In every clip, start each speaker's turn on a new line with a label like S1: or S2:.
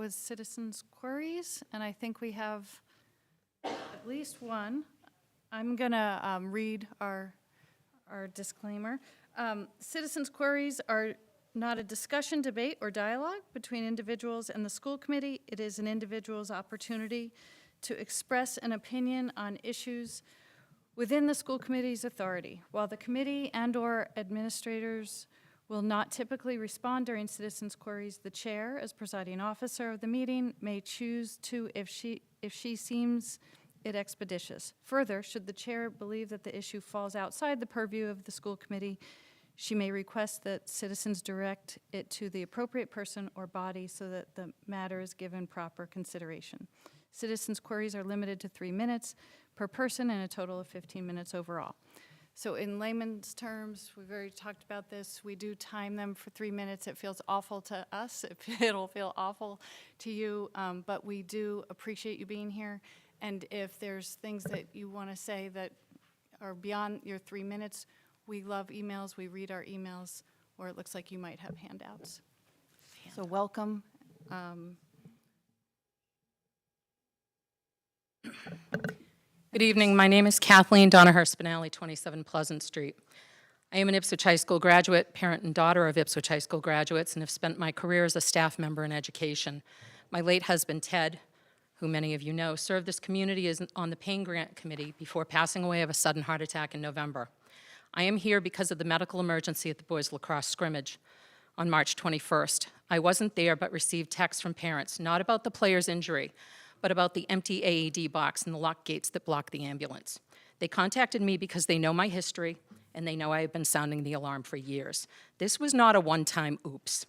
S1: with citizens' queries, and I think we have at least one. I'm going to read our disclaimer. Citizens' queries are not a discussion, debate, or dialogue between individuals and the school committee. It is an individual's opportunity to express an opinion on issues within the school committee's authority. While the committee and/or administrators will not typically respond during citizens' queries, the chair, as presiding officer of the meeting, may choose to if she seems it expeditious. Further, should the chair believe that the issue falls outside the purview of the school committee, she may request that citizens direct it to the appropriate person or body so that the matter is given proper consideration. Citizens' queries are limited to 3 minutes per person and a total of 15 minutes overall. So in layman's terms, we've already talked about this. We do time them for 3 minutes. It feels awful to us. It'll feel awful to you, but we do appreciate you being here. And if there's things that you want to say that are beyond your 3 minutes, we love emails. We read our emails, or it looks like you might have handouts. So welcome.
S2: Good evening. My name is Kathleen Donaher Spinelli, 27 Pleasant Street. I am an Ipswich High School graduate, parent and daughter of Ipswich High School graduates, and have spent my career as a staff member in education. My late husband, Ted, who many of you know, served this community on the Payne Grant Committee before passing away of a sudden heart attack in November. I am here because of the medical emergency at the boys' lacrosse scrimmage on March 21st. I wasn't there, but received texts from parents, not about the player's injury, but about the empty AED box and the lock gates that block the ambulance. They contacted me because they know my history, and they know I have been sounding the alarm for years. This was not a one-time oops.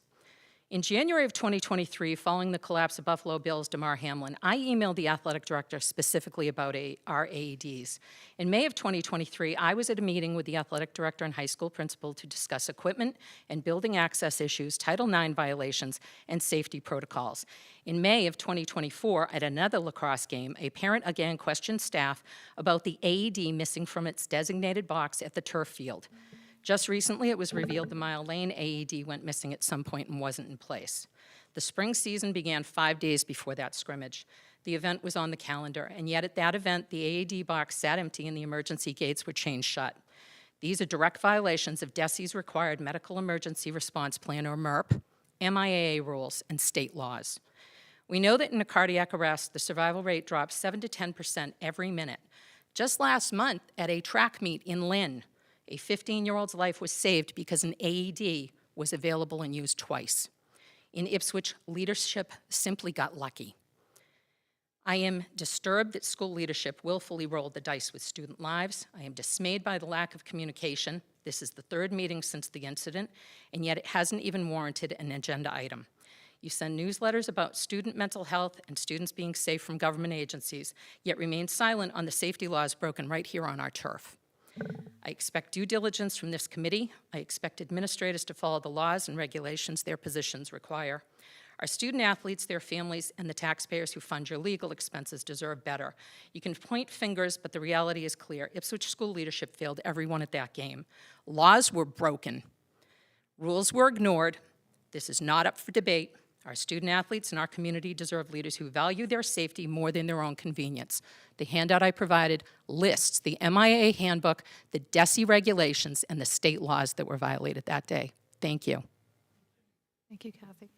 S2: In January of 2023, following the collapse of Buffalo Bills' DeMar Hamlin, I emailed the athletic director specifically about our AEDs. In May of 2023, I was at a meeting with the athletic director and high school principal to discuss equipment and building access issues, Title IX violations, and safety protocols. In May of 2024, at another lacrosse game, a parent again questioned staff about the AED missing from its designated box at the turf field. Just recently, it was revealed the Mile Lane AED went missing at some point and wasn't in place. The spring season began 5 days before that scrimmage. The event was on the calendar, and yet at that event, the AED box sat empty and the emergency gates were chained shut. These are direct violations of DESE's required Medical Emergency Response Plan, or MERP, MIAA rules, and state laws. We know that in a cardiac arrest, the survival rate drops 7 to 10% every minute. Just last month, at a track meet in Lynn, a 15-year-old's life was saved because an AED was available and used twice. In Ipswich, leadership simply got lucky. I am disturbed that school leadership willfully rolled the dice with student lives. I am dismayed by the lack of communication. This is the third meeting since the incident, and yet it hasn't even warranted an agenda item. You send newsletters about student mental health and students being safe from government agencies, yet remain silent on the safety laws broken right here on our turf. I expect due diligence from this committee. I expect administrators to follow the laws and regulations their positions require. Our student athletes, their families, and the taxpayers who fund your legal expenses deserve better. You can point fingers, but the reality is clear. Ipswich school leadership failed everyone at that game. Laws were broken. Rules were ignored. This is not up for debate. Our student athletes and our community deserve leaders who value their safety more than their own convenience. The handout I provided lists the MIA handbook, the DESE regulations, and the state laws that were violated that day. Thank you.
S1: Thank you, Kathy.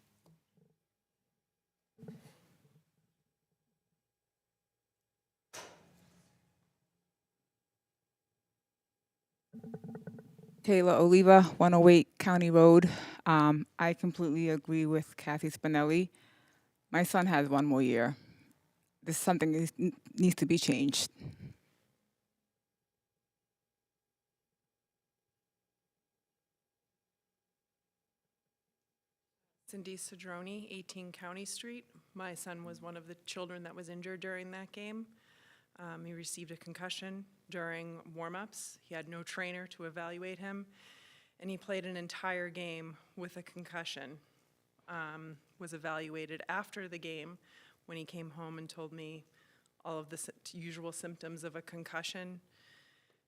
S3: Taylor Oliva, 108 County Road. I completely agree with Kathy Spinelli. My son has 1 more year. This is something that needs to be changed.
S4: Cindy Cedrone, 18 County Street. My son was one of the children that was injured during that game. He received a concussion during warm-ups. He had no trainer to evaluate him, and he played an entire game with a concussion. Was evaluated after the game when he came home and told me all of the usual symptoms of a concussion,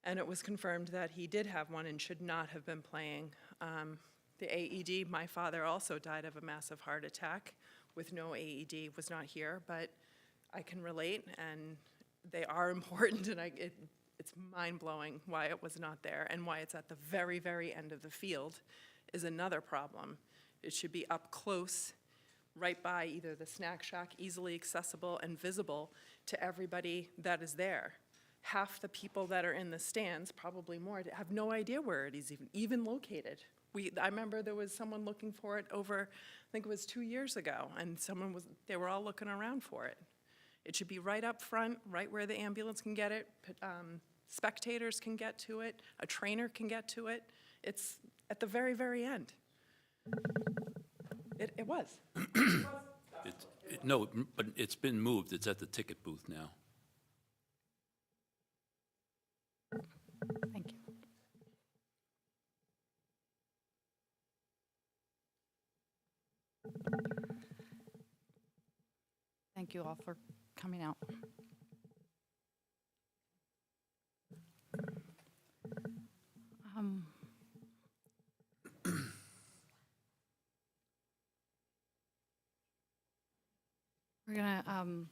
S4: and it was confirmed that he did have one and should not have been playing. The AED, my father also died of a massive heart attack with no AED was not here, but I can relate, and they are important, and it's mind-blowing why it was not there, and why it's at the very, very end of the field is another problem. It should be up close, right by either the snack shack, easily accessible and visible to everybody that is there. Half the people that are in the stands, probably more, have no idea where it is even located. I remember there was someone looking for it over, I think it was 2 years ago, and they were all looking around for it. It should be right up front, right where the ambulance can get it, spectators can get to it, a trainer can get to it. It's at the very, very end. It was.
S5: No, but it's been moved. It's at the ticket booth now.
S1: Thank you. Thank you all for coming out. We're going to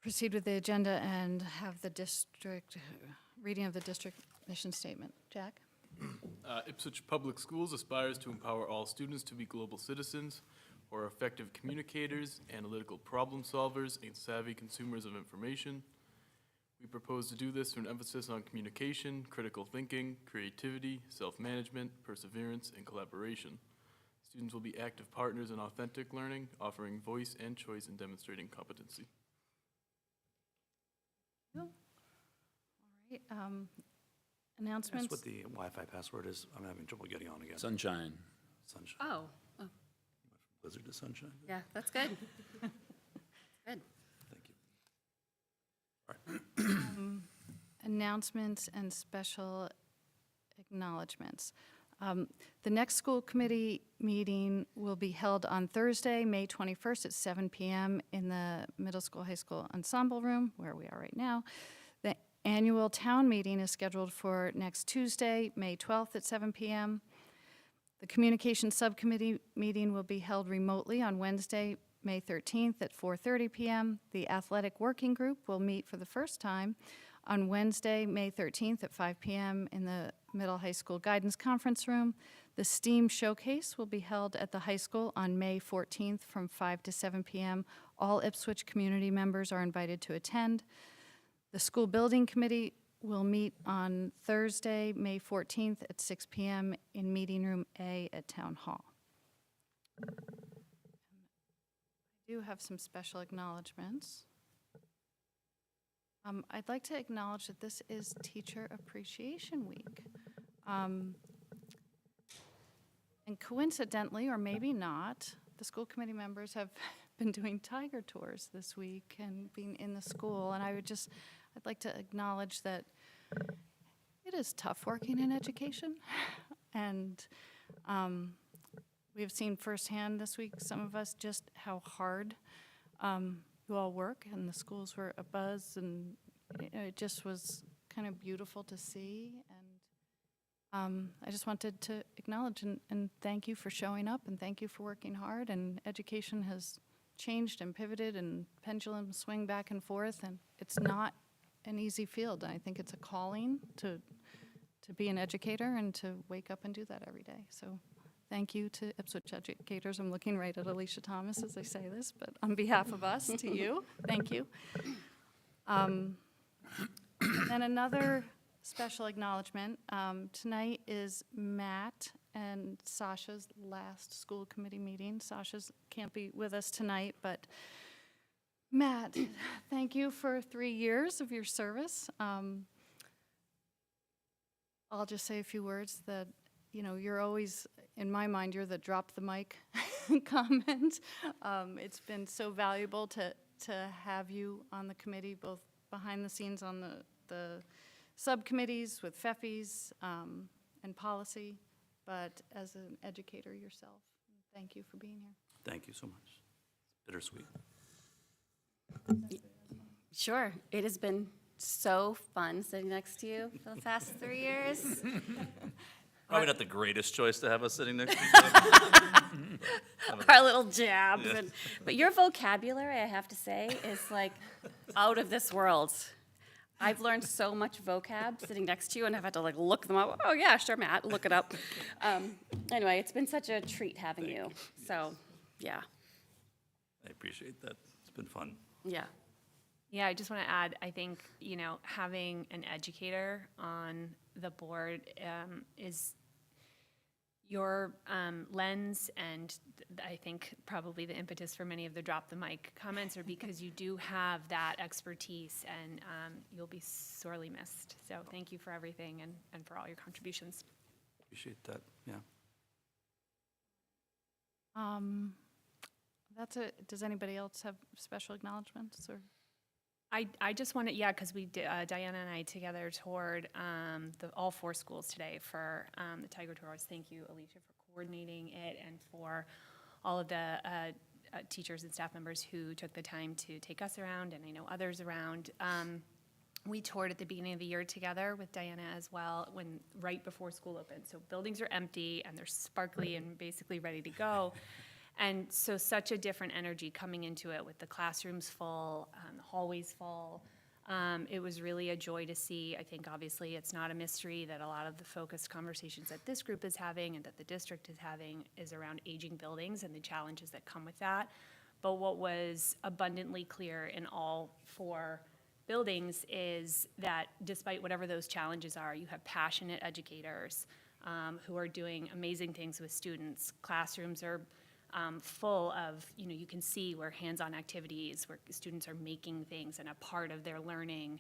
S1: proceed with the agenda and have the district, reading of the district mission statement. Jack?
S6: Ipswich Public Schools aspires to empower all students to be global citizens or effective communicators, analytical problem solvers, and savvy consumers of information. We propose to do this through an emphasis on communication, critical thinking, creativity, self-management, perseverance, and collaboration. Students will be active partners in authentic learning, offering voice and choice and demonstrating competency.
S1: All right. Announcements?
S7: That's what the Wi-Fi password is. I'm having trouble getting on again.
S5: Sunshine.
S7: Sunshine.
S8: Oh,
S7: Blizzard to sunshine.
S8: yeah, that's good. Good.
S7: Thank you.
S1: Announcements and special acknowledgements. The next school committee meeting will be held on Thursday, May 21st at 7 p.m. in the Middle School, High School Ensemble Room, where we are right now. The annual town meeting is scheduled for next Tuesday, May 12th at 7 p.m. The Communications Subcommittee meeting will be held remotely on Wednesday, May 13th at 4:30 p.m. The Athletic Working Group will meet for the first time on Wednesday, May 13th at 5 p.m. in the Middle High School Guidance Conference Room. The STEAM Showcase will be held at the high school on May 14th from 5 to 7 p.m. All Ipswich community members are invited to attend. The School Building Committee will meet on Thursday, May 14th at 6 p.m. in Meeting Room A at Town Hall. I do have some special acknowledgements. I'd like to acknowledge that this is Teacher Appreciation Week. And coincidentally, or maybe not, the school committee members have been doing tiger tours this week and being in the school. And I'd like to acknowledge that it is tough working in education. And we have seen firsthand this week, some of us, just how hard you all work, and the schools were abuzz, and it just was kind of beautiful to see. And I just wanted to acknowledge and thank you for showing up, and thank you for working hard. And education has changed and pivoted, and pendulums swing back and forth, and it's not an easy field. I think it's a calling to be an educator and to wake up and do that every day. So thank you to Ipswich educators. I'm looking right at Alicia Thomas as I say this, but on behalf of us, to you, thank you. And another special acknowledgement. Tonight is Matt and Sasha's last school committee meeting. Sasha's can't be with us tonight, but Matt, thank you for 3 years of your service. I'll just say a few words that, you know, you're always, in my mind, you're the drop the mic comment. It's been so valuable to have you on the committee, both behind the scenes on the subcommittees with FEFIs and policy, but as an educator yourself. Thank you for being here.
S7: Thank you so much. Bittersweet.
S8: Sure, it has been so fun sitting next to you for the past 3 years.
S7: Probably not the greatest choice to have us sitting next to each other.
S8: our little jabs. But your vocabulary, I have to say, is like out of this world. I've learned so much vocab sitting next to you, and I've had to like look them up. Oh yeah, sure, Matt, look it up. Anyway, it's been such a treat having you. So, yeah,
S7: I appreciate that. It's been fun.
S8: yeah.
S9: Yeah, I just want to add, I think, having an educator on the board is your lens, and I think probably the impetus for many of the drop the mic comments are because you do have that expertise, and you'll be sorely missed. So thank you for everything and for all your contributions.
S7: Appreciate that, yeah.
S1: That's it. Does anybody else have special acknowledgements or?
S9: I just wanted, because we did, Diana and I together toured all 4 schools today for the Tiger Tours. Thank you, Alicia, for coordinating it and for all of the teachers and staff members who took the time to take us around, and I know others around. We toured at the beginning of the year together with Diana as well, right before school opened. So buildings are empty and they're sparkly and basically ready to go. And so such a different energy coming into it with the classrooms full, the hallways full. It was really a joy to see. I think obviously it's not a mystery that a lot of the focused conversations that this group is having and that the district is having is around aging buildings and the challenges that come with that. But what was abundantly clear in all 4 buildings is that despite whatever those challenges are, you have passionate educators who are doing amazing things with students. Classrooms are full of, you can see where hands-on activities, where students are making things and a part of their learning.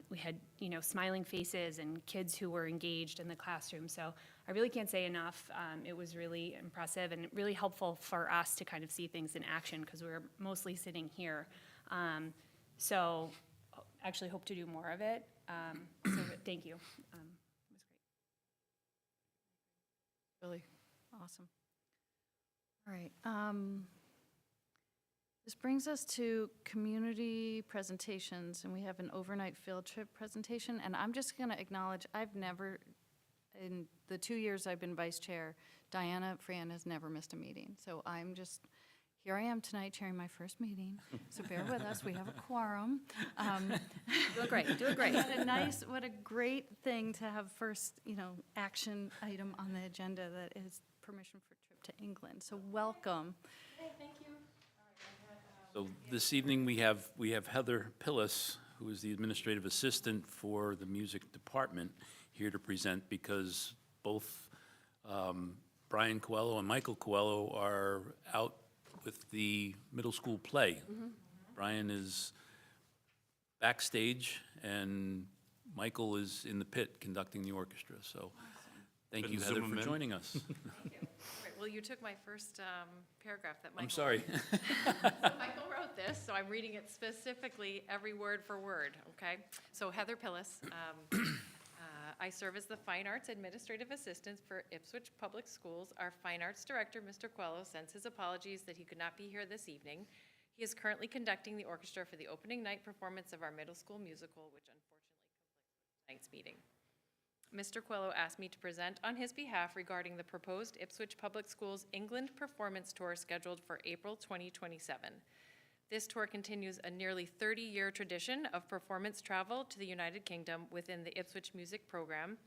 S9: We had, smiling faces and kids who were engaged in the classroom. So I really can't say enough. It was really impressive and really helpful for us to kind of see things in action because we were mostly sitting here. So actually hope to do more of it. So thank you. It was great.
S1: Really awesome. All right. This brings us to community presentations, and we have an overnight field trip presentation. And I'm just going to acknowledge I've never, in the 2 years I've been vice chair, Diana Fran has never missed a meeting. So I'm just, here I am tonight chairing my first meeting. So bear with us. We have a quorum.
S8: Doing great, doing great.
S1: What a great thing to have first, action item on the agenda that is permission for trip to England. So welcome.
S5: So this evening, we have Heather Pillis, who is the administrative assistant for the music department, here to present because both Brian Coelho and Michael Coelho are out with the middle school play. Brian is backstage, and Michael is in the pit conducting the orchestra. So thank you,
S7: Couldn't
S5: Heather,
S7: zoom him
S5: for
S7: in.
S5: joining us.
S10: Right, well, you took my first paragraph that Michael.
S5: I'm sorry.
S10: Michael wrote this, so I'm reading it specifically, every word for word, okay? So Heather Pillis, I serve as the Fine Arts Administrative Assistant for Ipswich Public Schools. Our Fine Arts Director, Mr. Coelho, sends his apologies that he could not be here this evening. He is currently conducting the orchestra for the opening night performance of our middle school musical, which unfortunately conflicts with tonight's meeting. Mr. Coelho asked me to present on his behalf regarding the proposed Ipswich Public Schools England Performance Tour scheduled for April 2027. This tour continues a nearly 30-year tradition of performance travel to the United Kingdom within the Ipswich Music Program,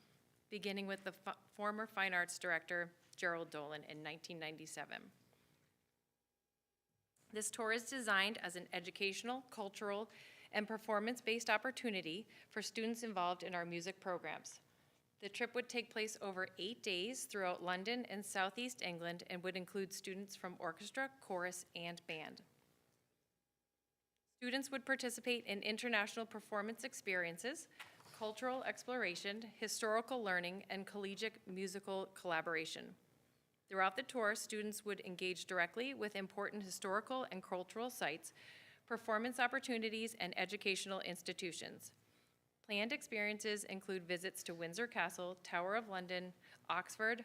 S10: beginning with the former Fine Arts Director, Gerald Dolan, in 1997. This tour is designed as an educational, cultural, and performance-based opportunity for students involved in our music programs. The trip would take place over 8 days throughout London and Southeast England and would include students from orchestra, chorus, and band. Students would participate in international performance experiences, cultural exploration, historical learning, and collegiate musical collaboration. Throughout the tour, students would engage directly with important historical and cultural sites, performance opportunities, and educational institutions. Planned experiences include visits to Windsor Castle, Tower of London, Oxford,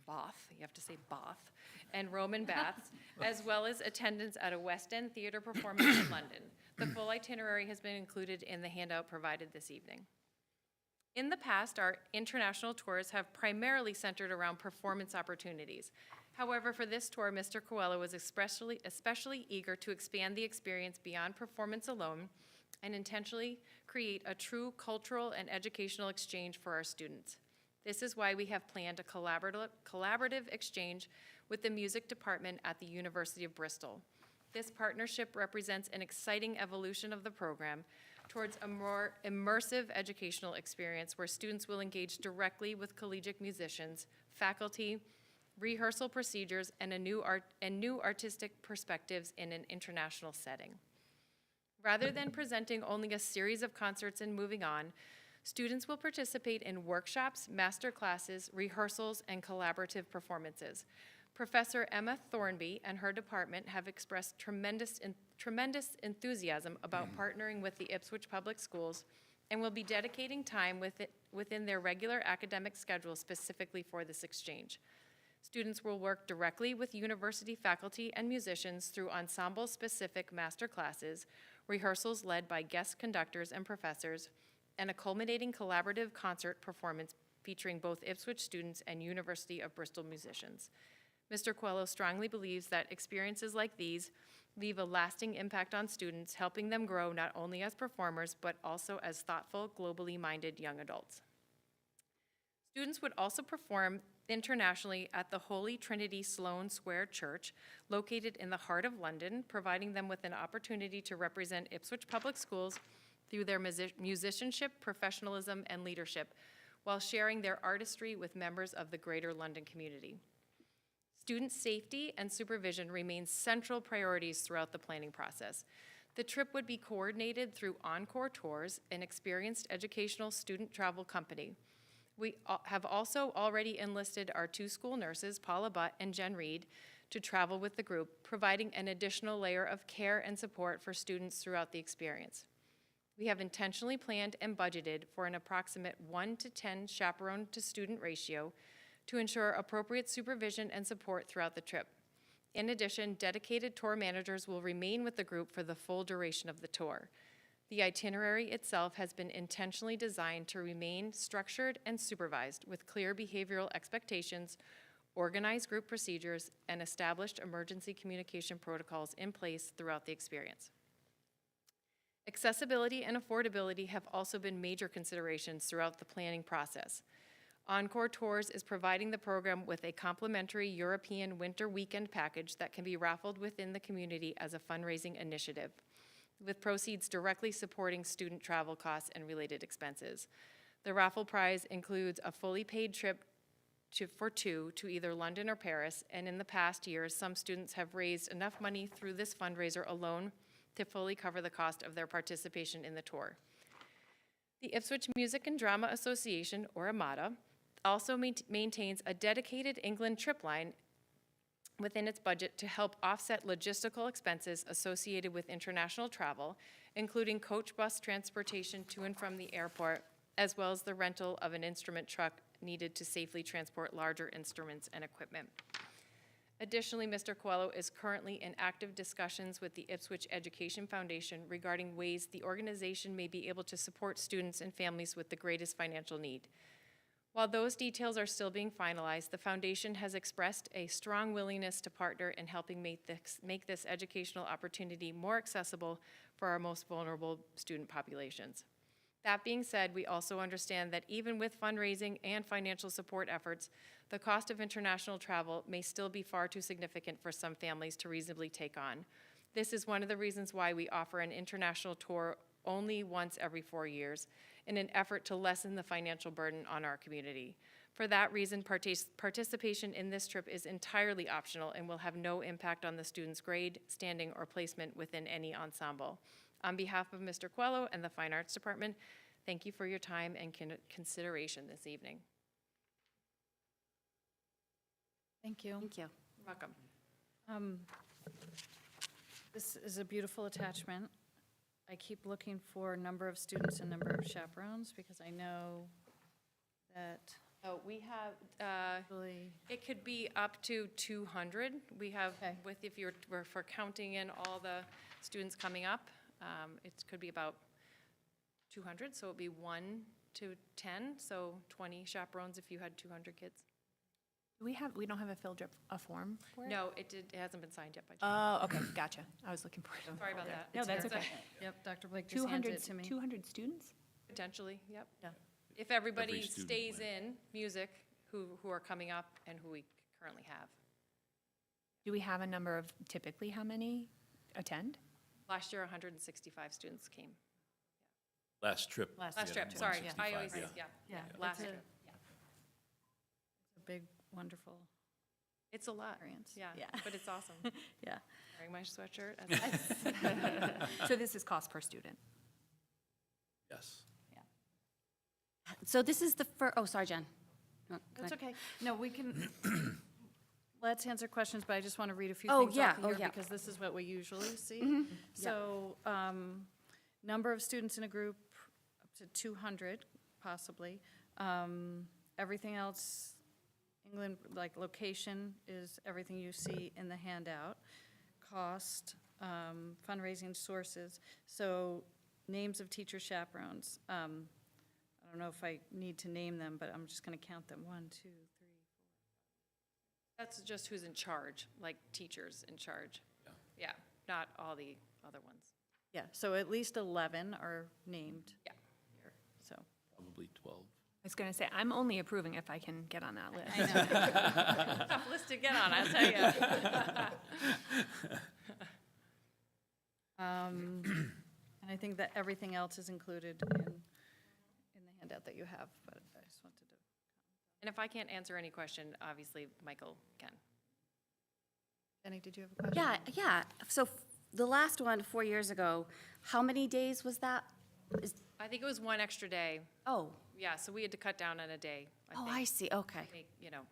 S10: Bath, you have to say Bath, and Roman baths, as well as attendance at a West End theater performance in London. The full itinerary has been included in the handout provided this evening. In the past, our international tours have primarily centered around performance opportunities. However, for this tour, Mr. Coelho was especially eager to expand the experience beyond performance alone and intentionally create a true cultural and educational exchange for our students. This is why we have planned a collaborative exchange with the music department at the University of Bristol. This partnership represents an exciting evolution of the program towards a more immersive educational experience where students will engage directly with collegiate musicians, faculty, rehearsal procedures, and new artistic perspectives in an international setting. Rather than presenting only a series of concerts and moving on, students will participate in workshops, master classes, rehearsals, and collaborative performances. Professor Emma Thornby and her department have expressed tremendous enthusiasm about partnering with the Ipswich Public Schools and will be dedicating time within their regular academic schedule specifically for this exchange. Students will work directly with university faculty and musicians through ensemble-specific master classes, rehearsals led by guest conductors and professors, and a culminating collaborative concert performance featuring both Ipswich students and University of Bristol musicians. Mr. Coelho strongly believes that experiences like these leave a lasting impact on students, helping them grow not only as performers, but also as thoughtful, globally minded young adults. Students would also perform internationally at the Holy Trinity Sloane Square Church, located in the heart of London, providing them with an opportunity to represent Ipswich Public Schools through their musicianship, professionalism, and leadership, while sharing their artistry with members of the greater London community. Student safety and supervision remain central priorities throughout the planning process. The trip would be coordinated through Encore Tours, an experienced educational student travel company. We have also already enlisted our 2 school nurses, Paula Butt and Jen Reed, to travel with the group, providing an additional layer of care and support for students throughout the experience. We have intentionally planned and budgeted for an approximate 1-to-10 chaperone-to-student ratio to ensure appropriate supervision and support throughout the trip. In addition, dedicated tour managers will remain with the group for the full duration of the tour. The itinerary itself has been intentionally designed to remain structured and supervised with clear behavioral expectations, organized group procedures, and established emergency communication protocols in place throughout the experience. Accessibility and affordability have also been major considerations throughout the planning process. Encore Tours is providing the program with a complimentary European winter weekend package that can be raffled within the community as a fundraising initiative, with proceeds directly supporting student travel costs and related expenses. The raffle prize includes a fully paid trip for 2 to either London or Paris, and in the past years, some students have raised enough money through this fundraiser alone to fully cover the cost of their participation in the tour. The Ipswich Music and Drama Association, or AMADA, also maintains a dedicated England trip line within its budget to help offset logistical expenses associated with international travel, including coach bus transportation to and from the airport, as well as the rental of an instrument truck needed to safely transport larger instruments and equipment. Additionally, Mr. Coelho is currently in active discussions with the Ipswich Education Foundation regarding ways the organization may be able to support students and families with the greatest financial need. While those details are still being finalized, the foundation has expressed a strong willingness to partner in helping make this educational opportunity more accessible for our most vulnerable student populations. That being said, we also understand that even with fundraising and financial support efforts, the cost of international travel may still be far too significant for some families to reasonably take on. This is one of the reasons why we offer an international tour only once every 4 years, in an effort to lessen the financial burden on our community. For that reason, participation in this trip is entirely optional and will have no impact on the student's grade, standing, or placement within any ensemble. On behalf of Mr. Coelho and the Fine Arts Department, thank you for your time and consideration this evening.
S1: Thank you.
S8: Thank you.
S10: You're welcome.
S1: This is a beautiful attachment. I keep looking for number of students and number of chaperones because I know that
S10: Oh, we have,
S1: really,
S10: it could be up to 200. We have,
S1: Okay.
S10: if we're for counting in all the students coming up, it could be about 200, so it'd be 1 to 10, so 20 chaperones if you had 200 kids.
S9: We don't have a form for it?
S10: No, it hasn't been signed yet by Jen.
S9: Oh, okay, gotcha. I was looking for it.
S10: Sorry about that.
S9: No,
S10: It's
S9: that's
S10: here.
S9: okay.
S1: Yep, Dr. Blake just handed it to me.
S9: 200 students?
S10: Potentially, yep.
S1: Yeah.
S10: If everybody
S5: Every student
S10: stays
S5: went.
S10: in music, who are coming up and who we currently have.
S9: Do we have a number of typically how many attend?
S10: Last year, 165 students came.
S5: Last trip.
S10: Last trip, sorry. I always,
S5: 165,
S10: yeah.
S1: Yeah,
S10: Last
S1: it's
S10: trip.
S1: a big, wonderful
S10: It's a lot,
S1: experience.
S10: yeah, but it's awesome.
S1: Yeah.
S10: Wearing my sweatshirt.
S9: So this is cost per student?
S5: Yes.
S8: So this is the first, oh, sorry, Jen. No, go
S1: That's
S8: ahead.
S1: okay. No, we can, let's answer questions, but I just want to read a few
S8: Oh,
S1: things
S8: yeah,
S1: off
S8: oh,
S1: here
S8: yeah.
S1: because this is what we usually see.
S8: Yeah.
S1: So, number of students in a group, up to 200 possibly. Everything else, England, like location is everything you see in the handout. Cost, fundraising sources. So names of teacher chaperones. I don't know if I need to name them, but I'm just going to count them. 1, 2, 3.
S10: That's just who's in charge, like teachers in charge.
S5: Yeah.
S10: Yeah, not all the other ones.
S1: Yeah, so at least 11 are named.
S10: Yeah.
S1: Here, so.
S5: Probably 12.
S9: I was going to say, I'm only approving if I can get on that list.
S10: Tough list to get on, I'll tell you.
S1: And I think that everything else is included in the handout that you have, but I just wanted to.
S10: And if I can't answer any question, obviously Michael can.
S1: Jenny, did you have a question?
S8: Yeah. So the last one, 4 years ago, how many days was that?
S10: I think it was one extra day.
S8: Oh,
S10: Yeah, so we had to cut down on a day,
S8: oh,
S10: think.
S8: I see, okay.
S10: Make, you know,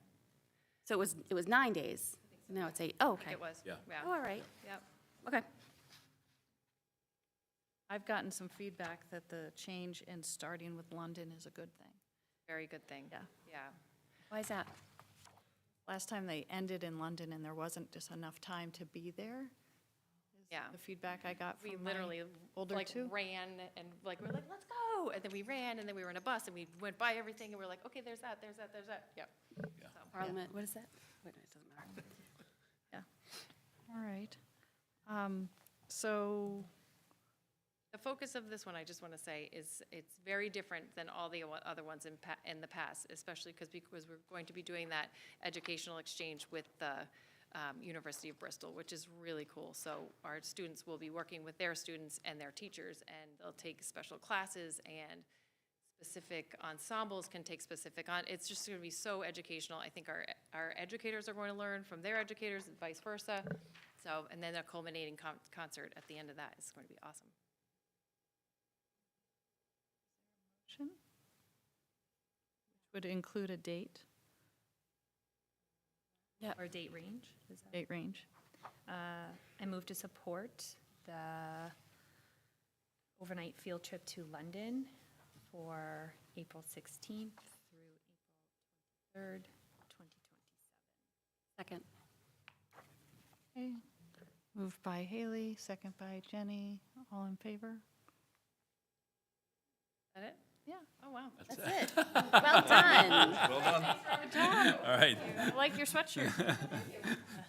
S8: So it was 9 days? No, it's 8, oh, okay.
S10: it was.
S5: Yeah.
S8: Oh, all right,
S10: Yep.
S8: okay.
S1: I've gotten some feedback that the change in starting with London is a good thing.
S10: Very good thing.
S1: Yeah.
S10: Yeah.
S8: Why is that?
S1: Last time they ended in London and there wasn't just enough time to be there. Is
S10: Yeah.
S1: The feedback I got
S10: We
S1: from my
S10: literally
S1: older
S10: like
S1: two.
S10: ran and like, we're like, let's go. And then we ran and then we were in a bus and we went by everything and we're like, okay, there's that. Yep. So,
S8: Parliament, what is that? Wait, no, it doesn't matter.
S1: All right. So,
S10: the focus of this one, I just want to say, is it's very different than all the other ones in the past, especially because we're going to be doing that educational exchange with the University of Bristol, which is really cool. So our students will be working with their students and their teachers, and they'll take special classes, and specific ensembles can take specific on. It's just going to be so educational. I think our educators are going to learn from their educators and vice versa. So, and then a culminating concert at the end of that is going to be awesome.
S1: motion? Which would include a date,
S9: Or date range? Is that-
S1: date range.
S9: I move to support the overnight field trip to London for April 16th through April 23rd, 2027.
S8: Second.
S1: Okay. Moved by Haley, second by Jenny. All in favor?
S10: Is that it?
S1: Yeah.
S10: Oh, wow.
S8: That's it. Well done.
S7: Well done.
S5: All right.
S1: I like your sweatshirt.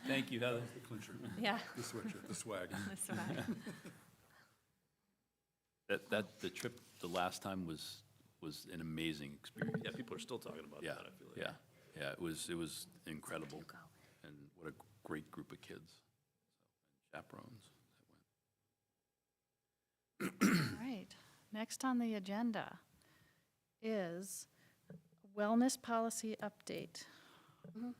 S5: Thank you, Heather.
S9: Yeah.
S11: The sweatshirt, the swag.
S9: That's right.
S5: The trip the last time was an amazing experience.
S7: Yeah, people are still talking about
S5: Yeah,
S7: that, I feel like.
S5: yeah, it was incredible. And what a great group of kids, chaperones that went.
S1: All right. Next on the agenda is wellness policy update.
S5: And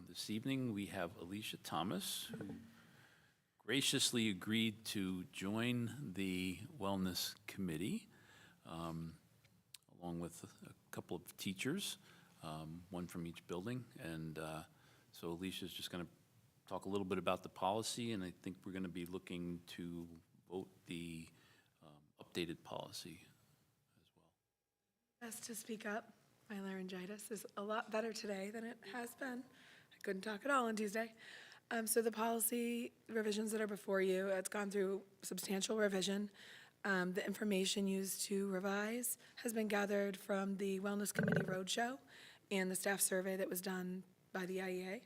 S5: this evening, we have Alicia Thomas, who graciously agreed to join the Wellness Committee, along with a couple of teachers, one from each building. And so Alicia's just going to talk a little bit about the policy, and I think we're going to be looking to vote the updated policy as well.
S12: Best to speak up. My laryngitis is a lot better today than it has been. I couldn't talk at all on Tuesday. So the policy revisions that are before you, it's gone through substantial revision. The information used to revise has been gathered from the Wellness Committee Roadshow and the staff survey that was done by the IEA.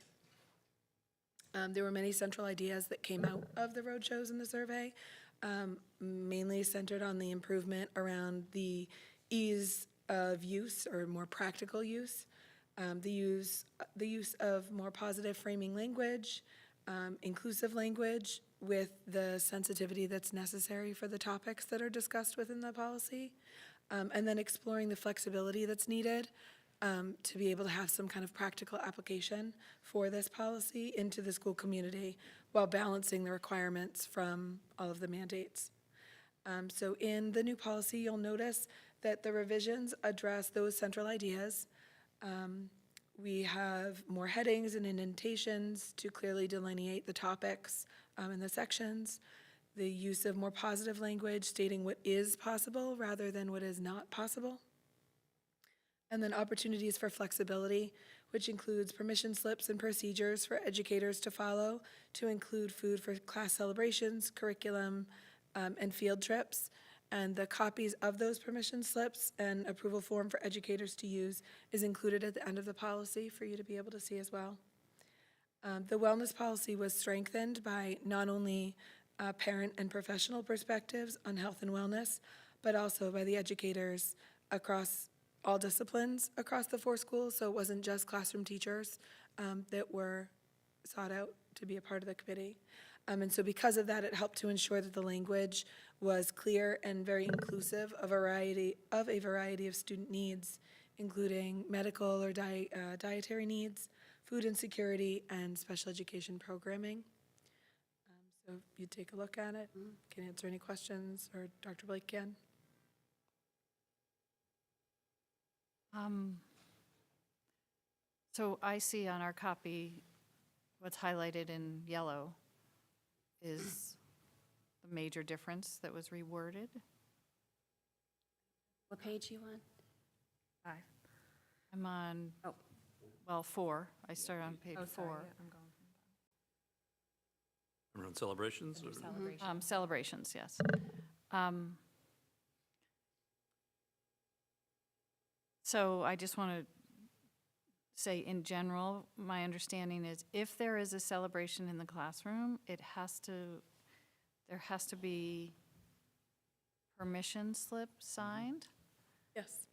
S12: There were many central ideas that came out of the roadshows and the survey, mainly centered on the improvement around the ease of use or more practical use, the use of more positive framing language, inclusive language with the sensitivity that's necessary for the topics that are discussed within the policy, and then exploring the flexibility that's needed to be able to have some kind of practical application for this policy into the school community while balancing the requirements from all of the mandates. So in the new policy, you'll notice that the revisions address those central ideas. We have more headings and indentations to clearly delineate the topics in the sections, the use of more positive language stating what is possible rather than what is not possible, and then opportunities for flexibility, which includes permission slips and procedures for educators to follow to include food for class celebrations, curriculum, and field trips. And the copies of those permission slips and approval form for educators to use is included at the end of the policy for you to be able to see as well. The wellness policy was strengthened by not only parent and professional perspectives on health and wellness, but also by the educators across all disciplines across the 4 schools. So it wasn't just classroom teachers that were sought out to be a part of the committee. And so because of that, it helped to ensure that the language was clear and very inclusive of a variety of student needs, including medical or dietary needs, food insecurity, and special education programming. So if you take a look at it, can answer any questions, or Dr. Blake can.
S1: So I see on our copy, what's highlighted in yellow is the major difference that was reworded.
S8: What page you on?
S1: 5. I'm on,
S8: Oh.
S1: well, 4. I started on page 4.
S9: I'm going
S7: Around celebrations? or-
S9: celebration.
S1: Celebrations, yes. So I just want to say, in general, my understanding is if there is a celebration in the classroom, there has to be permission slip signed,
S12: Yes.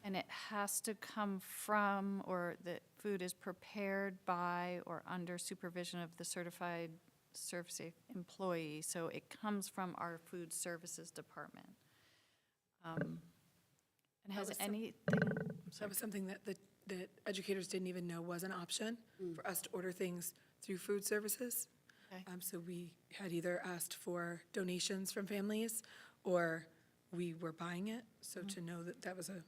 S1: and it has to come from, or the food is prepared by or under supervision of the certified serve-safe employee, so it comes from our food services department. And has
S12: was some-
S1: anything,
S12: That was something that educators didn't even know was an option for us to order things through food services.
S1: Okay.
S12: So we had either asked for donations from families, or we were buying it. So to know that that was a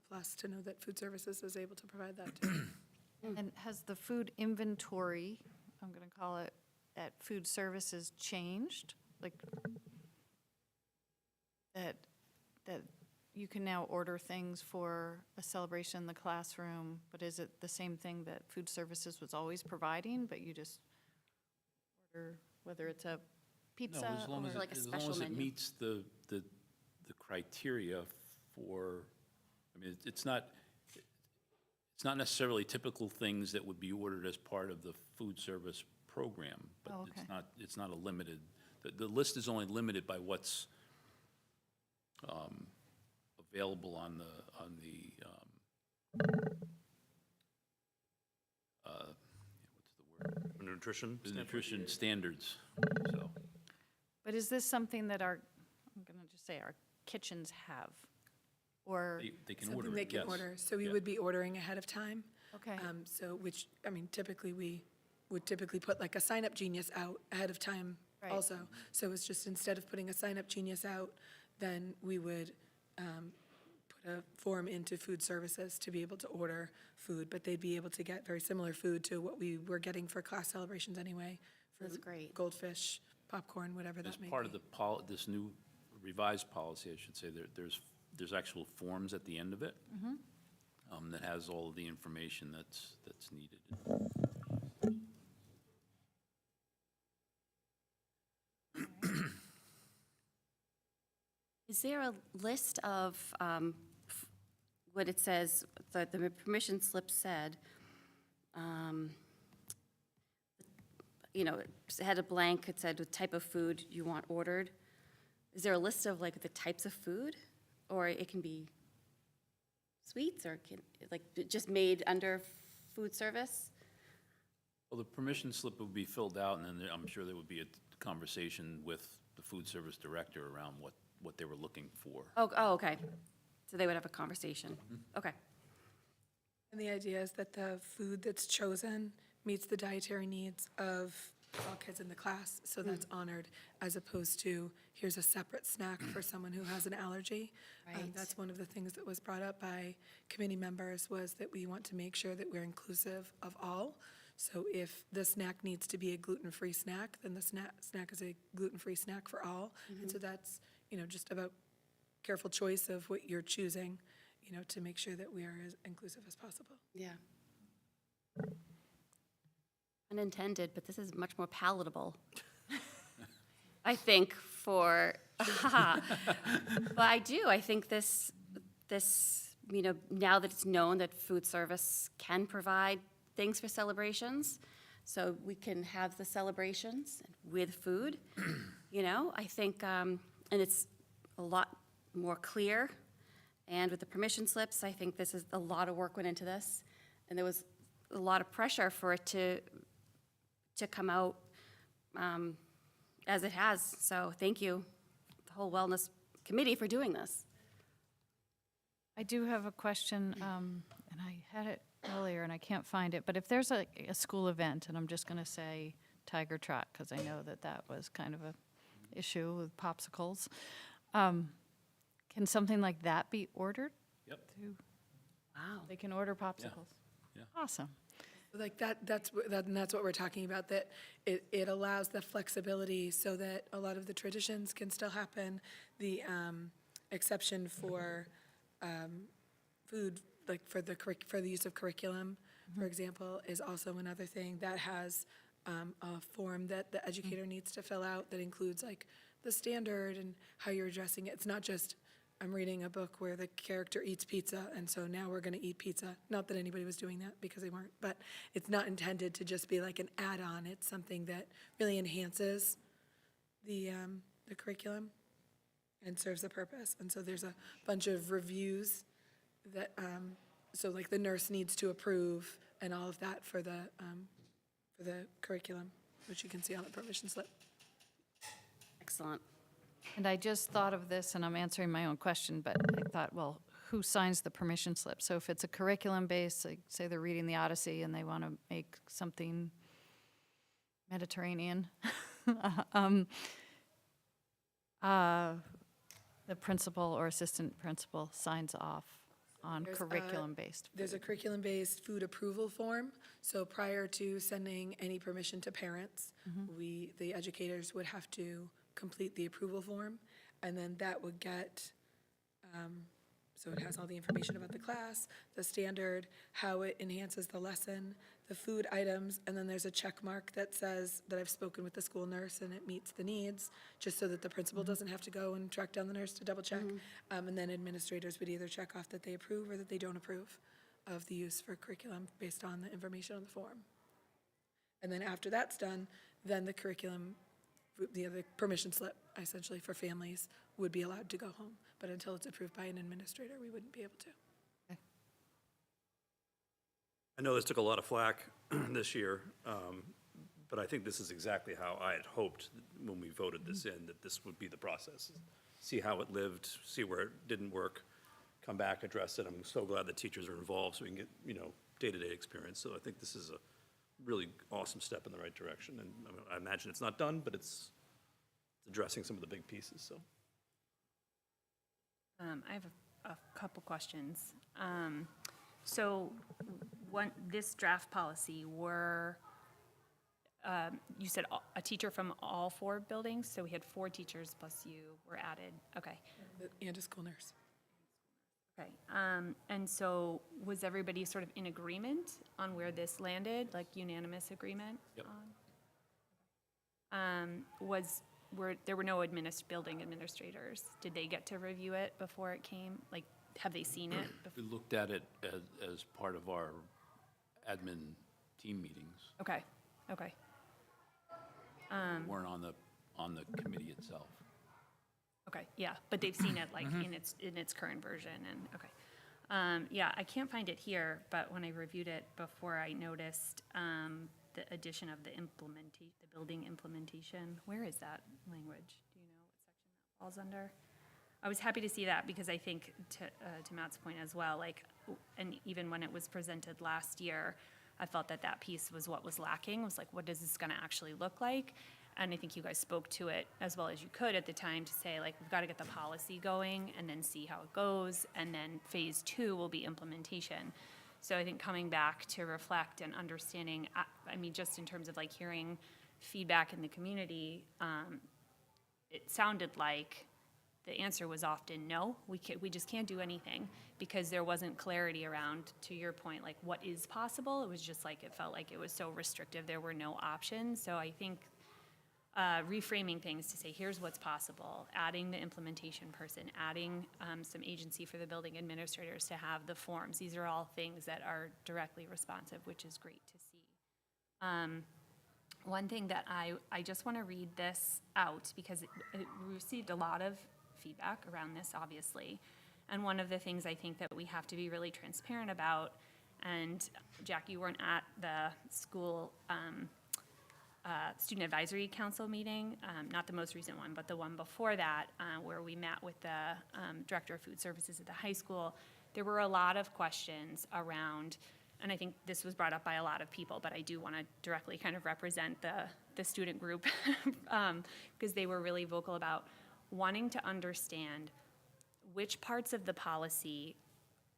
S12: plus, to know that food services was able to provide that too.
S1: and has the food inventory, I'm going to call it, at food services changed? Like, that you can now order things for a celebration in the classroom, but is it the same thing that food services was always providing, but you just order, whether it's a pizza?
S5: No, as long as,
S1: or-
S8: Like a
S5: as long
S8: special
S5: as it
S8: menu.
S5: meets the criteria for, I mean, it's not necessarily typical things that would be ordered as part of the food service program, but
S1: Oh, okay.
S5: it's not a limited, the list is only limited by what's available on the what's the word?
S7: Nutrition?
S5: The nutrition standards, so.
S1: But is this something that I'm going to just say our kitchens have? Or,
S5: They can
S12: Something
S5: order
S12: they
S5: it,
S12: can
S5: yes.
S12: order. So we
S5: Yeah.
S12: would be ordering ahead of time.
S1: okay,
S12: So which, I mean, typically we would typically put like a Sign Up Genius out ahead of time
S1: Right.
S12: also. So it's just instead of putting a Sign Up Genius out, then we would put a form into food services to be able to order food, but they'd be able to get very similar food to what we were getting for class celebrations anyway. For
S8: That's great.
S12: Goldfish, popcorn, whatever
S5: As
S12: that may be.
S5: part of this new revised policy, I should say, there's actual forms at the end of it that has all of the information that's needed.
S8: Is there a list of what it says, the permission slip said, you know, it had a blank, it said the type of food you want ordered. Is there a list of like the types of food? Or it can be sweets, or like just made under food service?
S5: Well, the permission slip would be filled out, and then I'm sure there would be a conversation with the food service director around what they were looking for.
S8: Oh, okay. So they would have a conversation. Okay.
S12: And the idea is that the food that's chosen meets the dietary needs of all kids in the class, so that's honored, as opposed to, here's a separate snack for someone who has an allergy.
S8: Right.
S12: That's one of the things that was brought up by committee members, was that we want to make sure that we're inclusive of all. So if the snack needs to be a gluten-free snack, then the snack is a gluten-free snack for all. And so that's, you know, just about careful choice of what you're choosing, you know, to make sure that we are as inclusive as possible.
S8: Yeah. Unintended, but this is much more palatable. I think for, but I do, I think this, you know, now that it's known that food service can provide things for celebrations, so we can have the celebrations with food, you know, I think, and it's a lot more clear. And with the permission slips, I think this is, a lot of work went into this, and there was a lot of pressure for it to come out as it has. So thank you, the whole wellness committee, for doing this.
S1: I do have a question, and I had it earlier and I can't find it, but if there's a school event, and I'm just going to say Tiger Trot, because I know that was kind of a issue with popsicles, can something like that be ordered?
S5: Yep.
S8: Wow.
S1: They can order popsicles?
S5: Yeah.
S1: Awesome.
S12: Like that's what we're talking about, that it allows the flexibility so that a lot of the traditions can still happen. The exception for food, like for the use of curriculum, for example, is also another thing that has a form that the educator needs to fill out that includes like the standard and how you're addressing it. It's not just, I'm reading a book where the character eats pizza, and so now we're going to eat pizza. Not that anybody was doing that, because they weren't, but it's not intended to just be like an add-on. It's something that really enhances the curriculum and serves a purpose. And so there's a bunch of reviews that, so like the nurse needs to approve and all of that for the curriculum, which you can see on the permission slip.
S8: Excellent.
S1: And I just thought of this, and I'm answering my own question, but I thought, well, who signs the permission slip? So if it's a curriculum-based, like, say they're reading the Odyssey and they want to make something Mediterranean, the principal or assistant principal signs off on
S12: There's,
S1: curriculum-based.
S12: There's a curriculum-based food approval form. So prior to sending any permission to parents, the educators would have to complete the approval form, and then that would get, so it has all the information about the class, the standard, how it enhances the lesson, the food items, and then there's a check mark that says that I've spoken with the school nurse and it meets the needs, just so that the principal doesn't have to go and track down the nurse to double check. And then administrators would either check off that they approve or that they don't approve of the use for curriculum based on the information on the form. And then after that's done, then the curriculum, the permission slip, essentially, for families would be allowed to go home. But until it's approved by an administrator, we wouldn't be able to.
S7: I know this took a lot of flack this year, but I think this is exactly how I had hoped when we voted this in, that this would be the process. See how it lived, see where it didn't work, come back, address it. I'm so glad the teachers are involved so we can get, you know, day-to-day experience. So I think this is a really awesome step in the right direction. And I imagine it's not done, but it's addressing some of the big pieces, so.
S9: I have a couple questions. So this draft policy, you said a teacher from all 4 buildings, so we had 4 teachers plus you were added, okay.
S12: And a school nurse.
S9: Okay, and so was everybody sort of in agreement on where this landed, like unanimous agreement?
S5: Yep.
S9: Was there were no building administrators. Did they get to review it before it came? Like, have they seen it?
S5: We looked at it as part of our admin team meetings.
S9: Okay, okay.
S5: We weren't on the committee itself.
S9: Okay, yeah, but they've seen it like in its current version, and, okay. Yeah, I can't find it here, but when I reviewed it before, I noticed the addition of the building implementation. Where is that language? Do you know what section that falls under? I was happy to see that because I think, to Matt's point as well, like, and even when it was presented last year, I felt that piece was what was lacking, was like, what is this gonna actually look like? And I think you guys spoke to it as well as you could at the time to say, like, we've got to get the policy going and then see how it goes, and then phase 2 will be implementation. So I think coming back to reflect and understanding, I mean, just in terms of like hearing feedback in the community, it sounded like the answer was often no, we just can't do anything because there wasn't clarity around, to your point, like what is possible. It was just like, it felt like it was so restrictive, there were no options. So I think reframing things to say, here's what's possible, adding the implementation person, adding some agency for the building administrators to have the forms. These are all things that are directly responsive, which is great to see. One thing that I just want to read this out because we received a lot of feedback around this, obviously. And one of the things I think that we have to be really transparent about, and Jack, you weren't at the school Student Advisory Council meeting, not the most recent one, but the one before that, where we met with the Director of Food Services at the high school. There were a lot of questions around, and I think this was brought up by a lot of people, but I do want to directly kind of represent the student group because they were really vocal about wanting to understand which parts of the policy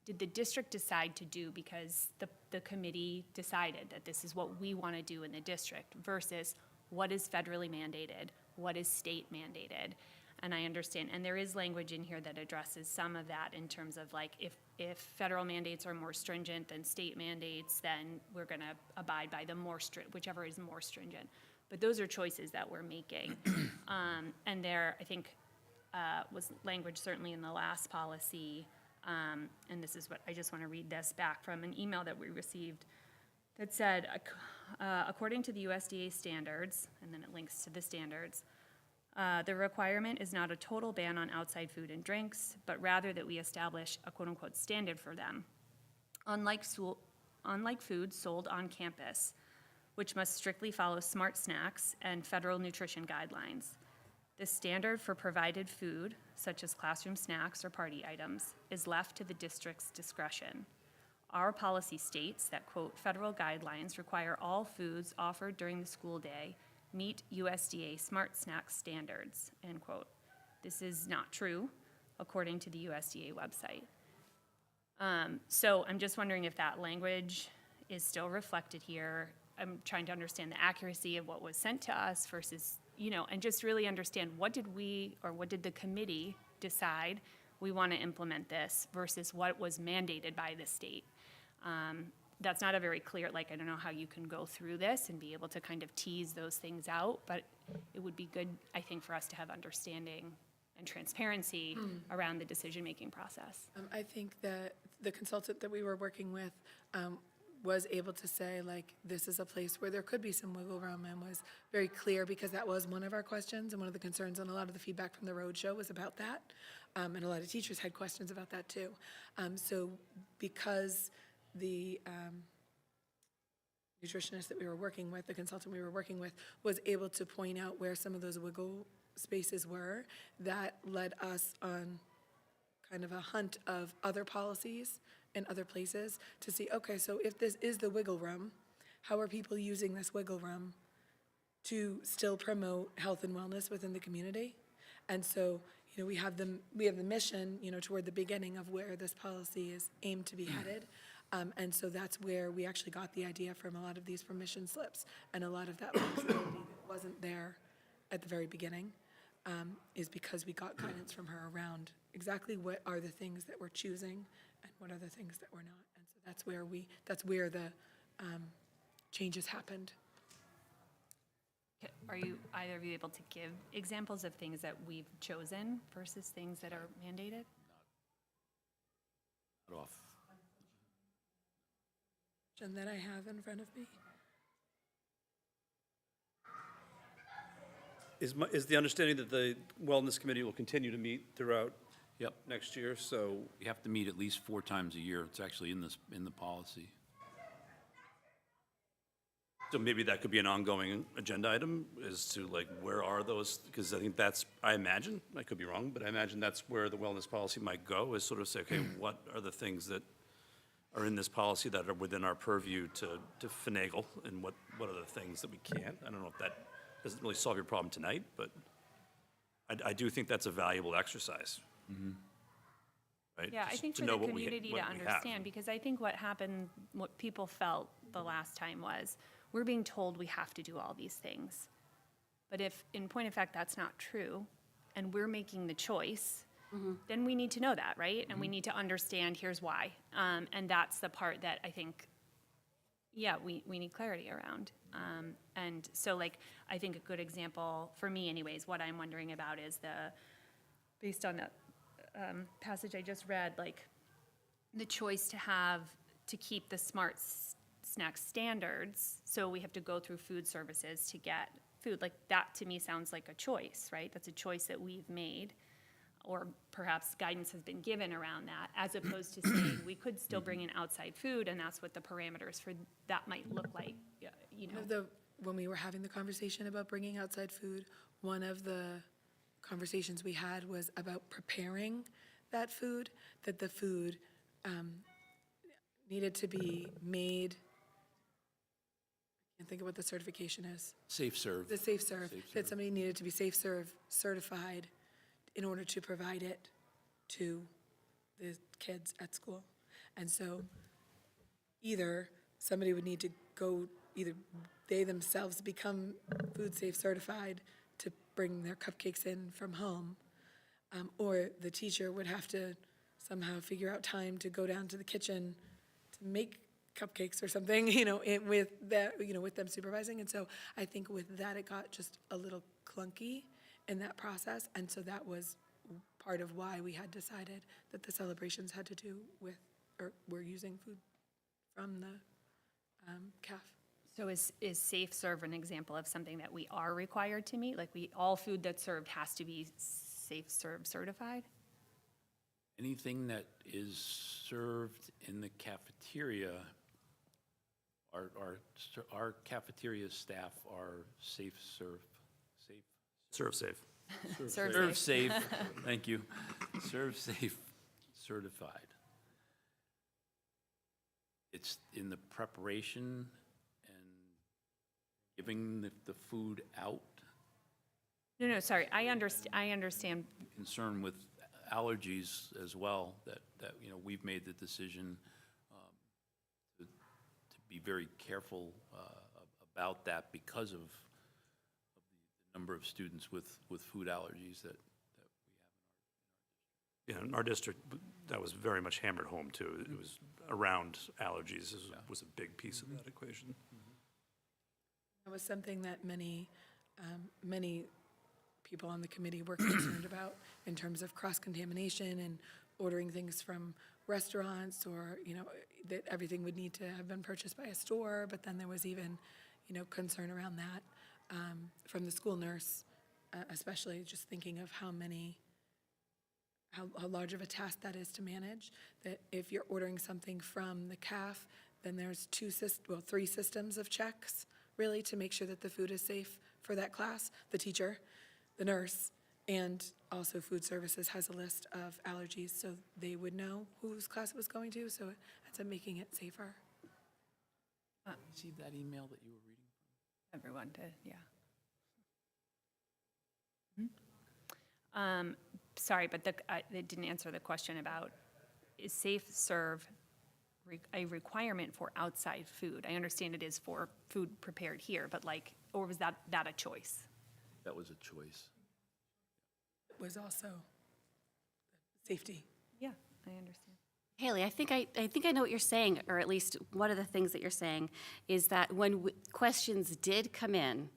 S9: did the district decide to do because the committee decided that this is what we want to do in the district versus what is federally mandated, what is state mandated. And I understand, and there is language in here that addresses some of that in terms of like, if federal mandates are more stringent than state mandates, then we're gonna abide by the whichever is more stringent. But those are choices that we're making. And there, I think, was language certainly in the last policy, and this is what, I just want to read this back from an email that we received that said, according to the USDA standards, and then it links to the standards, the requirement is not a total ban on outside food and drinks, but rather that we establish a quote-unquote standard for them. Unlike food sold on campus, which must strictly follow SMART snacks and federal nutrition guidelines, the standard for provided food, such as classroom snacks or party items, is left to the district's discretion. Our policy states that, quote, federal guidelines require all foods offered during the school day meet USDA SMART Snacks standards, end quote. This is not true, according to the USDA website. So I'm just wondering if that language is still reflected here. I'm trying to understand the accuracy of what was sent to us versus, and just really understand what did the committee decide we want to implement this versus what was mandated by the state. That's not a very clear, I don't know how you can go through this and be able to kind of tease those things out, but it would be good, I think, for us to have understanding and transparency around the decision-making process.
S12: I think that the consultant that we were working with was able to say, this is a place where there could be some wiggle room, and was very clear because that was one of our questions and one of the concerns, and a lot of the feedback from the roadshow was about that. And a lot of teachers had questions about that too. So because the nutritionist that we were working with, the consultant we were working with, was able to point out where some of those wiggle spaces were, that led us on kind of a hunt of other policies in other places to see, okay, so if this is the wiggle room, how are people using this wiggle room to still promote health and wellness within the community? And so, we have the mission, toward the beginning of where this policy is aimed to be headed. And so that's where we actually got the idea from a lot of these permission slips. And a lot of that flexibility that wasn't there at the very beginning is because we got guidance from her around exactly what are the things that we're choosing and what are the things that we're not. And so that's where the changes happened.
S9: Are you, either of you able to give examples of things that we've chosen versus things that are mandated?
S5: Cut off.
S12: And that I have in front of me.
S7: Is the understanding that the Wellness Committee will continue to meet throughout
S5: Yep.
S7: next year? So,
S5: We have to meet at least 4 times a year. It's actually in the policy.
S7: so maybe that could be an ongoing agenda item, as to like, where are those? Because I think that's, I imagine, I could be wrong, but I imagine that's where the wellness policy might go, is sort of say, okay, what are the things that are in this policy that are within our purview to finagle, and what are the things that we can't? I don't know if that doesn't really solve your problem tonight, but I do think that's a valuable exercise. Right?
S9: Yeah, I
S7: Just
S9: think
S7: to
S9: for
S7: know
S9: the
S7: what we-
S9: community to
S7: what we have.
S9: understand, because I think what happened, what people felt the last time was, we're being told we have to do all these things. But if, in point of fact, that's not true, and we're making the choice, then we need to know that, right? And we need to understand, here's why. And that's the part that I think, yeah, we need clarity around. And so, like, I think a good example, for me anyways, what I'm wondering about is based on that passage I just read, like, the choice to keep the smart snack standards, so we have to go through food services to get food, like, that to me sounds like a choice, right? That's a choice that we've made, or perhaps guidance has been given around that, as opposed to saying we could still bring in outside food, and that's what the parameters for that might look like, you know.
S12: When we were having the conversation about bringing outside food, one of the conversations we had was about preparing that food, that the food needed to be made, I can't think of what the certification is.
S5: Safe serve.
S12: The safe serve,
S5: Safe
S12: that
S5: serve.
S12: somebody needed to be safe serve certified in order to provide it to the kids at school. And so either somebody would need to go, either they themselves become food safe certified to bring their cupcakes in from home, or the teacher would have to somehow figure out time to go down to the kitchen to make cupcakes or something, with that, with them supervising. And so I think with that, it got just a little clunky in that process. And so that was part of why we had decided that the celebrations had to do with, or we're using food from the CAF.
S9: So is safe serve an example of something that we are required to meet? Like, all food that's served has to be safe serve certified?
S5: Anything that is served in the cafeteria, our cafeteria staff are safe serve,
S7: Serve safe.
S5: Serve safe, thank you. Serve safe certified. It's in the preparation and giving the food out.
S9: No, sorry, I understand.
S5: Concern with allergies as well, that we've made the decision to be very careful about that because of the number of students with food allergies that we have in our
S7: Yeah, in our district, that was very much hammered home, too. It was around allergies was a big piece of that equation.
S12: That was something that many people on the committee were concerned about in terms of cross-contamination and ordering things from restaurants, or, that everything would need to have been purchased by a store. But then there was even, concern around that from the school nurse, especially just thinking of how large of a task that is to manage, that if you're ordering something from the CAF, then there's 3 systems of checks, really, to make sure that the food is safe for that class. The teacher, the nurse, and also food services has a list of allergies, so they would know whose class it was going to, so it ends up making it safer.
S5: See that email that you were reading?
S9: Everyone did, yeah. Sorry, but it didn't answer the question about, is safe serve a requirement for outside food? I understand it is for food prepared here, but or was that a choice?
S5: That was a choice.
S12: It was also safety.
S9: Yeah, I understand.
S8: Haley, I think I know what you're saying, or at least one of the things that you're saying is that when questions did come in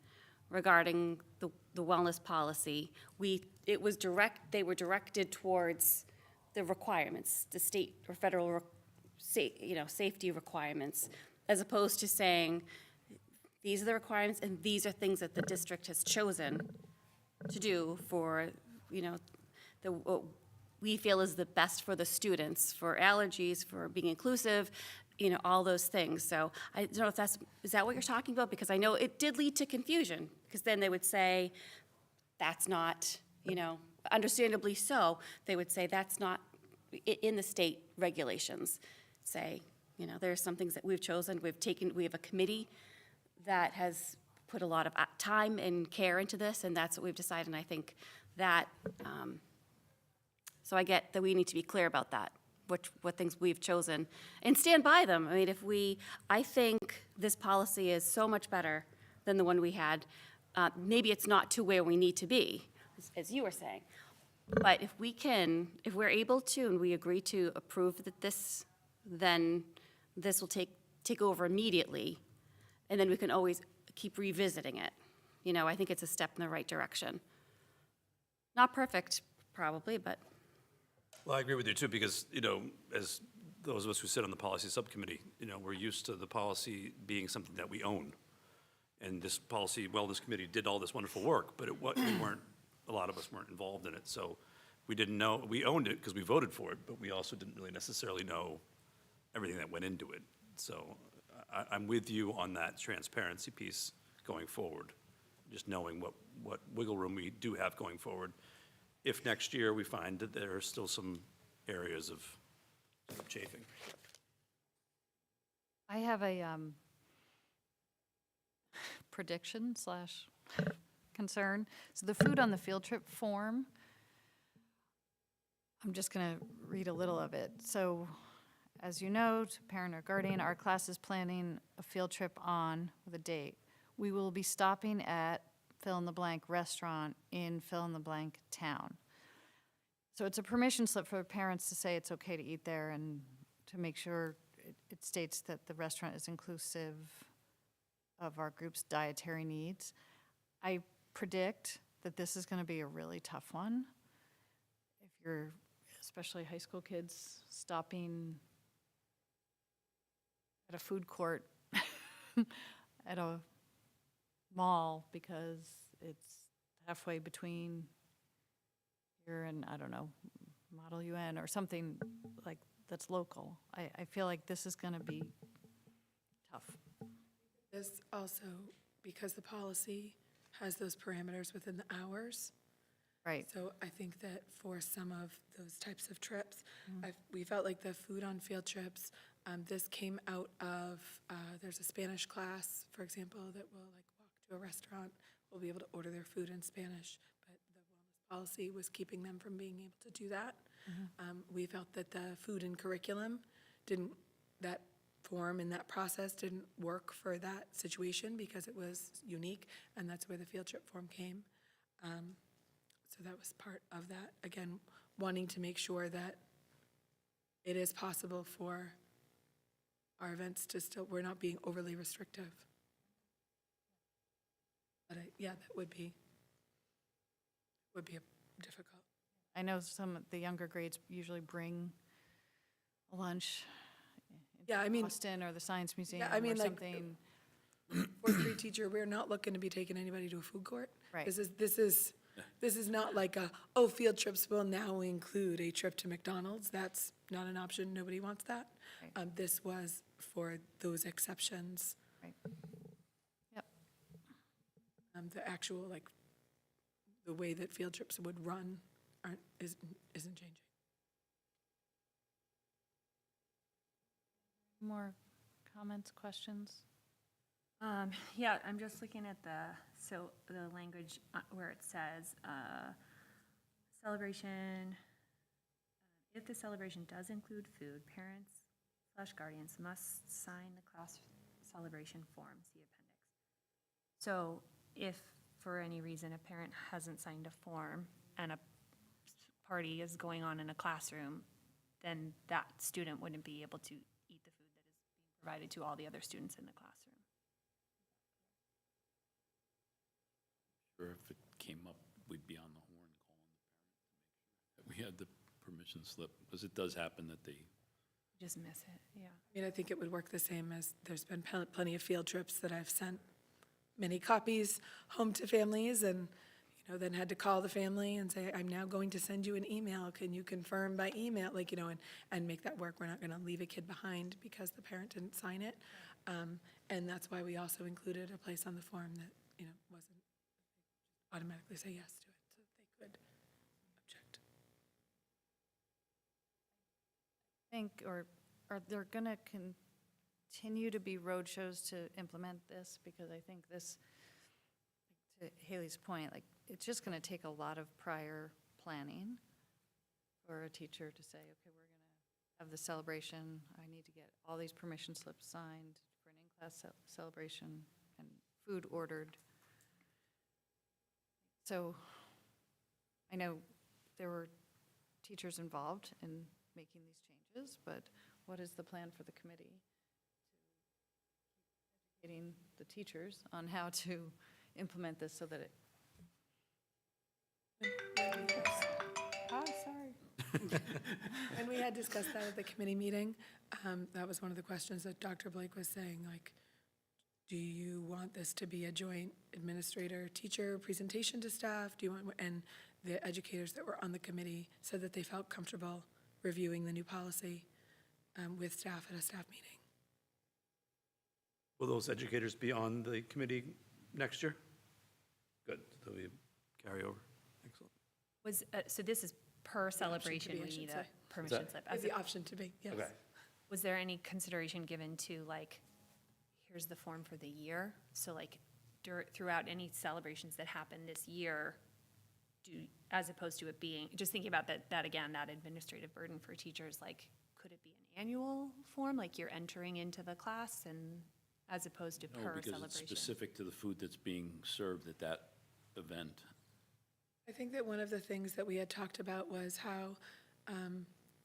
S8: regarding the wellness policy, they were directed towards the requirements, the state or federal, safety requirements, as opposed to saying, these are the requirements and these are things that the district has chosen to do for, what we feel is the best for the students, for allergies, for being inclusive, all those things. So I don't know if is that what you're talking about? Because I know it did lead to confusion, because then they would say, that's not, understandably so, they would say that's not in the state regulations. Say, there are some things that we've chosen, we have a committee that has put a lot of time and care into this, and that's what we've decided, and I think that, so I get that we need to be clear about that, what things we've chosen, and stand by them. I mean, I think this policy is so much better than the one we had. Maybe it's not to where we need to be, as you were saying, but if we're able to, and we agree to approve this, then this will take over immediately, and then we can always keep revisiting it. I think it's a step in the right direction. Not perfect, probably, but.
S7: Well, I agree with you too, because, as those of us who sit on the policy subcommittee, we're used to the policy being something that we own. And this policy wellness committee did all this wonderful work, but a lot of us weren't involved in it. So we didn't know, we owned it because we voted for it, but we also didn't really necessarily know everything that went into it. So I'm with you on that transparency piece going forward, just knowing what wiggle room we do have going forward. If next year we find that there are still some areas of chafing.
S1: I have a prediction / concern. So the food on the field trip form, I'm just going to read a little of it. So, as you know, to parent or guardian, our class is planning a field trip with a date. We will be stopping at fill-in-the-blank restaurant in fill-in-the-blank town. So it's a permission slip for parents to say it's okay to eat there and to make sure it states that the restaurant is inclusive of our group's dietary needs. I predict that this is going to be a really tough one. If you're, especially high school kids, stopping at a food court at a mall because it's halfway between here and, I don't know, Model UN or something like that's local. I feel like this is going to be tough.
S12: This also, because the policy has those parameters within the hours.
S1: Right.
S12: So I think that for some of those types of trips, we felt like the food on field trips, this came out of, there's a Spanish class, for example, that will walk to a restaurant, will be able to order their food in Spanish, but the wellness policy was keeping them from being able to do that. We felt that the food and curriculum that form and that process didn't work for that situation because it was unique, and that's where the field trip form came. So that was part of that. Again, wanting to make sure that it is possible for our events to still, we're not being overly restrictive. But yeah, that would be difficult.
S1: I know some of the younger grades usually bring a lunch.
S12: Yeah, I mean,
S1: Boston or the Science Museum
S12: yeah, I mean,
S1: or
S12: like,
S1: something.
S12: fourth grade teacher, we're not looking to be taking anybody to a food court.
S1: Right.
S12: This is not like field trips will now include a trip to McDonald's. That's not an option. Nobody wants that.
S1: Right.
S12: This was for those exceptions.
S1: Right. Yep.
S12: The actual, the way that field trips would run isn't changing.
S1: More comments, questions?
S9: Yeah, I'm just looking at the language where it says, celebration, if the celebration does include food, parents/guardians must sign the class celebration form, see appendix. So if for any reason a parent hasn't signed a form and a party is going on in a classroom, then that student wouldn't be able to eat the food that is being provided to all the other students in the classroom.
S5: Or if it came up, we'd be on the horn calling the parent to make sure that we had the permission slip, because it does happen that they,
S9: Just miss it, yeah.
S12: I mean, I think it would work the same as, there's been plenty of field trips that I've sent many copies home to families and, then had to call the family and say, I'm now going to send you an email. Can you confirm by email? Like, and make that work. We're not going to leave a kid behind because the parent didn't sign it. And that's why we also included a place on the form that, wasn't automatically say yes to it, so they could object.
S1: Think, or are there going to continue to be road shows to implement this? Because I think this, to Haley's point, like, it's just going to take a lot of prior planning for a teacher to say, okay, we're going to have the celebration. I need to get all these permission slips signed for an in-class celebration and food ordered. So I know there were teachers involved in making these changes, but what is the plan for the committee to keep educating the teachers on how to implement this so that it...
S12: Oh, sorry. When we had discussed that at the committee meeting, that was one of the questions that Dr. Blake was saying, like, do you want this to be a joint administrator-teacher presentation to staff? Do you want, and the educators that were on the committee said that they felt comfortable reviewing the new policy with staff at a staff meeting.
S7: Will those educators be on the committee next year? Good, so we carry over. Excellent.
S9: So this is per
S12: option to
S9: celebration,
S12: be, I
S9: we
S12: should
S9: need
S12: say.
S9: a permission
S7: that?
S9: slip.
S12: As the option to be, yes.
S7: Okay.
S9: Was there any consideration given to, like, here's the form for the year? So like, throughout any celebrations that happen this year, as opposed to it being, just thinking about that again, that administrative burden for teachers, like, could it be an annual form, like you're entering into the class, and as opposed to
S5: no,
S9: per
S5: because
S9: celebration?
S5: it's specific to the food that's being served at that event.
S12: I think that one of the things that we had talked about was how,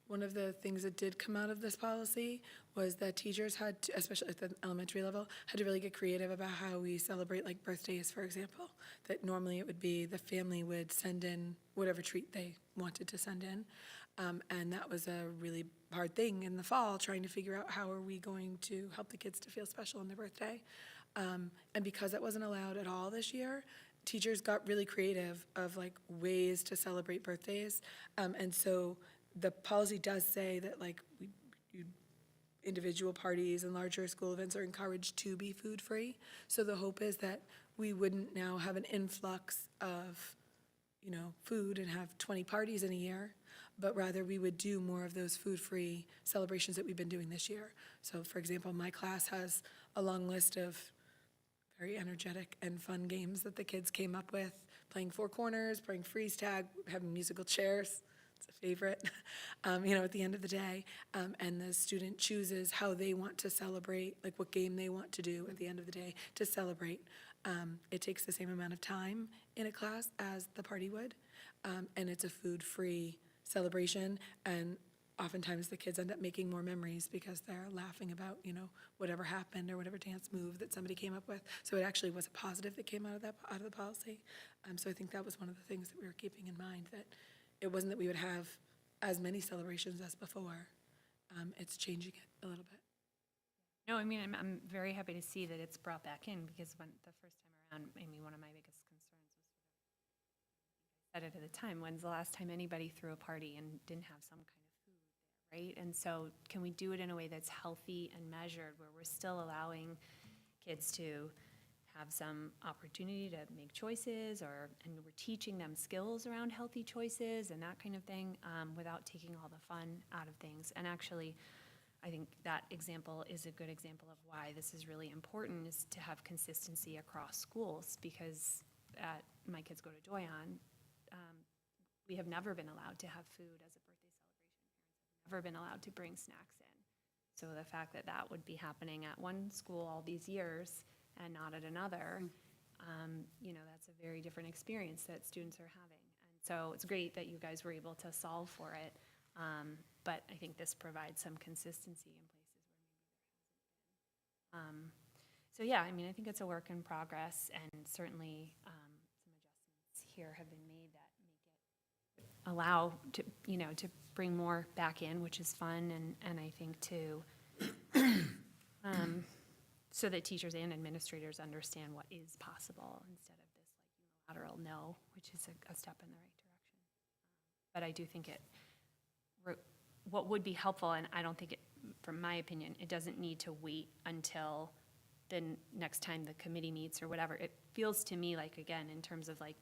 S12: one of the things that did come out of this policy was that teachers had to, especially at the elementary level, had to really get creative about how we celebrate, like, birthdays, for example. That normally it would be the family would send in whatever treat they wanted to send in. And that was a really hard thing in the fall, trying to figure out how are we going to help the kids to feel special on their birthday. And because that wasn't allowed at all this year, teachers got really creative of, like, ways to celebrate birthdays. And so the policy does say that, like, individual parties and larger school events are encouraged to be food-free. So the hope is that we wouldn't now have an influx of, food and have 20 parties in a year, but rather we would do more of those food-free celebrations that we've been doing this year. So, for example, my class has a long list of very energetic and fun games that the kids came up with, playing Four Corners, playing freeze tag, having musical chairs. It's a favorite, at the end of the day. And the student chooses how they want to celebrate, like what game they want to do at the end of the day to celebrate. It takes the same amount of time in a class as the party would. And it's a food-free celebration. And oftentimes the kids end up making more memories because they're laughing about, whatever happened or whatever dance move that somebody came up with. So it actually was a positive that came out of the policy. So I think that was one of the things that we were keeping in mind, that it wasn't that we would have as many celebrations as before. It's changing it a little bit.
S9: No, I mean, I'm very happy to see that it's brought back in, because when the first time around, one of my biggest concerns was, I said it at the time, when's the last time anybody threw a party and didn't have some kind of food there, right? And so can we do it in a way that's healthy and measured, where we're still allowing kids to have some opportunity to make choices, and we're teaching them skills around healthy choices and that kind of thing, without taking all the fun out of things. And actually, I think that example is a good example of why this is really important, is to have consistency across schools, because my kids go to Doyon, we have never been allowed to have food as a birthday celebration. Parents have never been allowed to bring snacks in. So the fact that that would be happening at one school all these years and not at another, that's a very different experience that students are having. And so it's great that you guys were able to solve for it. But I think this provides some consistency in places where maybe there hasn't been. So yeah, I think it's a work in progress, and certainly some here have been made that make it allow to, you know, to bring more back in, which is fun, and I think to, so that teachers and administrators understand what is possible instead of this like unilateral no, which is a step in the right direction. But I do think what would be helpful, and I don't think it, from my opinion, it doesn't need to wait until the next time the committee meets or whatever. It feels to me like, again, in terms of like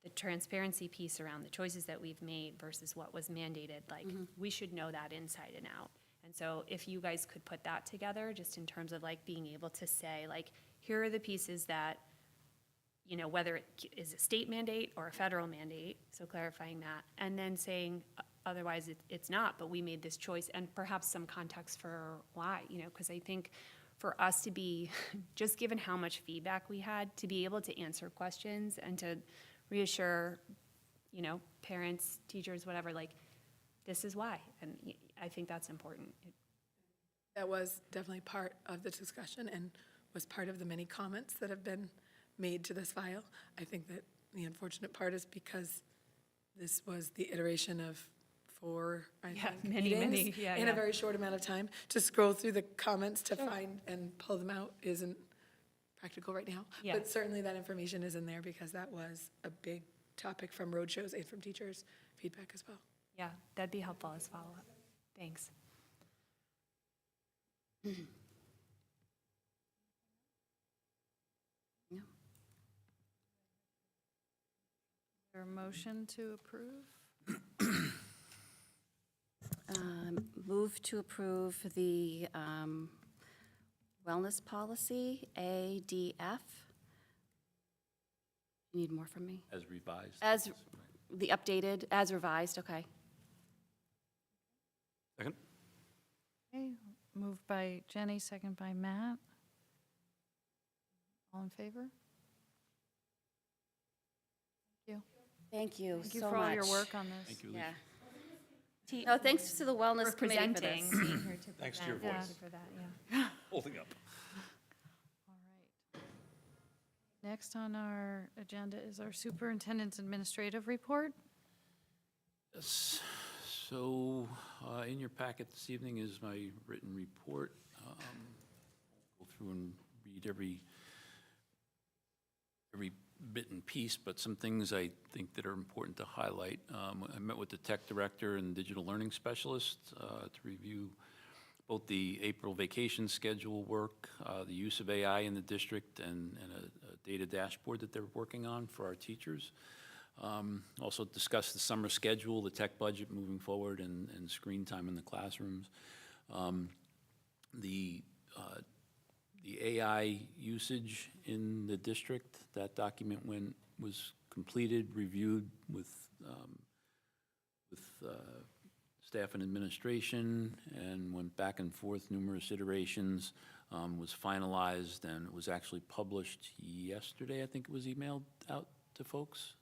S9: the transparency piece around the choices that we've made versus what was mandated, like, we should know that inside and out. And so if you guys could put that together, just in terms of like being able to say, like, here are the pieces that, you know, whether it is a state mandate or a federal mandate, so clarifying that, and then saying, otherwise it's not, but we made this choice, and perhaps some context for why, you know, because I think for us to be, just given how much feedback we had, to be able to answer questions and to reassure, you know, parents, teachers, whatever, like, this is why, and I think that's important.
S12: That was definitely part of the discussion and was part of the many comments that have been made to this file. I think that the unfortunate part is because this was the iteration of 4, I think, meetings in a very short amount of time. To scroll through the comments to find and pull them out isn't practical right now.
S9: Yeah.
S12: But certainly that information is in there because that was a big topic from roadshows and from teachers' feedback as well.
S9: Yeah, that'd be helpful as follow-up. Thanks.
S1: Is there a motion to approve?
S8: Move to approve the wellness policy, ADF. You need more from me?
S5: As revised.
S8: As the updated, as revised, okay.
S7: Second?
S1: Okay, moved by Jenny, second by Matt. All in favor?
S8: Thank you
S1: Thank you
S8: so
S1: for all your
S8: much.
S1: work on this.
S5: Thank you, Alicia.
S8: Yeah. No, thanks to the
S9: For
S8: wellness committee for
S9: presenting,
S8: this.
S9: being here to
S7: Thanks to your
S9: present.
S7: voice.
S9: Thank you for that, yeah.
S7: Holding up.
S1: All right. Next on our agenda is our superintendent's administrative report.
S5: Yes. So, in your packet this evening is my written report. Go through and read every bit and piece, but some things I think that are important to highlight. I met with the tech director and digital learning specialist to review both the April vacation schedule work, the use of AI in the district, and a data dashboard that they're working on for our teachers. Also discuss the summer schedule, the tech budget moving forward, and screen time in the classrooms. The AI usage in the district, that document was completed, reviewed with staff and administration, and went back and forth numerous iterations, was finalized, and it was actually published yesterday. I think it was emailed out to folks.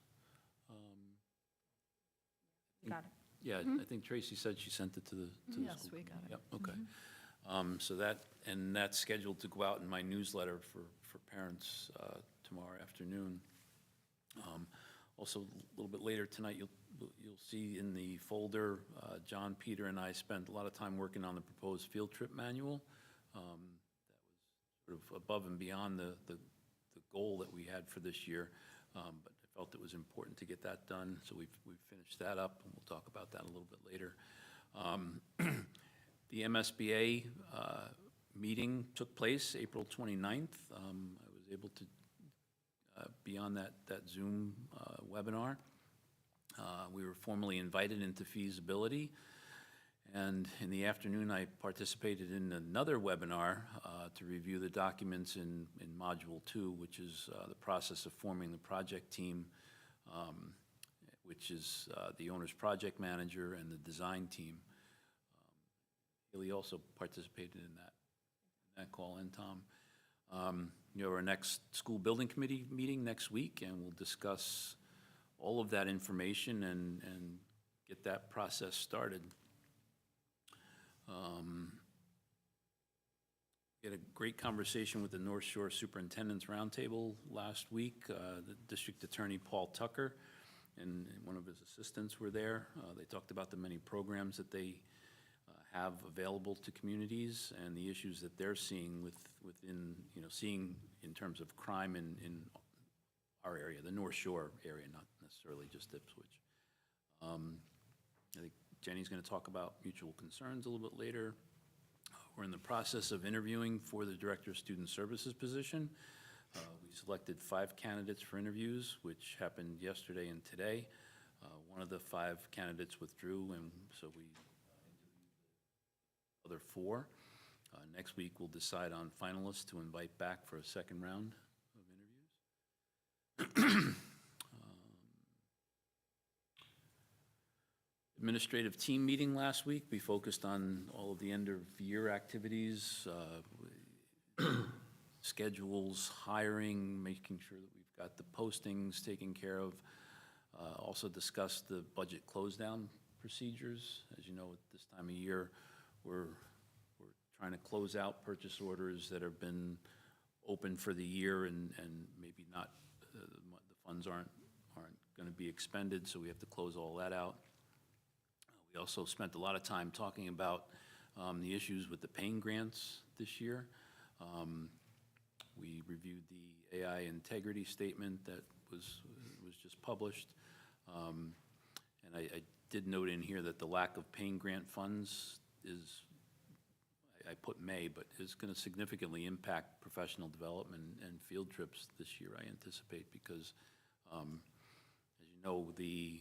S9: Got it.
S5: Yeah, I think Tracy said she sent it to the
S1: Yes,
S5: school
S1: we got it.
S5: Yep, okay. So that's scheduled to go out in my newsletter for parents tomorrow afternoon. Also, a little bit later tonight, you'll see in the folder, John, Peter, and I spent a lot of time working on the proposed field trip manual. That was sort of above and beyond the goal that we had for this year, but I felt it was important to get that done, so we've finished that up, and we'll talk about that a little bit later. The MSBA meeting took place April 29th. I was able to be on that Zoom webinar. We were formally invited into feasibility, and in the afternoon I participated in another webinar to review the documents in Module 2, which is the process of forming the project team, which is the owner's project manager and the design team. Haley also participated in that call, and Tom. Our next school building committee meeting next week, and we'll discuss all of that information and get that process started. We had a great conversation with the North Shore Superintendent's Roundtable last week. The District Attorney Paul Tucker and one of his assistants were there. They talked about the many programs that they have available to communities and the issues that they're seeing within, seeing in terms of crime in our area, the North Shore area, not necessarily just Ipswich. I think Jenny's going to talk about mutual concerns a little bit later. We're in the process of interviewing for the Director of Student Services position. We selected 5 candidates for interviews, which happened yesterday and today. One of the 5 candidates withdrew, and so we interviewed the other 4. Next week, we'll decide on finalists to invite back for a second round of interviews. Administrative team meeting last week. We focused on all of the end-of-year activities, schedules, hiring, making sure that we've got the postings taken care of. Also discussed the budget closedown procedures. As you know, at this time of year, we're trying to close out purchase orders that have been open for the year and maybe not, the funds aren't going to be expended, so we have to close all that out. We also spent a lot of time talking about the issues with the paying grants this year. We reviewed the AI integrity statement that was just published. And I did note in here that the lack of paying grant funds is, I put may, but is going to significantly impact professional development and field trips this year, I anticipate, because as you know, the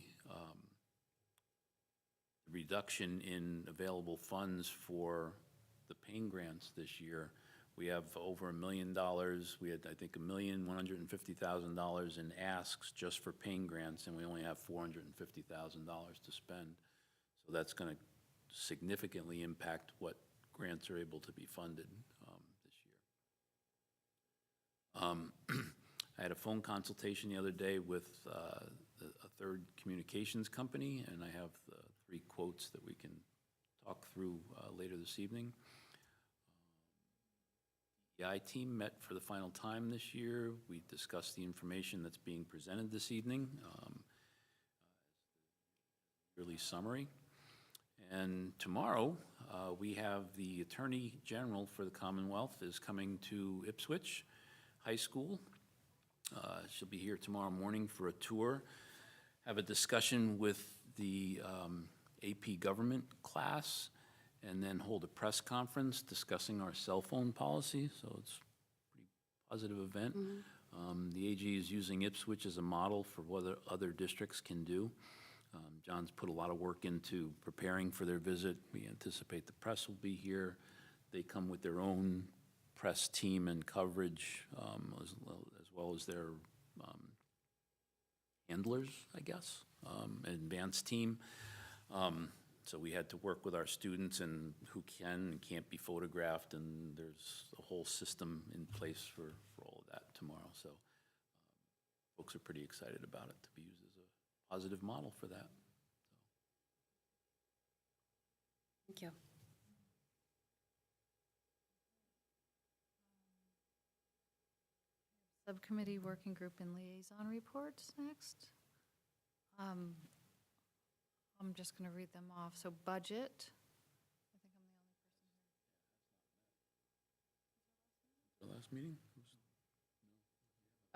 S5: reduction in available funds for the paying grants this year. We have over $1 million. We had, I think, $1,150,000 in asks just for paying grants, and we only have $450,000 to spend. So that's going to significantly impact what grants are able to be funded this year. I had a phone consultation the other day with a third communications company, and I have the 3 quotes that we can talk through later this evening. The DEI team met for the final time this year. We discussed the information that's being presented this evening, yearly summary. And tomorrow, we have the Attorney General for the Commonwealth is coming to Ipswich High School. She'll be here tomorrow morning for a tour, have a discussion with the AP government class, and then hold a press conference discussing our cell phone policy. So it's a pretty positive event. The AG is using Ipswich as a model for what other districts can do. John's put a lot of work into preparing for their visit. We anticipate the press will be here. They come with their own press team and coverage, as well as their handlers, I guess, advanced team. So we had to work with our students and who can and can't be photographed, and there's a whole system in place for all of that tomorrow. So folks are pretty excited about it to be used as a positive model for that.
S8: Thank you.
S1: Subcommittee working group and liaison reports next. I'm just going to read them off. So budget. I think I'm the only person here.
S5: The last meeting?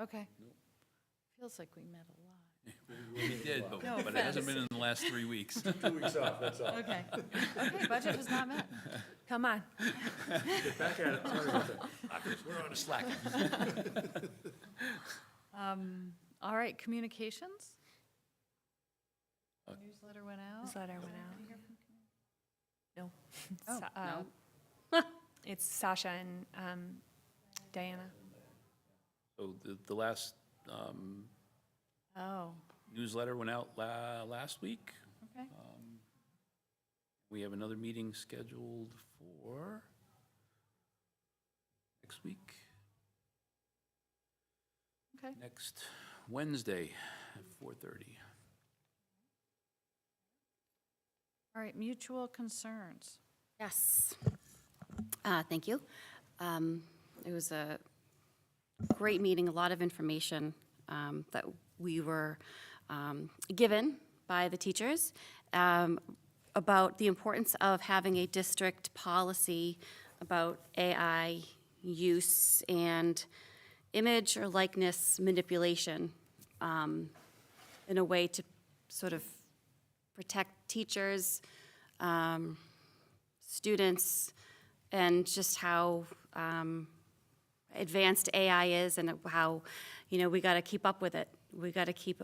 S1: Okay.
S5: Nope.
S1: Feels like we met a lot.
S5: We did, but
S1: No
S5: it hasn't
S1: offense.
S5: been in the last 3 weeks.
S7: 2 weeks off, that's all.
S1: Okay. Okay, budget has not met.
S9: Come on.
S7: Get back at it. Sorry about that.
S5: We're on a slack.
S1: All right, communications? Newsletter went out.
S9: Newsletter went out. No.
S1: Oh,
S9: Sa- It's Sasha and Diana.
S5: So the last
S1: Oh,
S5: newsletter went out last week.
S1: okay.
S5: We have another meeting scheduled for next week,
S1: Okay.
S5: next Wednesday at 4:30.
S1: All right, mutual concerns.
S8: Yes. Thank you. It was a great meeting, a lot of information that we were given by the teachers about the importance of having a district policy about AI use and image or likeness manipulation in a way to sort of protect teachers, students, and just how advanced AI is and how, we got to keep up with it. We got to keep,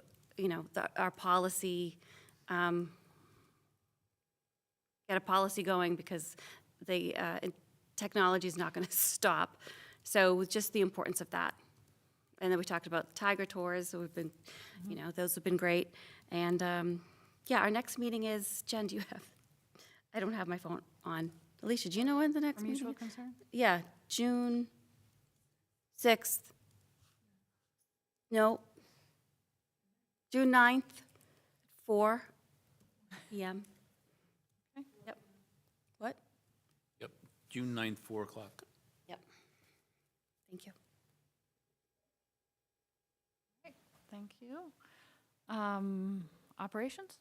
S8: our policy, get a policy going because technology is not going to stop. So just the importance of that. And then we talked about Tiger Tours, so we've been, those have been great. And our next meeting is, Jen, do you have, I don't have my phone on. Alicia, do you know when the next meeting
S1: Mutual
S8: is?
S1: concern?
S8: Yeah, June 6th. No. June 9th, 4 p.m. Yep. What?
S5: Yep, June 9th, 4 o'clock.
S8: Yep. Thank you.
S1: Thank you. Operations?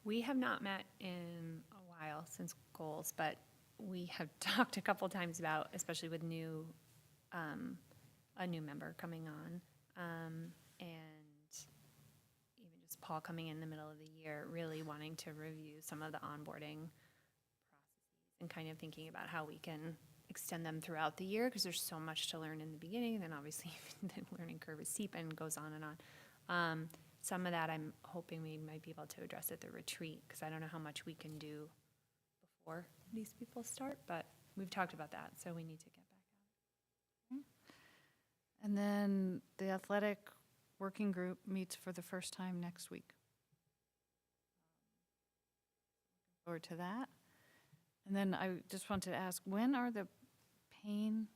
S9: We have not met in a while since goals, but we have talked a couple times about, especially with a new member coming on, and even just Paul coming in the middle of the year, really wanting to review some of the onboarding processes and kind of thinking about how we can extend them throughout the year, because there's so much to learn in the beginning, and then obviously the learning curve is steep and goes on and on. Some of that I'm hoping we might be able to address at the retreat, because I don't know how much we can do before these people start, but we've talked about that, so we need to get back out.
S1: And then the athletic working group meets for the first time next week. Looking forward to that. And then I just wanted to ask, when is the pain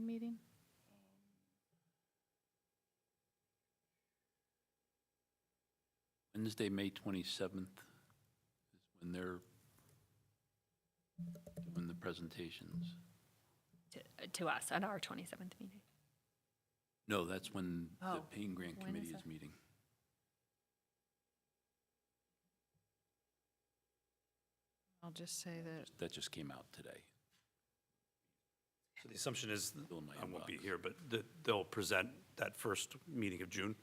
S1: meeting?
S5: Wednesday, May 27th is when they're doing the presentations.
S9: To us, at our 27th meeting.
S5: No, that's when the
S9: Oh,
S5: Payne Grant
S9: when
S5: Committee
S9: is
S5: is
S9: that?
S5: meeting.
S1: I'll just say that,
S5: That just came out today.
S7: So the assumption is,
S5: Still in my
S7: I won't be
S5: inbox.
S7: here, but they'll present that first meeting of June.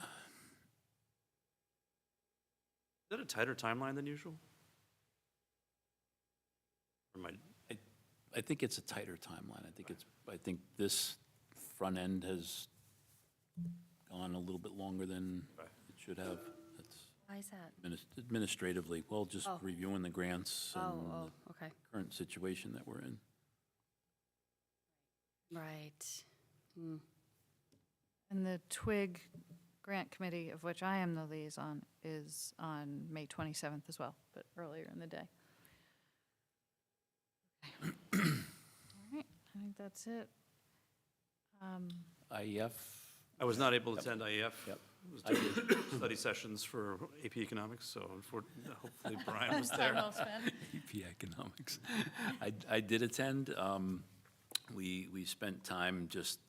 S7: Is that a tighter timeline than usual? Or am I,
S5: I think it's a tighter timeline. I think this front end has gone a little bit longer than
S7: Okay.
S5: it should have. That's
S8: Why is that?
S5: administratively, well, just
S8: Oh.
S5: reviewing the grants and
S8: Oh, okay.
S5: the current situation that we're in.
S8: Right.
S1: and the TWIG grant committee, of which I am the liaison, is on May 27th as well, but earlier in the day. Okay. All right, I think that's it.
S5: IEF,
S7: I was not able to attend IEF.
S5: Yep.
S7: I was doing study sessions for AP Economics, so unfortunately, hopefully Brian was there.
S5: EP Economics. I did attend. We spent time just,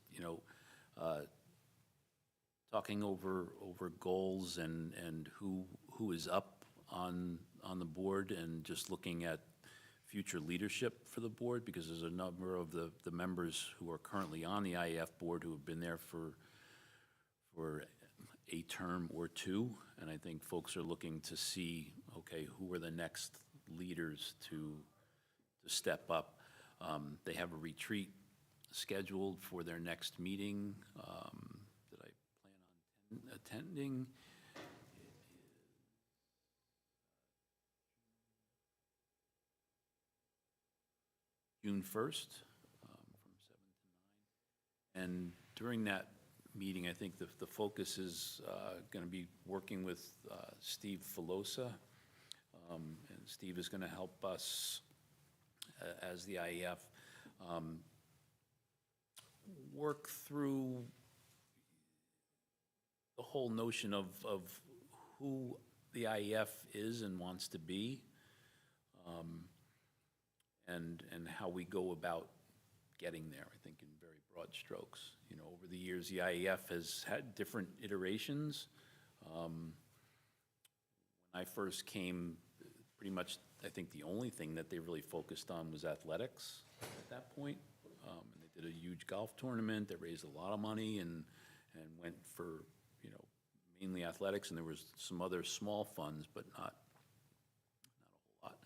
S5: talking over goals and who is up on the board, and just looking at future leadership for the board, because there's a number of the members who are currently on the IEF board who have been there for a term or two, and I think folks are looking to see, okay, who are the next leaders to step up. They have a retreat scheduled for their next meeting that I plan on attending. June 1st, from 7 to 9. And during that meeting, I think the focus is going to be working with Steve Filosa. And Steve is going to help us as the IEF work through the whole notion of who the IEF is and wants to be. and how we go about getting there, I think, in very broad strokes. You know, over the years, the IEF has had different iterations. When I first came, pretty much, I think the only thing that they really focused on was athletics at that point. And they did a huge golf tournament that raised a lot of money and went for, you know, mainly athletics, and there was some other small funds, but not a whole lot.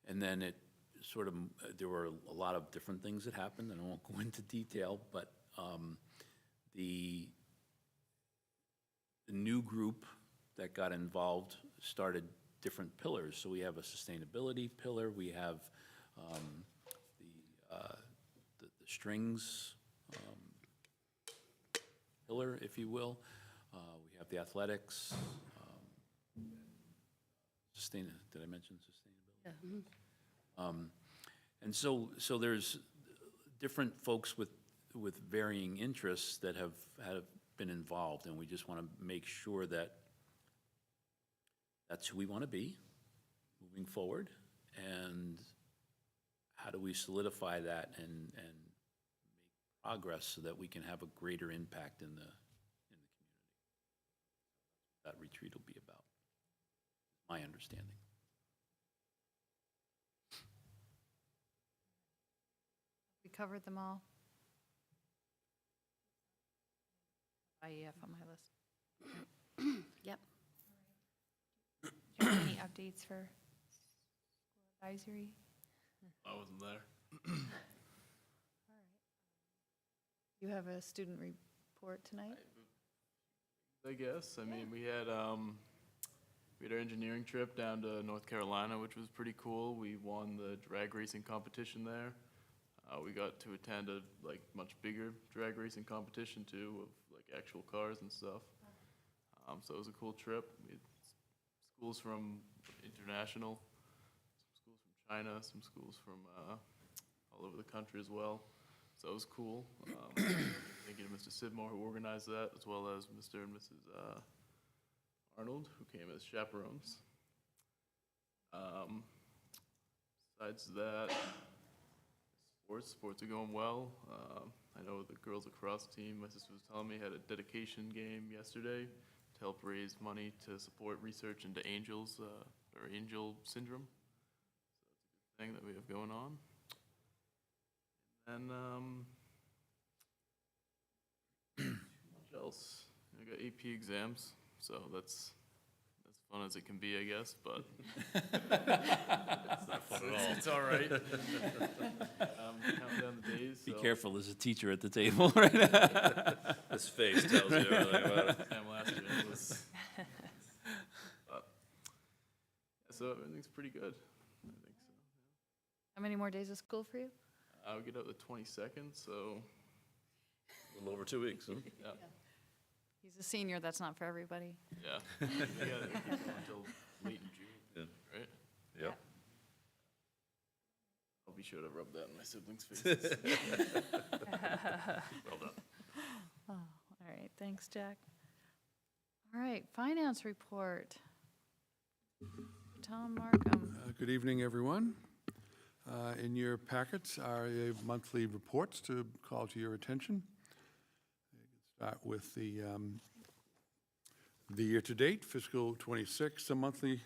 S5: And then it sort of, there were a lot of different things that happened, and I won't go into detail, but the new group that got involved started different pillars. So we have a sustainability pillar, we have the strings pillar, if you will. We have the athletics, did I mention sustainability?
S8: Yeah.
S5: And so there's different folks with varying interests that have been involved, and we just want to make sure that that's who we want to be moving forward, and how do we solidify that and make progress so that we can have a greater impact in the community. That retreat will be about, my understanding.
S1: We covered them all. IEF on my list.
S8: Yep.
S9: Do you have any updates for school advisory?
S6: I wasn't there.
S1: You have a student report tonight?
S6: I guess. I mean, we had our engineering trip down to North Carolina, which was pretty cool. We won the drag racing competition there. We got to attend a much bigger drag racing competition too, of actual cars and stuff. So it was a cool trip. We had schools from international, some schools from China, some schools from all over the country as well. So it was cool. Thank you to Mr. Sidmore who organized that, as well as Mr. and Mrs. Arnold, who came as chaperones. Besides that, sports are going well. I know the girls lacrosse team, my sister was telling me, had a dedication game yesterday to help raise money to support research into angels, or angel syndrome. So that's a good thing that we have going on. And what else? I got AP exams, so that's fun as it can be, I guess, but
S7: It's not fun at all.
S6: it's all right. Counting down the days.
S5: Be
S6: so-
S5: careful, there's a teacher at the table right
S7: This face tells you everything about it.
S6: Time last year it was. But, yeah, so everything's pretty good. I think so.
S1: How many more days of school for you?
S6: I'll get out the 22nd, so
S7: A little over 2 weeks, huh?
S6: yeah.
S1: He's a senior, that's not for everybody.
S6: Yeah. We gotta keep going until late in June,
S7: Yeah.
S6: right?
S7: Yep.
S6: I'll be sure to rub that in my siblings' faces.
S7: Well done.
S1: All right, thanks, Jack. All right, finance report. Tom Markham.
S11: Good evening, everyone. In your packets are monthly reports to call to your attention. Start with the year-to-date, fiscal '26, a monthly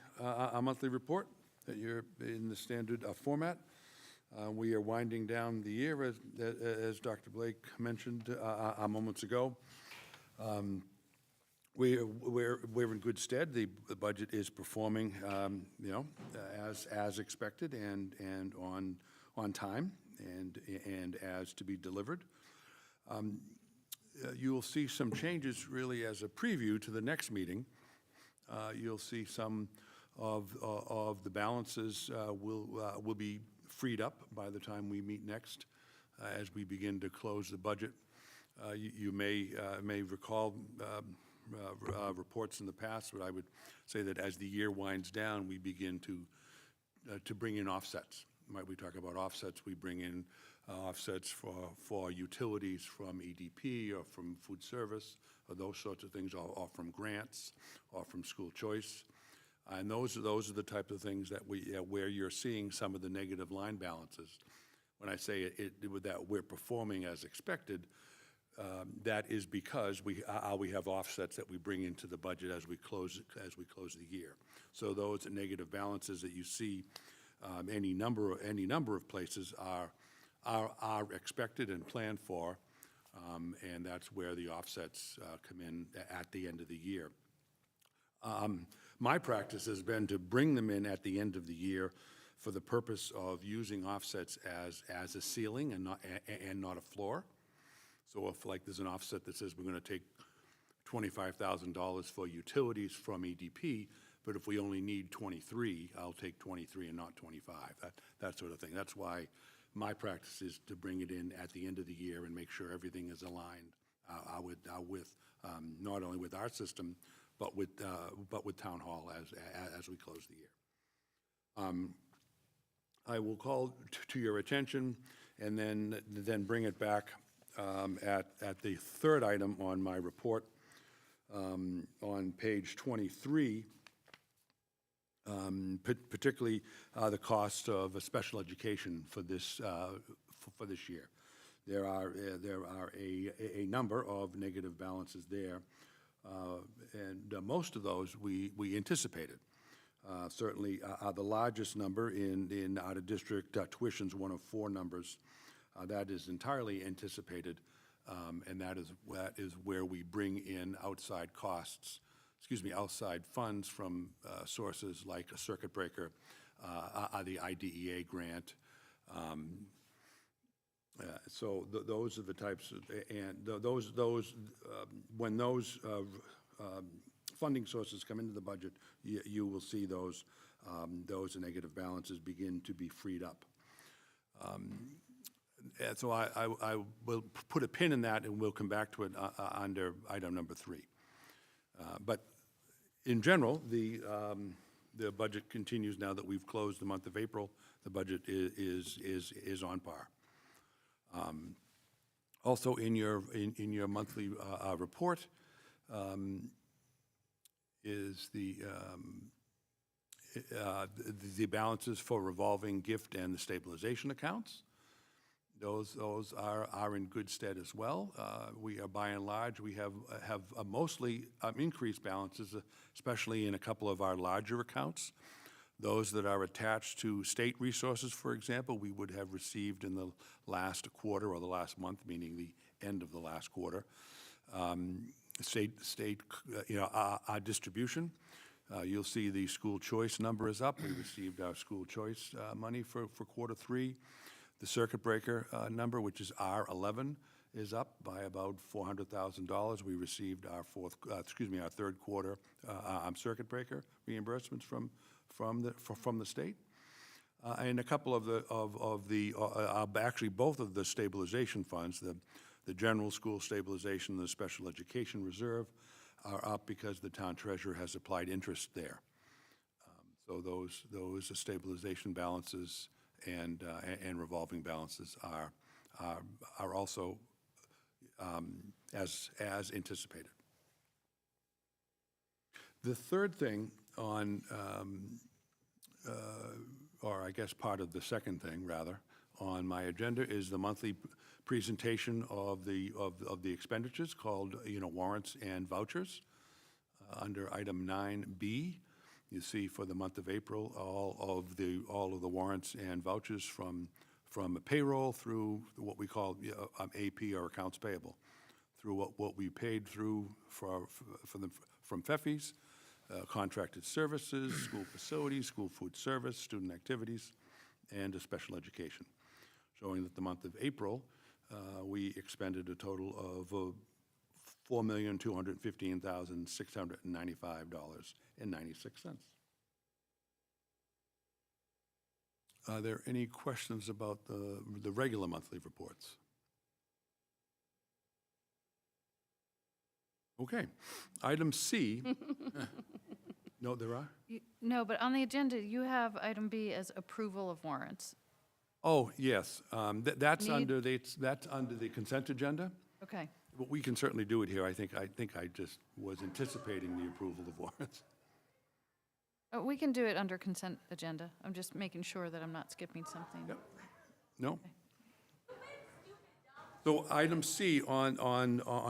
S11: report that you're in the standard format. We are winding down the year, as Dr. Blake mentioned moments ago. We're in good stead. The budget is performing, as expected and on time and as to be delivered. You will see some changes really as a preview to the next meeting. You'll see some of the balances will be freed up by the time we meet next as we begin to close the budget. You may recall reports in the past, but I would say that as the year winds down, we begin to bring in offsets. We talk about offsets, we bring in offsets for utilities from EDP or from food service, or those sorts of things, or from grants, or from school choice. And those are the type of things that where you're seeing some of the negative line balances. When I say that we're performing as expected, that is because we have offsets that we bring into the budget as we close the year. So those negative balances that you see, any number of places are expected and planned for, and that's where the offsets come in at the end of the year. My practice has been to bring them in at the end of the year for the purpose of using offsets as a ceiling and not a floor. So if like there's an offset that says we're going to take $25,000 for utilities from EDP, but if we only need 23, I'll take 23 and not 25, that sort of thing. That's why my practice is to bring it in at the end of the year and make sure everything is aligned with not only with our system, but with Town Hall as we close the year. I will call to your attention and then bring it back at the third item on my report on page 23, particularly the cost of a special education for this year. There are a number of negative balances there, and most of those we anticipated. Certainly, the largest number in out-of-district tuitions, one of four numbers, that is entirely anticipated, and that is where we bring in outside costs, outside funds from sources like a circuit breaker, the IDEA grant. So those are the types of, and when those funding sources come into the budget, you will see those negative balances begin to be freed up. And so I will put a pin in that, and we'll come back to it under item number 3. But in general, the budget continues now that we've closed the month of April. The budget is on par. Also, in your monthly report is the balances for revolving gift and the stabilization accounts. Those are in good stead as well. We are, by and large, we have mostly increased balances, especially in a couple of our larger accounts. Those that are attached to state resources, for example, we would have received in the last quarter or the last month, meaning the end of the last quarter. Our distribution. You'll see the school choice number is up. We received our school choice money for quarter 3. The circuit breaker number, which is R11, is up by about $400,000. We received our third quarter circuit breaker reimbursements from the state, and a couple of actually both of the stabilization funds, the general school stabilization and the special education reserve, are up because the town treasurer has applied interest there. So those stabilization balances and revolving balances are also as anticipated. The third thing on, or I guess part of the second thing rather, on my agenda is the monthly presentation of the expenditures called warrants and vouchers. Under item 9B, you see for the month of April all of the warrants and vouchers from payroll through what we call AP or accounts payable, through what we paid through from FEFIs, contracted services, school facilities, school food service, student activities, and special education, showing that the month of April we expended a total of $4,215,695.96. Are there any questions about the regular monthly reports? Okay. Item C. No, there are?
S1: No, but on the agenda, you have item B as approval of warrants.
S11: Oh, yes. That's under the consent agenda.
S1: Okay.
S11: But we can certainly do it here. I think I just was anticipating the approval of warrants.
S1: We can do it under consent agenda. I'm just making sure that I'm not skipping something.
S11: Yep. No? So item C on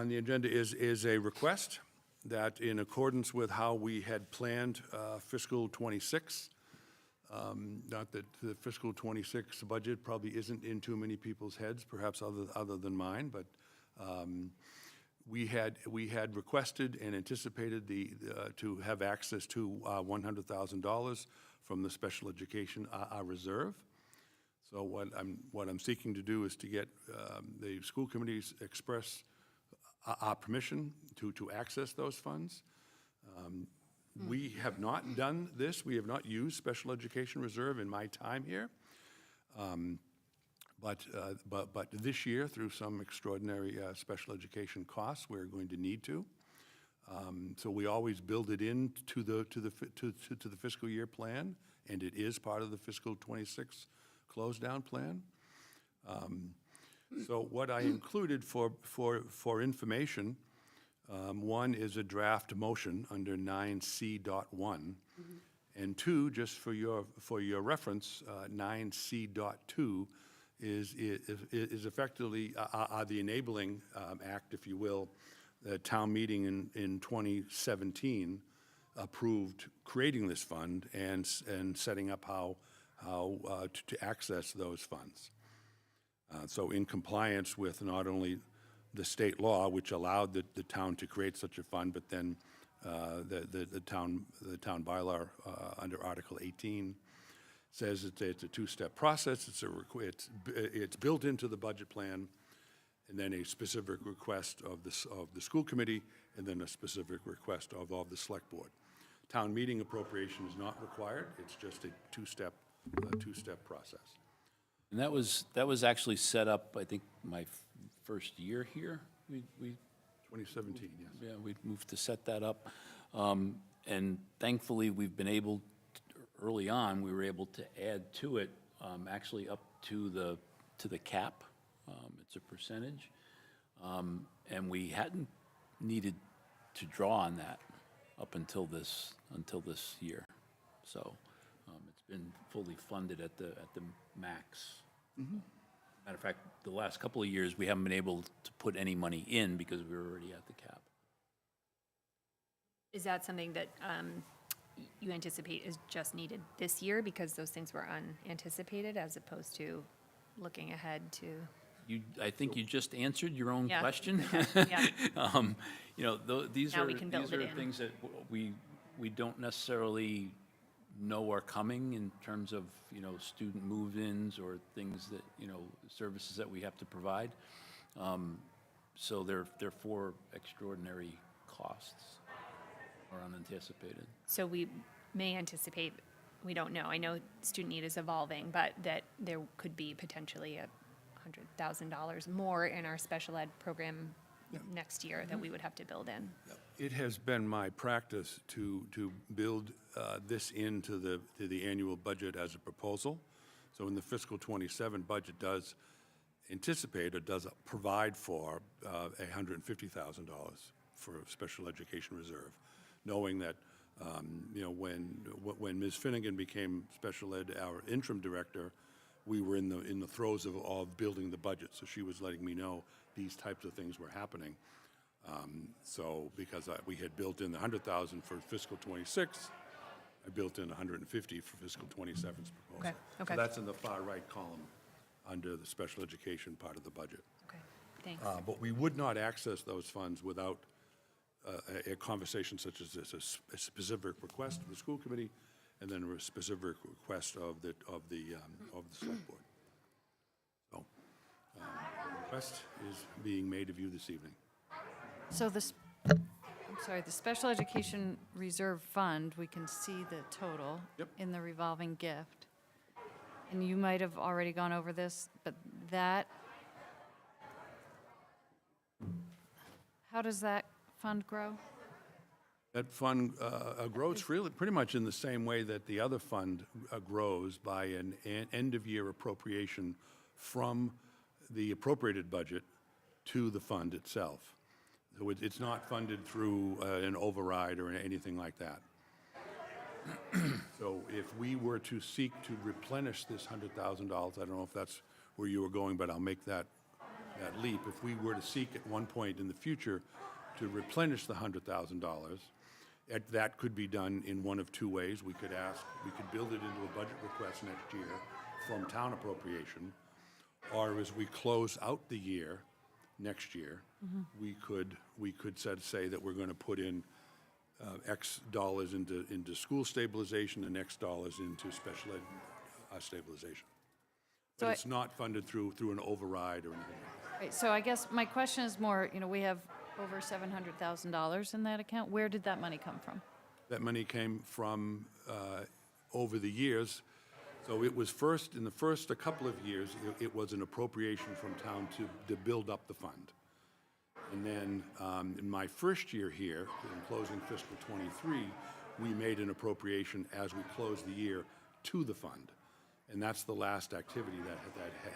S11: the agenda is a request that in accordance with how we had planned fiscal '26, not that the fiscal '26 budget probably isn't in too many people's heads, perhaps other than mine, but we had requested and anticipated to have access to $100,000 from the special education reserve. So what I'm seeking to do is to get the school committees express our permission to access those funds. We have not done this. We have not used special education reserve in my time here. But this year, through some extraordinary special education costs, we're going to need to. So we always build it into the fiscal year plan, and it is part of the fiscal '26 close down plan. So what I included for information, one is a draft motion under 9C.1, and two, just for your reference, 9C.2 is effectively the enabling act, if you will. The town meeting in 2017 approved creating this fund and setting up how to access those funds. So in compliance with not only the state law, which allowed the town to create such a fund, but then the town bylaw under Article 18 says it's a two-step process. It's built into the budget plan, and then a specific request of the school committee, and then a specific request of the select board. Town meeting appropriation is not required. It's just a two-step process.
S5: And that was actually set up, I think, my first year here. We
S11: 2017, yes.
S5: Yeah, we moved to set that up. And thankfully, we've been able, early on, we were able to add to it, actually up to the cap. It's a percentage. And we hadn't needed to draw on that up until this year. So it's been fully funded at the max. Matter of fact, the last couple of years, we haven't been able to put any money in because we were already at the cap.
S9: Is that something that you anticipate is just needed this year because those things were unanticipated as opposed to looking ahead to?
S5: I think you just answered your own
S9: Yeah.
S5: question.
S9: Yeah.
S5: These
S9: Now
S5: are
S9: we can build it in.
S5: things that we don't necessarily know are coming in terms of, student move-ins or things that, services that we have to provide. So they're for extraordinary costs or unanticipated.
S9: So we may anticipate, we don't know, I know student need is evolving, but that there could be potentially $100,000 more in our special ed program next year that we would have to build in.
S11: It has been my practice to build this into the annual budget as a proposal. So in the fiscal '27 budget does anticipate or does provide for $150,000 for special education reserve, knowing that when Ms. Finnegan became special ed, our interim director, we were in the throes of building the budget. So she was letting me know these types of things were happening. So because we had built in the $100,000 for fiscal '26, I built in $150 for fiscal '27's proposal.
S9: Okay.
S11: So that's in the far right column under the special education part of the budget.
S9: Okay, thanks.
S11: But we would not access those funds without a conversation such as this, a specific request of the school committee, and then a specific request of the select board. So, the request is being made of you this evening.
S1: So the Special Education Reserve Fund, we can see the total
S11: Yep.
S1: in the revolving gift. And you might have already gone over this, but how does that fund grow?
S11: That fund grows really pretty much in the same way that the other fund grows by an end-of-year appropriation from the appropriated budget to the fund itself. So it's not funded through an override or anything like that. So if we were to seek to replenish this $100,000, I don't know if that's where you were going, but I'll make that leap. If we were to seek at one point in the future to replenish the $100,000, that could be done in one of two ways. We could build it into a budget request next year from town appropriation, or as we close out the year, next year, we could say that we're going to put in X dollars into school stabilization and X dollars into special ed stabilization.
S1: So
S11: But it's not funded through an override or anything like that.
S1: Right, so I guess my question is more, we have over $700,000 in that account. Where did that money come from?
S11: That money came from, over the years, so it was in a couple of years, it was an appropriation from town to build up the fund. And then, in my first year here, in closing fiscal '23, we made an appropriation as we closed the year to the fund. And that's the last activity that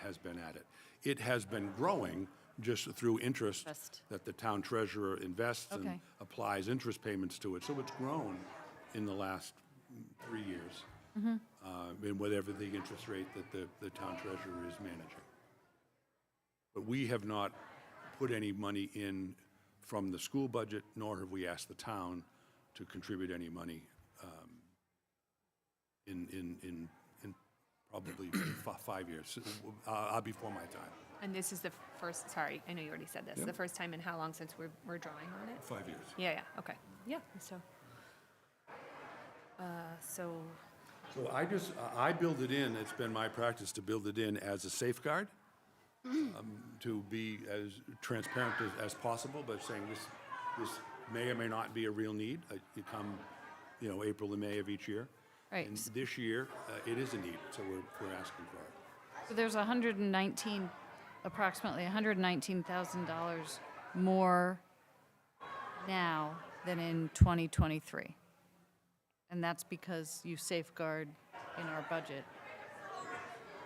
S11: has been at it. It has been growing just through interest that the town treasurer invests and
S1: Okay.
S11: applies interest payments to it. So it's grown in the last 3 years, in whatever the interest rate that the town treasurer is managing. But we have not put any money in from the school budget, nor have we asked the town to contribute any money in probably 5 years, before my time.
S9: And this is the first, sorry, I know you already said this, the first time in how long since we're drawing on it?
S11: 5 years.
S9: Yeah, okay. Yeah, so. So,
S11: So I build it in, it's been my practice to build it in as a safeguard, to be as transparent as possible, but saying this may or may not be a real need. You come, April and May of each year.
S1: Right.
S11: And this year, it is a need, so we're asking for it.
S1: So there's approximately $119,000 more now than in 2023. And that's because you safeguard in our budget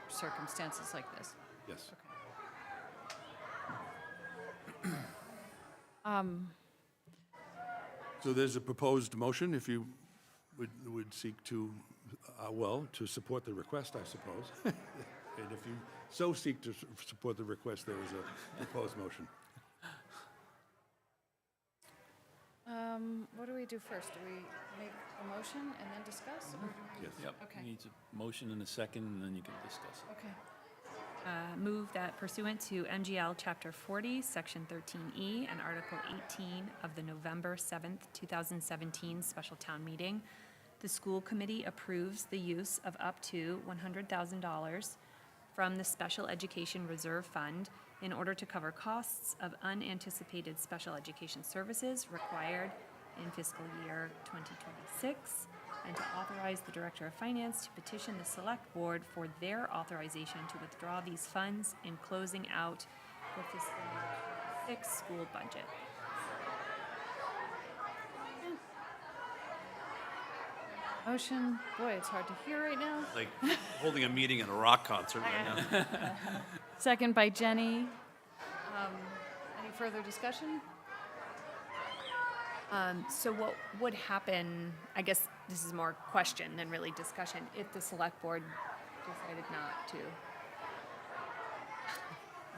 S1: circumstances like this.
S11: Yes. So there's a proposed motion, if you would seek to, to support the request, I suppose. And if you so seek to support the request, there is a proposed motion.
S1: What do we do first? Do we make a motion and then discuss? Or
S11: Yes.
S5: Yep.
S1: Okay.
S5: Needs a motion and a second, and then you can discuss it.
S1: Okay.
S9: move that pursuant to MGL Chapter 40, Section 13E, and Article 18 of the November 7th, 2017 special town meeting, the school committee approves the use of up to $100,000 from the Special Education Reserve Fund in order to cover costs of unanticipated special education services required in fiscal year 2026, and to authorize the Director of Finance to petition the Select Board for their authorization to withdraw these funds in closing out the fiscal year 26 school budget.
S1: Motion, boy, it's hard to hear right now.
S7: Like holding a meeting at a rock concert right now.
S1: Second by Jenny. Any further discussion?
S9: So what would happen, I guess this is more question than really discussion, if the Select Board decided not to?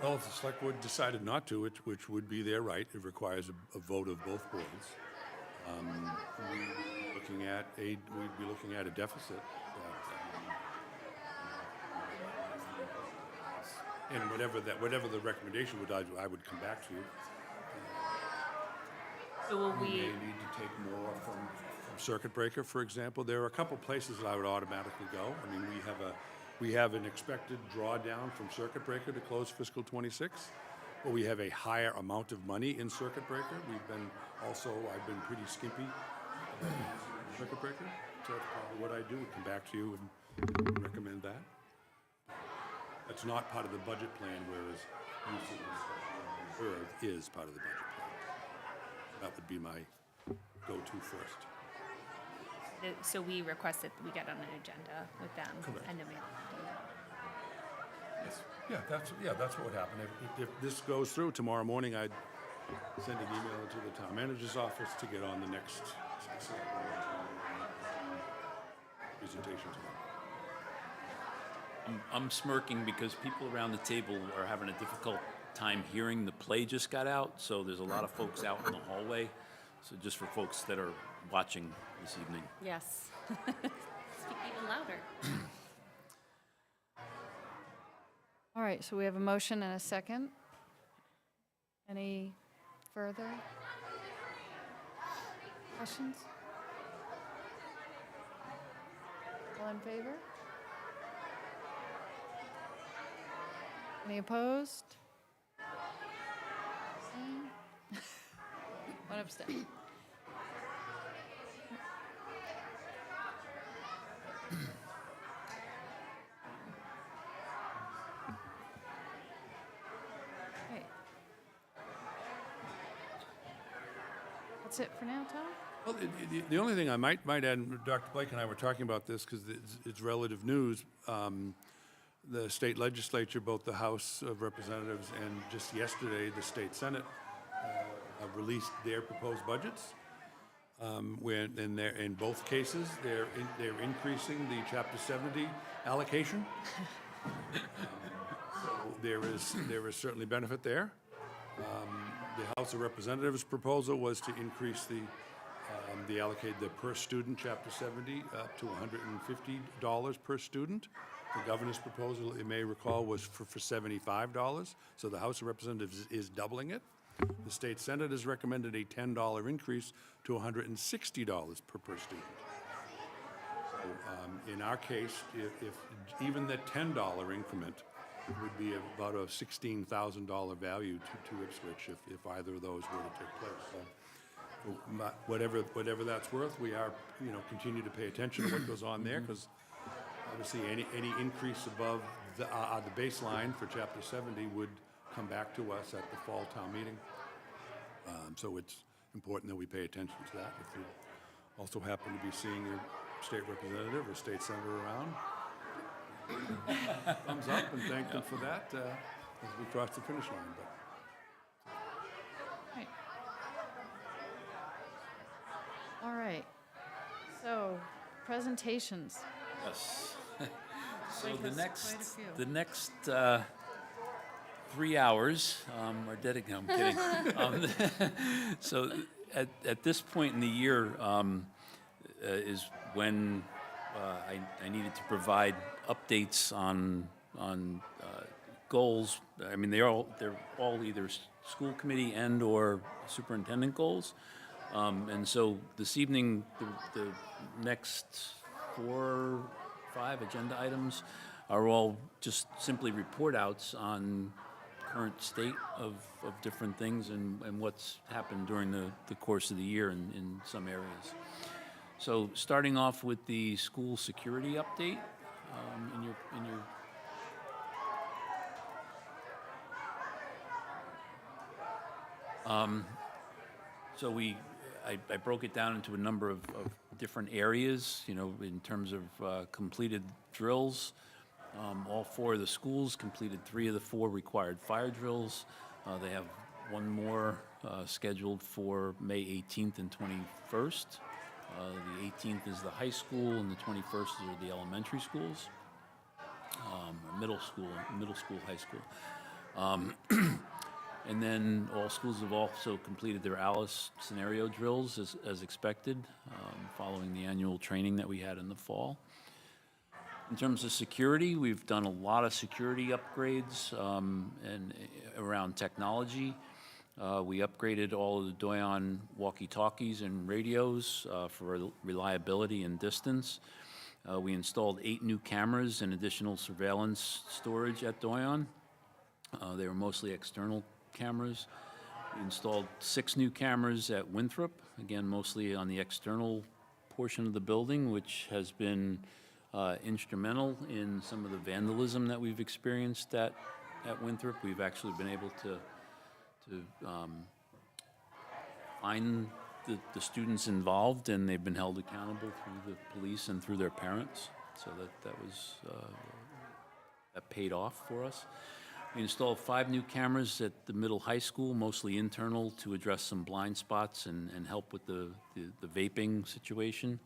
S11: Well, if the select board decided not to, which would be their right, it requires a vote of both boards. We'd be looking at a deficit. And whatever the recommendation would, I would come back to you.
S9: So will
S11: We
S9: we,
S11: may need to take more from circuit breaker, for example. There are a couple places that I would automatically go. I mean, we have an expected drawdown from circuit breaker to close fiscal '26, but we have a higher amount of money in circuit breaker. I've been pretty skimpy about circuit breaker, so that's probably what I do, come back to you and recommend that. That's not part of the budget plan, whereas use of the special reserve is part of the budget plan. That would be my go-to first.
S9: so we request that we get on an agenda with them?
S11: Correct.
S9: And then we
S11: Yes. Yeah, that's what would happen. If this goes through tomorrow morning, I'd send an email to the town manager's office to get on the next. presentation tonight.
S5: I'm smirking because people around the table are having a difficult time hearing. The play just got out, so there's a lot of folks out in the hallway. So just for folks that are watching this evening.
S8: Yes. Speak even louder.
S1: All right, so we have a motion and a second. Any further questions? All in favor? Any opposed? One abstain. Okay. That's it for now, Tom?
S11: Well, the only thing I might add, Dr. Blake and I were talking about this because it's relative news. The state legislature, both the House of Representatives and just yesterday, the state Senate, have released their proposed budgets. In both cases, they're increasing the Chapter 70 allocation. So there is certainly benefit there. The House of Representatives proposal was to increase the per student Chapter 70 up to $150 per student. The governor's proposal, you may recall, was for $75. So the House of Representatives is doubling it. The state Senate has recommended a $10 increase to $160 per student. So in our case, if even the $10 increment would be about a $16,000 value to Ipswich if either of those were to take place. So whatever that's worth, we are, continue to pay attention to what goes on there, because obviously any increase above the baseline for Chapter 70 would come back to us at the fall town meeting. So it's important that we pay attention to that. If you also happen to be seeing your state representative or state senator around, thumbs up and thank them for that as we cross the finish line.
S1: Right. All right. So, presentations.
S5: Yes. So
S1: Like
S5: the
S1: us,
S5: next,
S1: quite a few.
S5: the next 3 hours are dedicated. I'm kidding. So at this point in the year is when I needed to provide updates on goals. I mean, they're all either school committee and or superintendent goals. And so this evening, the next 4 or 5 agenda items are all just simply report outs on current state of different things and what's happened during the course of the year in some areas. So starting off with the school security update in your so I broke it down into a number of different areas, in terms of completed drills. All 4 of the schools completed 3 of the 4 required fire drills. They have 1 more scheduled for May 18th and 21st. The 18th is the high school and the 21st are the elementary schools, or middle school, high school. And then all schools have also completed their ALICE scenario drills as expected, following the annual training that we had in the fall. In terms of security, we've done a lot of security upgrades and around technology. We upgraded all of the Doyon walkie-talkies and radios for reliability and distance. We installed 8 new cameras and additional surveillance storage at Doyon. They were mostly external cameras. We installed 6 new cameras at Winthrop, again, mostly on the external portion of the building, which has been instrumental in some of the vandalism that we've experienced at Winthrop. We've actually been able to find the students involved, and they've been held accountable through the police and through their parents. So that paid off for us. We installed 5 new cameras at the middle high school, mostly internal, to address some blind spots and help with the vaping situation.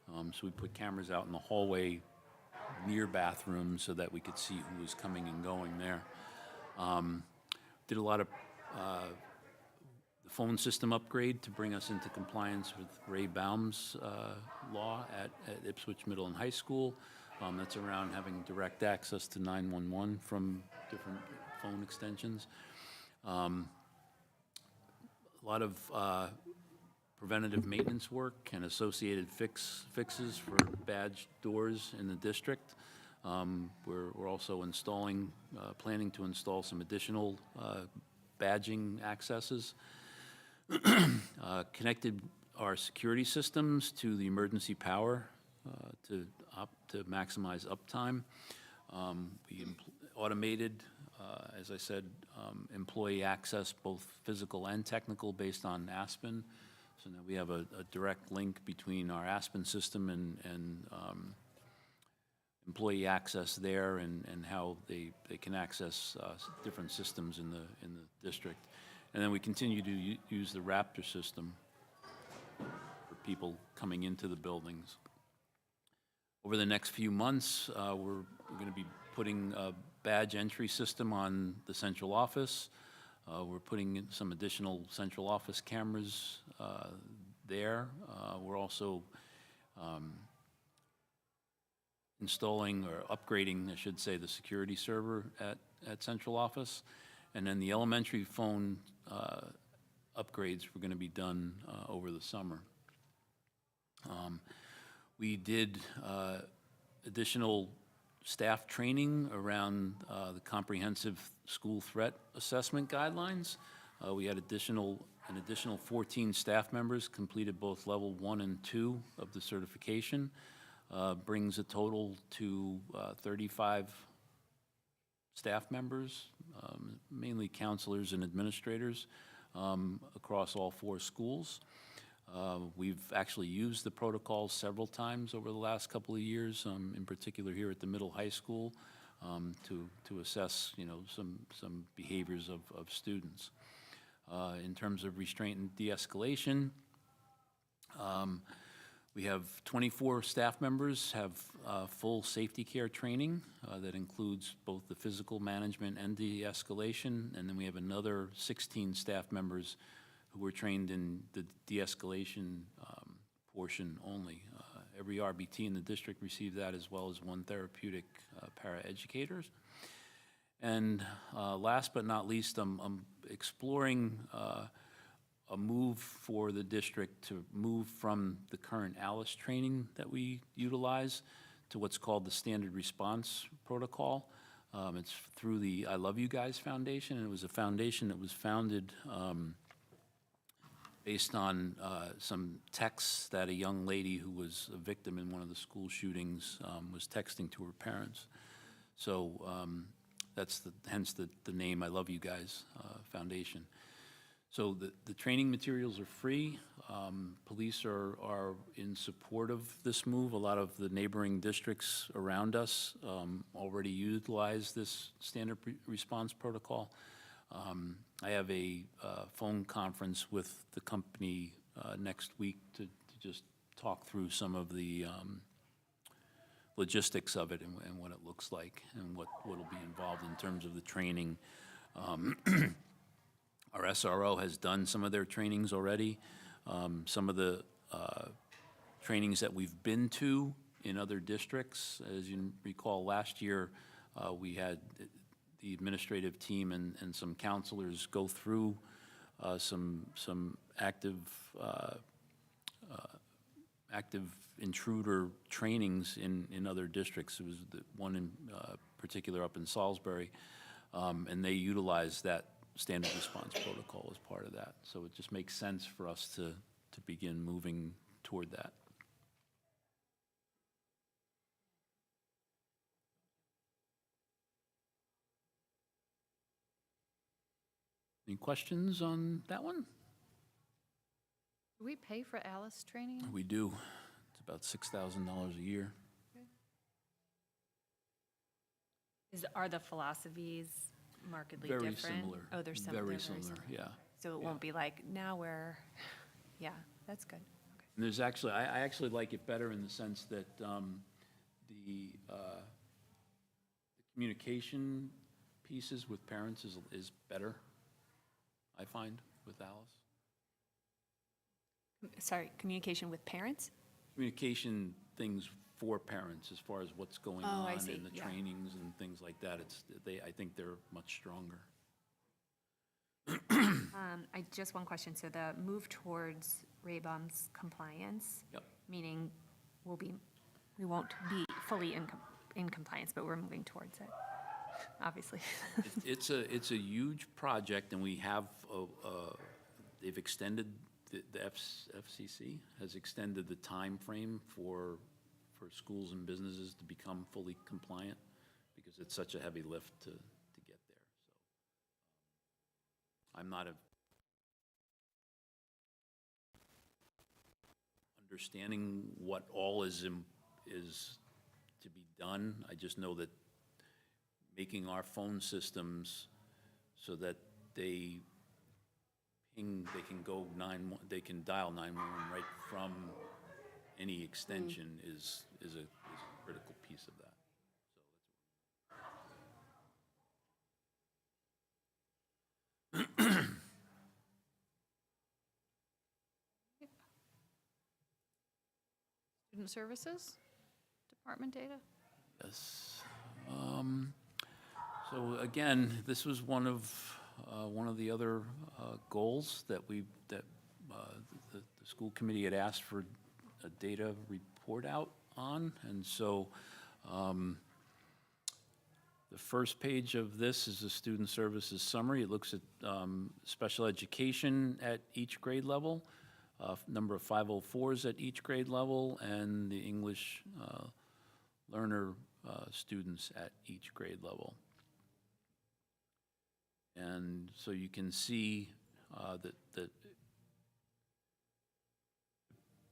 S5: So we put cameras out in the hallway near bathrooms so that we could see who was coming and going there. Did a lot of the phone system upgrade to bring us into compliance with Ray Baum's law at Ipswich Middle and High School. That's around having direct access to 911 from different phone extensions. A lot of preventative maintenance work and associated fixes for badged doors in the district. We're also installing, planning to install some additional badging accesses. Connected our security systems to the emergency power to maximize uptime. We automated, as I said, employee access, both physical and technical, based on Aspen. So now we have a direct link between our Aspen system and employee access there, and how they can access different systems in the district. And then we continue to use the Raptor system for people coming into the buildings. Over the next few months, we're going to be putting a badge entry system on the central office. We're putting in some additional central office cameras there. We're also installing or upgrading, I should say, the security server at central office. And then the elementary phone upgrades were going to be done over the summer. We did additional staff training around the comprehensive school threat assessment guidelines. We had an additional 14 staff members completed both level 1 and 2 of the certification. Brings a total to 35 staff members, mainly counselors and administrators, across all 4 schools. We've actually used the protocols several times over the last couple of years, in particular here at the middle high school, to assess, some behaviors of students. In terms of restraint and de-escalation, we have 24 staff members have full safety care training that includes both the physical management and de-escalation, and then we have another 16 staff members who were trained in the de-escalation portion only. Every RBT in the district received that, as well as 1 therapeutic paraeducators. And last but not least, I'm exploring a move for the district to move from the current ALICE training that we utilize to what's called the Standard Response Protocol. It's through the I Love You Guys Foundation, and it was a foundation that was founded based on some texts that a young lady who was a victim in one of the school shootings was texting to her parents. So that's hence the name I Love You Guys Foundation. So the training materials are free. Police are in support of this move. A lot of the neighboring districts around us already utilize this standard response protocol. I have a phone conference with the company next week to just talk through some of the logistics of it and what it looks like and what will be involved in terms of the training. Our SRO has done some of their trainings already. Some of the trainings that we've been to in other districts, as you recall, last year we had the administrative team and some counselors go through some active intruder trainings in other districts. It was the one in particular up in Salisbury, and they utilized that standard response protocol as part of that. So it just makes sense for us to begin moving toward that. Any questions on that one?
S1: Do we pay for ALICE training?
S5: We do. It's about $6,000 a year.
S9: Are the philosophies markedly
S5: Very
S9: different?
S5: similar.
S9: Oh, they're similar.
S5: Very similar, yeah.
S9: So it won't be like, now we're, yeah, that's good. Okay.
S5: And there's actually, I actually like it better in the sense that the communication pieces with parents is better, I find, with Alice.
S9: Sorry, communication with parents?
S5: Communication things for parents as far as what's going
S9: Oh, I
S5: on
S9: see,
S5: and the
S9: yeah.
S5: trainings and things like that. I think they're much stronger.
S9: I just one question. So the move towards RABOM's compliance,
S5: Yep.
S9: meaning we won't be fully in compliance, but we're moving towards it, obviously.
S5: It's a huge project, and we have, they've extended, the FCC has extended the time frame for schools and businesses to become fully compliant, because it's such a heavy lift to get there. So I'm not understanding what all is to be done. I just know that making our phone systems so that they ping, they can dial 911 right from any extension is a critical piece of that.
S1: Student Services Department data?
S5: Yes. So again, this was one of the other goals that the school committee had asked for a data report out on, and so the first page of this is the student services summary. It looks at special education at each grade level, number of 504s at each grade level, and the English learner students at each grade level. And so you can see that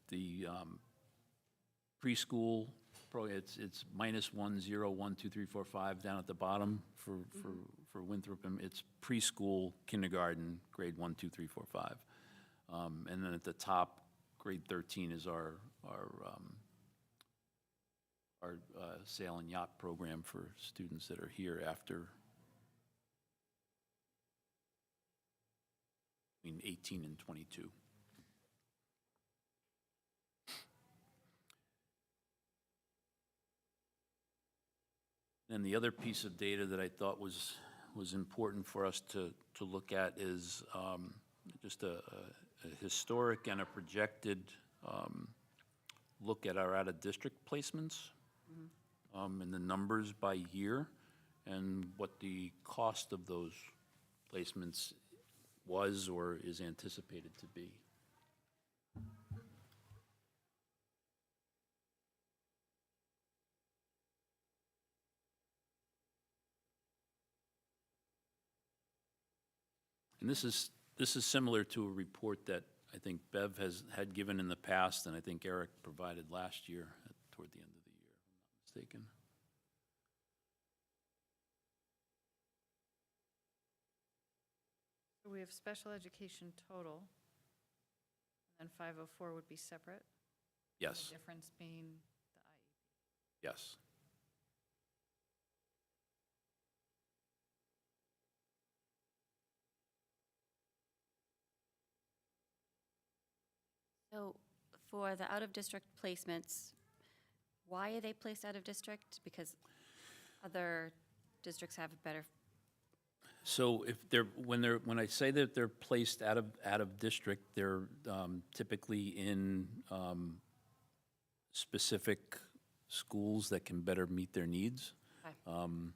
S5: the preschool, it's -1, 0, 1, 2, 3, 4, 5 down at the bottom for Winthrop, and it's preschool, kindergarten, grade 1, 2, 3, 4, 5. And then at the top, grade 13 is our sail and yacht program for students that are here after between 18 and 22. And the other piece of data that I thought was important for us to look at is just a historic and a projected look at our out-of-district placements, and the numbers by year, and what the cost of those placements was or is anticipated to be. And this is similar to a report that I think Bev had given in the past, and I think Eric provided last year toward the end of the year, if I'm not mistaken.
S1: So we have special education total, and then 504 would be separate?
S5: Yes,
S1: The difference being the IEP.
S5: yes.
S8: So for the out-of-district placements, why are they placed out of district? Because other districts have better,
S5: So if when I say that they're placed out of district, they're typically in specific schools that can better meet their needs.
S8: Okay.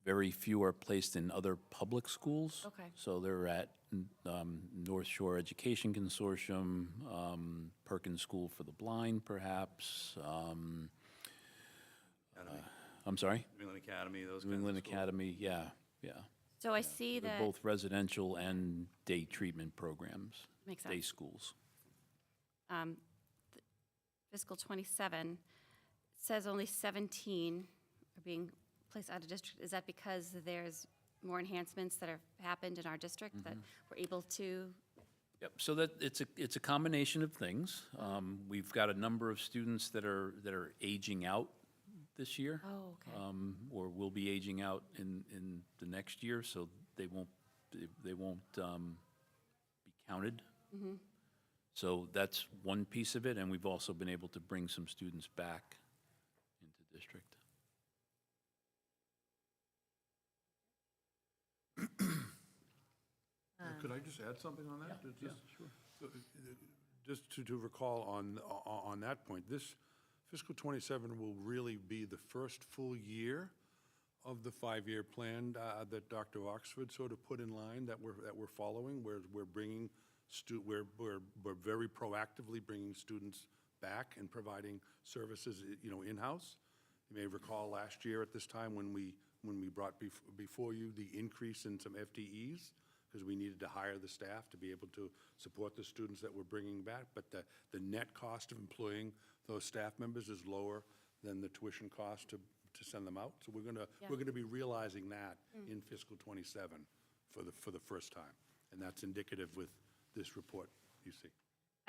S5: Very few are placed in other public schools.
S8: Okay.
S5: So they're at North Shore Education Consortium, Perkins School for the Blind, perhaps. I'm sorry?
S7: New England Academy, those
S5: New
S7: kinds of
S5: England
S7: schools.
S5: Academy, yeah.
S8: so I see
S5: They're
S8: that,
S5: both residential and day treatment programs.
S8: Makes
S5: Day
S8: sense.
S5: schools.
S8: fiscal '27 says only 17 are being placed out of district. Is that because there's more enhancements that have happened in our district that we're able to
S5: Yep, so that, it's a combination of things. We've got a number of students that are aging out this year.
S8: Oh, okay.
S5: Or will be aging out in the next year, so they won't be counted. So that's one piece of it, and we've also been able to bring some students back into district.
S11: Could I just add something on that? Sure. Just to recall on that point, this fiscal '27 will really be the first full year of the 5-year plan that Dr. Oxford sort of put in line that we're following. We're bringing we're very proactively bringing students back and providing services, in-house. You may recall last year at this time when we brought before you the increase in some FTEs, because we needed to hire the staff to be able to support the students that we're bringing back. But the net cost of employing those staff members is lower than the tuition cost to send them out. So we're gonna be realizing that in fiscal '27 for the first time. And that's indicative with this report you see.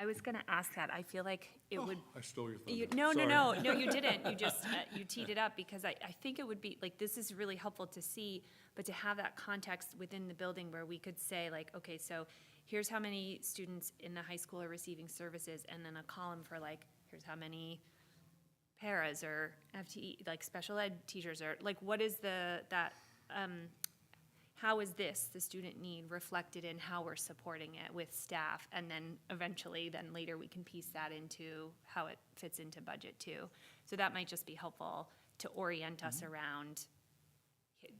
S9: I was going to ask that. I feel like it would.
S11: I stole your thunder.
S9: No,
S11: Sorry.
S9: no, you didn't. You just, you teed it up because I think it would be, like, this is really helpful to see, but to have that context within the building where we could say, like, okay, so here's how many students in the high school are receiving services, and then a column for, like, here's how many paras or FTE, like, special ed teachers are, like, what is how is this, the student need, reflected in how we're supporting it with staff? And then eventually, then later, we can piece that into how it fits into budget too. So that might just be helpful to orient us around,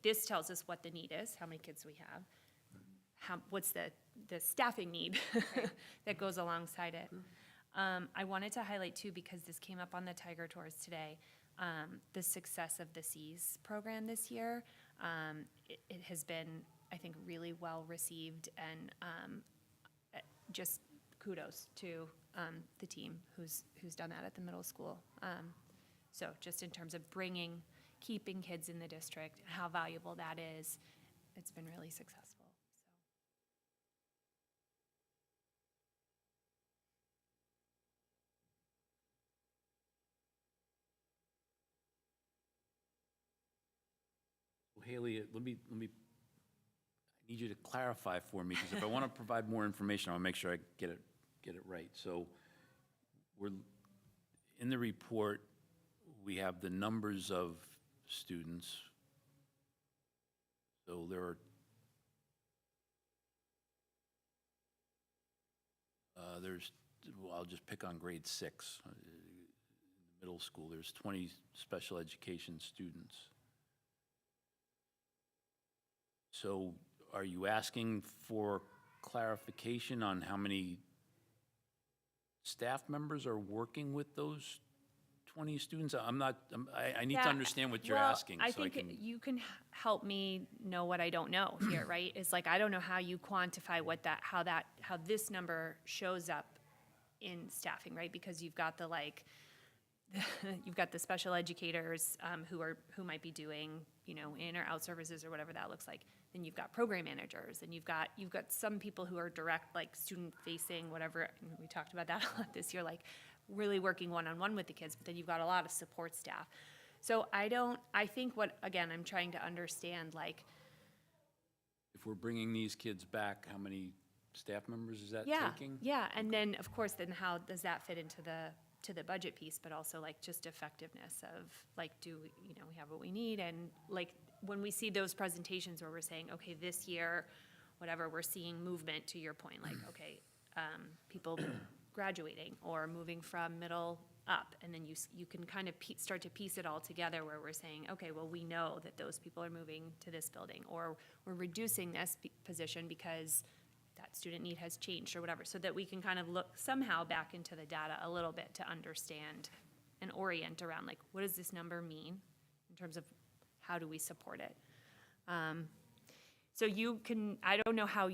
S9: this tells us what the need is, how many kids we have, what's the staffing need that goes alongside it. I wanted to highlight too, because this came up on the Tiger Tours today, the success of the SEAS program this year. It has been, I think, really well received, and just kudos to the team who's done that at the middle school. So just in terms of keeping kids in the district, how valuable that is, it's been really successful.
S5: Haley, I need you to clarify for me, because if I want to provide more information, I want to make sure I get it right. So we're, in the report, we have the numbers of students. So there are, I'll just pick on grade 6. In the middle school, there's 20 special education students. So are you asking for clarification on how many staff members are working with those 20 students? I need to understand what you're asking.
S9: I
S5: so
S9: think you can help me know what I don't know here, right? It's like, I don't know how you quantify how this number shows up in staffing, right? Because you've got you've got the special educators who might be doing, in or out services or whatever that looks like. Then you've got program managers, and you've got some people who are direct, like student facing, whatever. And we talked about that a lot this year, like really working one-on-one with the kids. But then you've got a lot of support staff. So I think again, I'm trying to understand, like,
S5: if we're bringing these kids back, how many staff members is that taking?
S9: Yeah, and then of course, then how does that fit into the budget piece, but also like just effectiveness of, like, do we have what we need? And like, when we see those presentations where we're saying, okay, this year, whatever, we're seeing movement, to your point, like, okay, people graduating or moving from middle up, and then you can kind of start to piece it all together, where we're saying, okay, well, we know that those people are moving to this building, or we're reducing this position because that student need has changed or whatever, so that we can kind of look somehow back into the data a little bit to understand and orient around, like, what does this number mean in terms of how do we support it? So I don't know how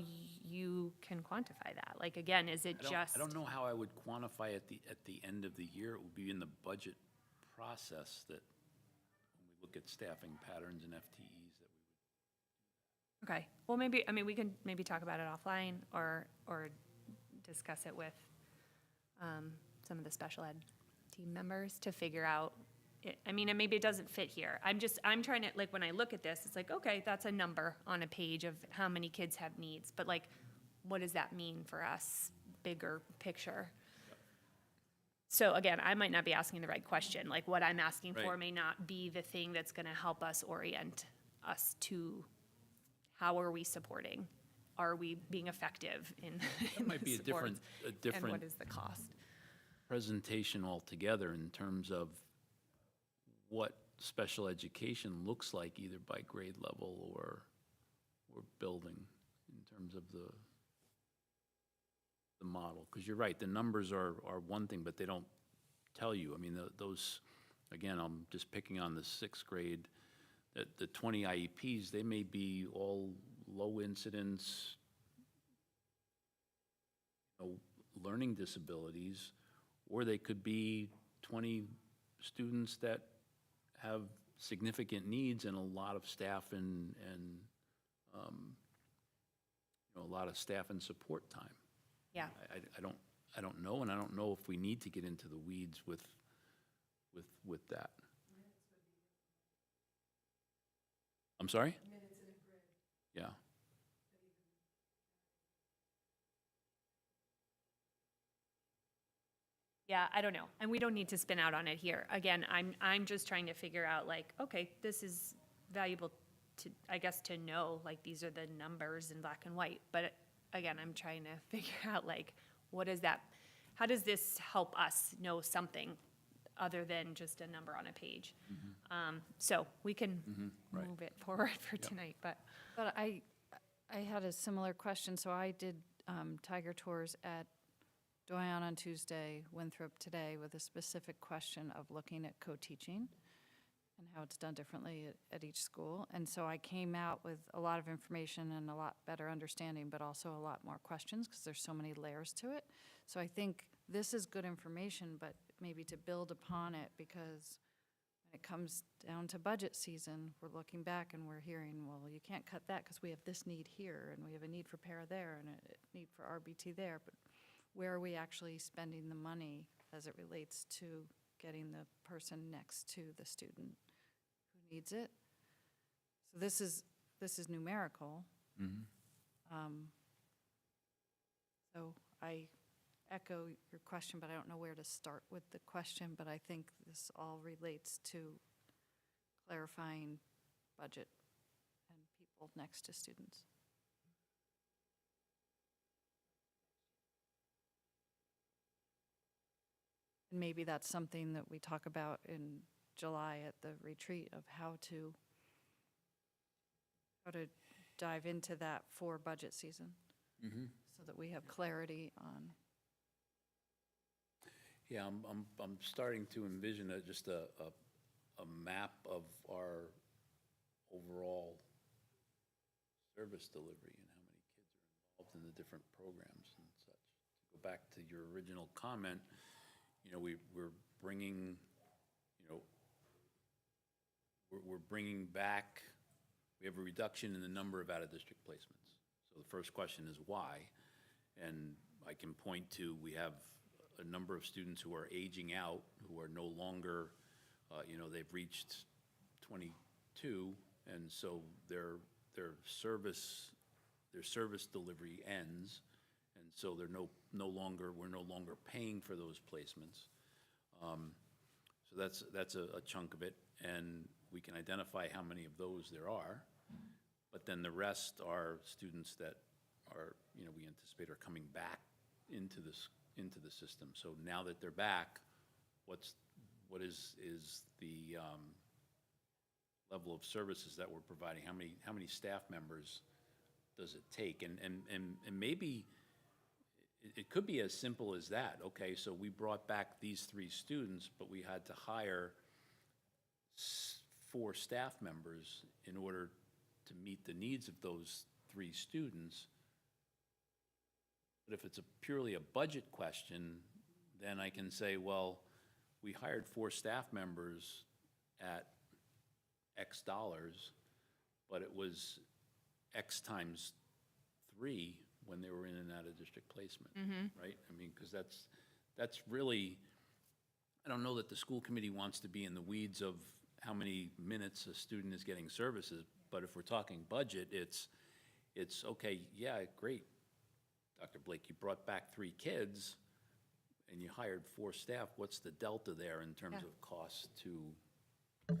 S9: you can quantify that. Like, again, is it just?
S5: I don't know how I would quantify at the end of the year. It will be in the budget process that when we look at staffing patterns and FTEs that we would.
S9: Okay, well, we can maybe talk about it offline, or discuss it with some of the special ed team members to figure out, I mean, and maybe it doesn't fit here. I'm trying to, like, when I look at this, it's like, okay, that's a number on a page of how many kids have needs, but like, what does that mean for us, bigger picture? So again, I might not be asking the right question. Like, what I'm asking for
S5: Right.
S9: may not be the thing that's gonna help us orient us to how are we supporting? Are we being effective in
S5: That might be a
S9: the
S5: different,
S9: supports?
S5: a
S9: And
S5: different
S9: what is the cost?
S5: presentation altogether in terms of what special education looks like, either by grade level or building, in terms of the model. Because you're right, the numbers are one thing, but they don't tell you. I mean, those, again, I'm just picking on the sixth grade, the 20 IEPs, they may be all low incidence, learning disabilities, or they could be 20 students that have significant needs and a lot of staff and a lot of staff and support time.
S9: Yeah.
S5: I don't know, and I don't know if we need to get into the weeds with that. I'm sorry? Yeah.
S9: Yeah, I don't know. And we don't need to spin out on it here. Again, I'm just trying to figure out like, okay, this is valuable to, I guess, to know, like, these are the numbers in black and white. But again, I'm trying to figure out like, what is that, how does this help us know something other than just a number on a page? So we can
S5: right.
S9: move it forward for tonight, but.
S1: But I had a similar question. So I did Tiger Tours at Doyon on Tuesday, Winthrop today, with a specific question of looking at co-teaching and how it's done differently at each school. And so I came out with a lot of information and a lot better understanding, but also a lot more questions because there's so many layers to it. So I think this is good information, but maybe to build upon it, because when it comes down to budget season, we're looking back and we're hearing, well, you can't cut that because we have this need here, and we have a need for para there, and a need for RBT there. But where are we actually spending the money as it relates to getting the person next to the student who needs it? So this is numerical. So I echo your question, but I don't know where to start with the question, but I think this all relates to clarifying budget and people next to students. And maybe that's something that we talk about in July at the retreat of how to dive into that for budget season, so that we have clarity on.
S5: Yeah, I'm starting to envision just a map of our overall service delivery and how many kids are involved in the different programs and such. To go back to your original comment, we're bringing, we're bringing back, we have a reduction in the number of out-of-district placements. So the first question is why? And I can point to, we have a number of students who are aging out, who are no longer, they've reached 22, and so their service delivery ends, and so we're no longer paying for those placements. So that's a chunk of it, and we can identify how many of those there are. But then the rest are students that are, we anticipate are coming back into the system. So now that they're back, what is the level of services that we're providing? How many staff members does it take? And maybe it could be as simple as that. Okay, so we brought back these 3 students, but we had to hire 4 staff members in order to meet the needs of those 3 students. But if it's purely a budget question, then I can say, well, we hired 4 staff members at X dollars, but it was X times 3 when they were in and out of district placement, right? I mean, because that's really, I don't know that the school committee wants to be in the weeds of how many minutes a student is getting services, but if we're talking budget, it's okay, yeah, great, Dr. Blake, you brought back 3 kids and you hired 4 staff, what's the delta there in terms of cost to?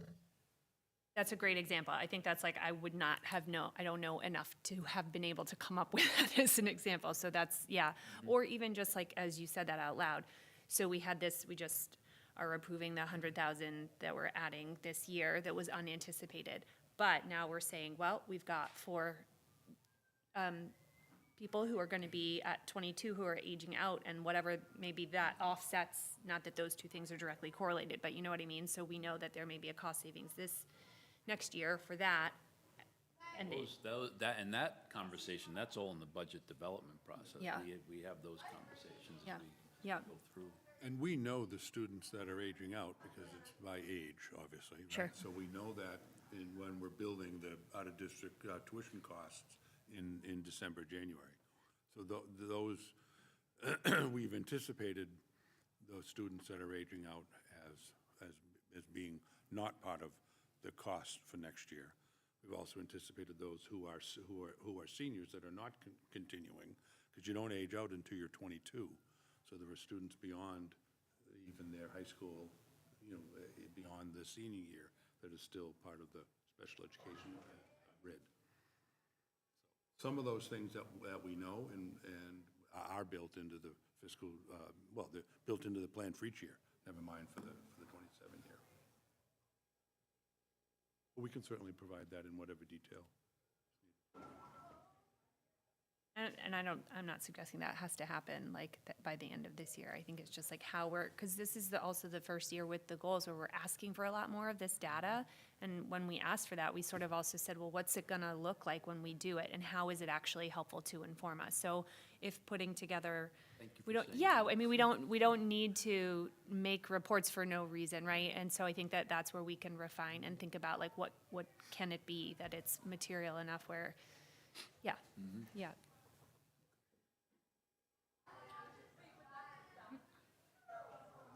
S9: That's a great example. I think that's like, I would not have I don't know enough to have been able to come up with that as an example. So that's, yeah. Or even just like, as you said that out loud. So we had this, we just are approving the 100,000 that we're adding this year that was unanticipated. But now we're saying, well, we've got 4 people who are going to be at 22 who are aging out, and whatever, maybe that offsets, not that those 2 things are directly correlated, but you know what I mean? So we know that there may be a cost savings this next year for that. And
S5: That conversation, that's all in the budget development process.
S9: Yeah.
S5: We have those conversations
S9: Yeah.
S5: as we
S9: Yeah.
S5: go through.
S11: And we know the students that are aging out because it's by age, obviously. Right?
S9: Sure.
S11: So we know that when we're building the out-of-district tuition costs in December, January. So those, we've anticipated those students that are aging out as being not part of the cost for next year. We've also anticipated those who are seniors that are not continuing, because you don't age out until you're 22. So there are students beyond even their high school, beyond the senior year, that is still part of the special education grid. Some of those things that we know and are built into the fiscal, they're built into the plan for each year, never mind for the 27 year. But we can certainly provide that in whatever detail.
S9: And I'm not suggesting that has to happen like by the end of this year. I think it's just like how because this is also the first year with the goals where we're asking for a lot more of this data. And when we asked for that, we sort of also said, well, what's it gonna look like when we do it? And how is it actually helpful to inform us? So if putting together, I mean, we don't need to make reports for no reason, right? And so I think that that's where we can refine and think about like, what can it be that it's material enough where, yeah.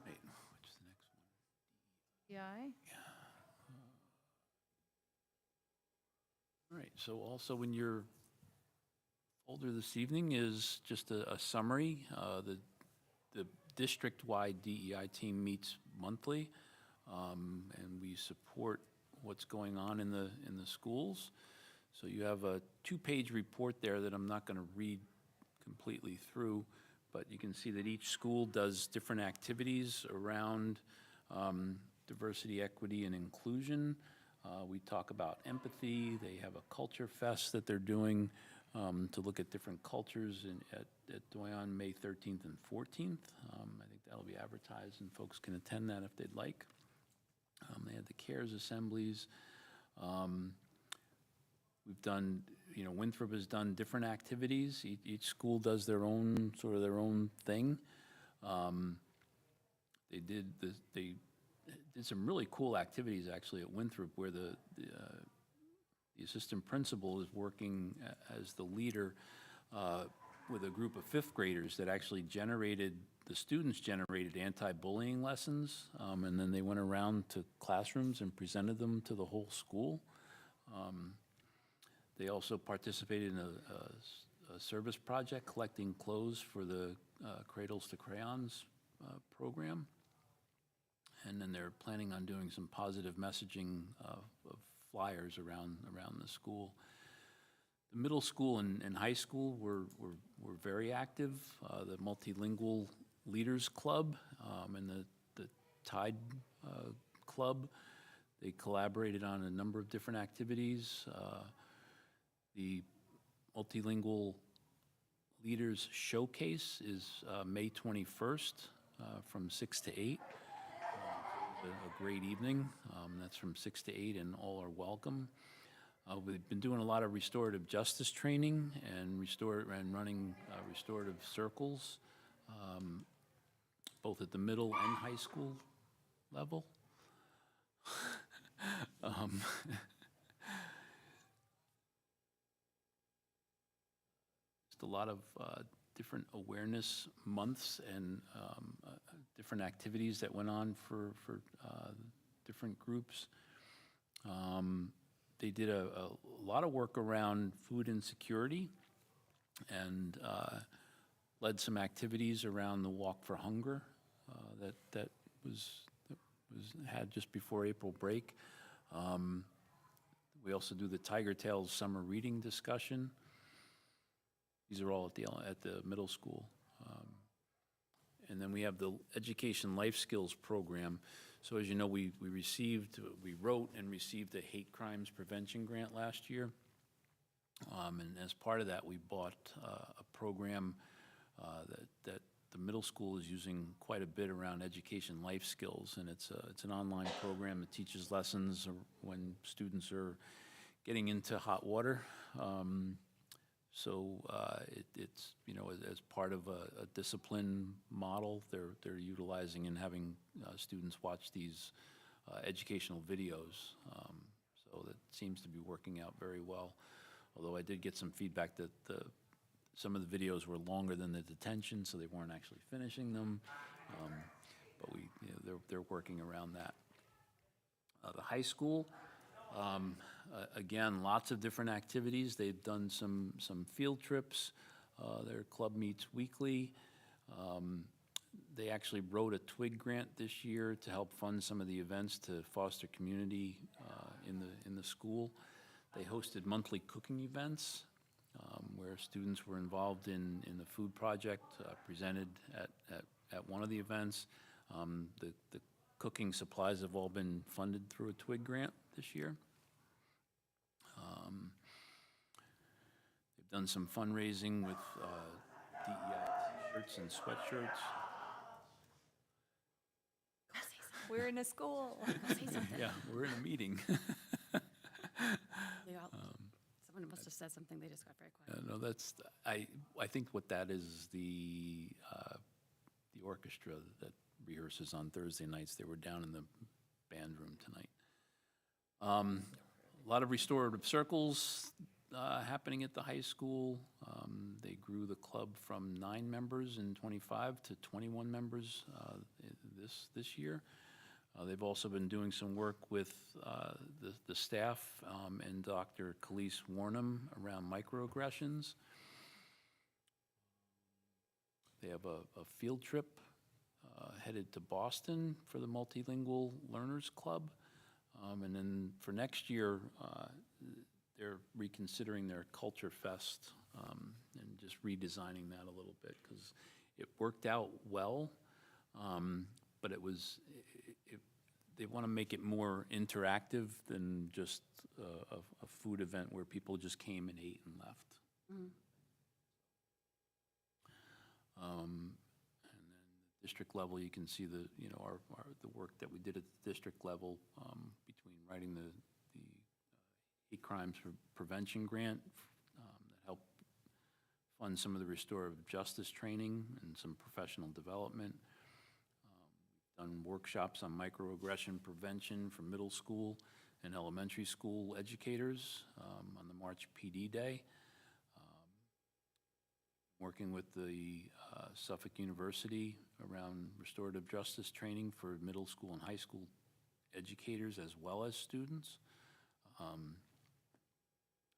S5: Wait, what's the next one?
S1: DI?
S5: All right, so also in your folder this evening is just a summary. The district-wide DEI team meets monthly, and we support what's going on in the schools. So you have a 2-page report there that I'm not going to read completely through, but you can see that each school does different activities around diversity, equity, and inclusion. We talk about empathy. They have a culture fest that they're doing to look at different cultures at Doyon, May 13th and 14th. I think that'll be advertised and folks can attend that if they'd like. They have the CARES assemblies. We've done, Winthrop has done different activities. Each school does their own thing. They did some really cool activities actually at Winthrop, where the assistant principal is working as the leader with a group of 5th graders that actually the students generated anti-bullying lessons, and then they went around to classrooms and presented them to the whole school. They also participated in a service project collecting clothes for the Cradles to Crayons program. And then they're planning on doing some positive messaging of flyers around the school. The middle school and high school were very active. The Multilingual Leaders Club and the Tide Club, they collaborated on a number of different activities. The Multilingual Leaders Showcase is May 21st from 6 to 8. A great evening. That's from 6 to 8, and all are welcome. We've been doing a lot of restorative justice training and running restorative circles, both at the middle and high school level. a lot of different awareness months and different activities that went on for different groups. They did a lot of work around food insecurity and led some activities around the Walk for Hunger that was had just before April break. We also do the Tiger Tales summer reading discussion. These are all at the middle school. And then we have the Education Life Skills Program. So as you know, we wrote and received a hate crimes prevention grant last year. And as part of that, we bought a program that the middle school is using quite a bit around education life skills, and it's an online program that teaches lessons when students are getting into hot water. It's, you know, as part of a discipline model, they're utilizing and having students watch these educational videos. So that seems to be working out very well. Although I did get some feedback that some of the videos were longer than the detention, so they weren't actually finishing them. But they're working around that. The high school, again, lots of different activities. They've done some field trips. Their club meets weekly. They actually wrote a TWIG grant this year to help fund some of the events to foster community in the school. They hosted monthly cooking events where students were involved in the food project, presented at one of the events. The cooking supplies have all been funded through a TWIG grant this year. They've done some fundraising with DEI t-shirts and sweatshirts.
S9: We're in a school.
S5: Yeah, we're in a meeting.
S8: Someone must have said something, they just got very quiet.
S5: No, I think what that is the orchestra that rehearses on Thursday nights. They were down in the band room tonight. A lot of restorative circles happening at the high school. They grew the club from 9 members in '25 to 21 members this year. They've also been doing some work with the staff and Dr. Khalees Warnham around microaggressions. They have a field trip headed to Boston for the Multilingual Learners Club. And then for next year, they're reconsidering their Culture Fest and just redesigning that a little bit because it worked out well, but they want to make it more interactive than just a food event where people just came and ate and left.
S8: Mm.
S5: And then the district level, you can see the work that we did at the district level between writing the hate crimes prevention grant that helped fund some of the restorative justice training and some professional development. Done workshops on microaggression prevention for middle school and elementary school educators on the March PD Day. Working with the Suffolk University around restorative justice training for middle school and high school educators as well as students.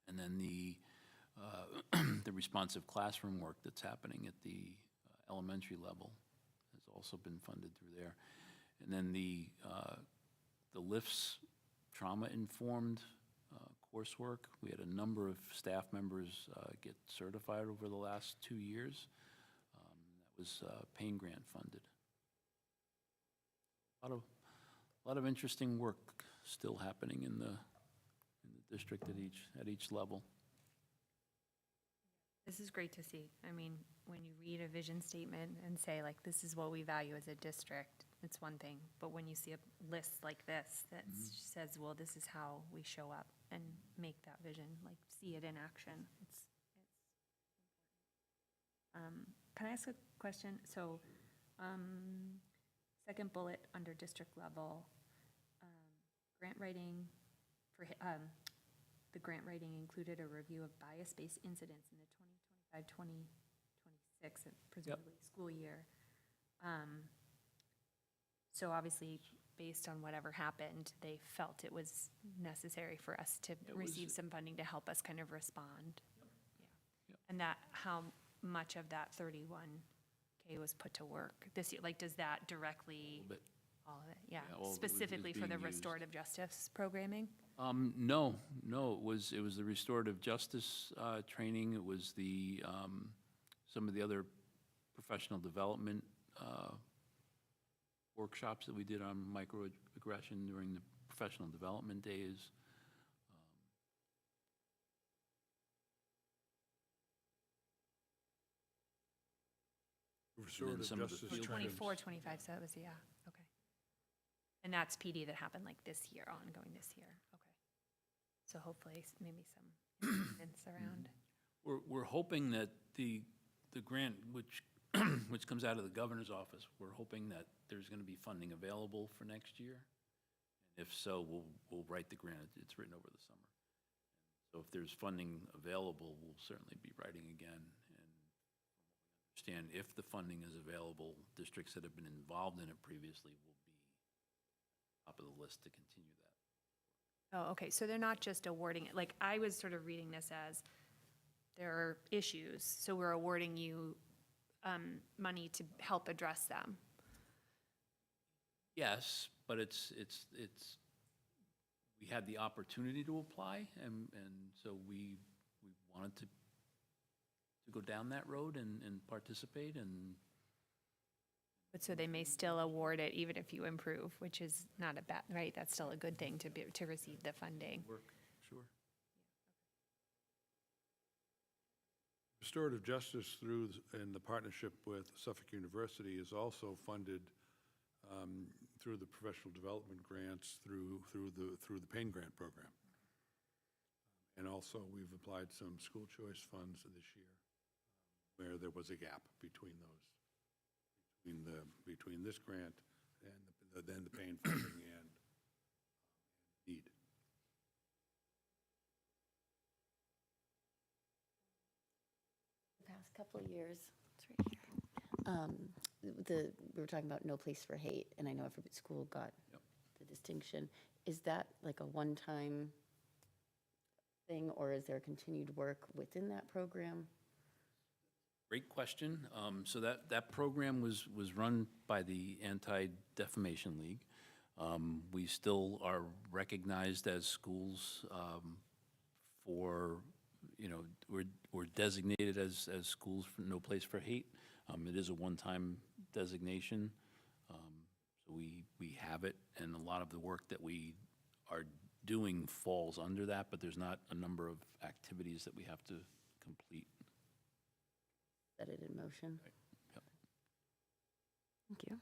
S5: And then the responsive classroom work that's happening at the elementary level has also been funded through there. And then the LIFTS trauma-informed coursework. We had a number of staff members get certified over the last 2 years. That was Payne Grant funded. A lot of interesting work still happening in the district at each level.
S9: This is great to see. I mean, when you read a vision statement and say, like, this is what we value as a district, it's one thing. But when you see a list like this that says, well, this is how we show up and make that vision, like, see it in action, it's important. Can I ask a question? So, second bullet under district level, grant writing for the grant writing included a review of bias-based incidents in the 2026, presumably school year. So obviously, based on whatever happened, they felt it was necessary for us to receive some funding to help us kind of respond. Yeah. And that, how much of that 31K was put to work this year? Like, does that directly?
S5: bit.
S9: All of it, yeah.
S5: Yeah, all of it was
S9: Specifically for the
S5: being used.
S9: restorative justice programming?
S5: No, it was the restorative justice training, it was the, some of the other professional development workshops that we did on microaggression during the professional development days.
S11: Restorative
S5: some of the
S11: justice
S5: field
S11: trainings.
S9: 24, 25, so that was, yeah, okay. And that's PD that happened like this year, ongoing this year, okay. So hopefully, maybe some improvements around.
S5: We're hoping that the grant, which, which comes out of the governor's office, we're hoping that there's going to be funding available for next year. And if so, we'll write the grant. It's written over the summer. So if there's funding available, we'll certainly be writing again. And understand if the funding is available, districts that have been involved in it previously will be top of the list to continue that.
S9: Oh, okay, so they're not just awarding it, like, I was sort of reading this as, there are issues, so we're awarding you money to help address them.
S5: Yes, but it's, we had the opportunity to apply, and so we wanted to go down that road and participate, and
S9: But so they may still award it even if you improve, which is not a bad, right? That's still a good thing to receive the funding.
S5: work, sure.
S11: Restorative justice in the partnership with Suffolk University is also funded through the professional development grants through the Pain Grant program. And also, we've applied some school choice funds this year where there was a gap between this grant and then the pain funding and need.
S13: The past couple of years, it's right here. We were talking about No Place for Hate, and I know every school got the distinction. Is that like a one-time thing, or is there continued work within that program?
S5: Great question. So that program was run by the Anti-Defamation League. We still are recognized as schools for, you know, we're designated as schools for No Place for Hate. It is a one-time designation. So we have it, and a lot of the work that we are doing falls under that, but there's not a number of activities that we have to complete.
S13: Set it in motion?
S5: Yep.
S13: Thank you.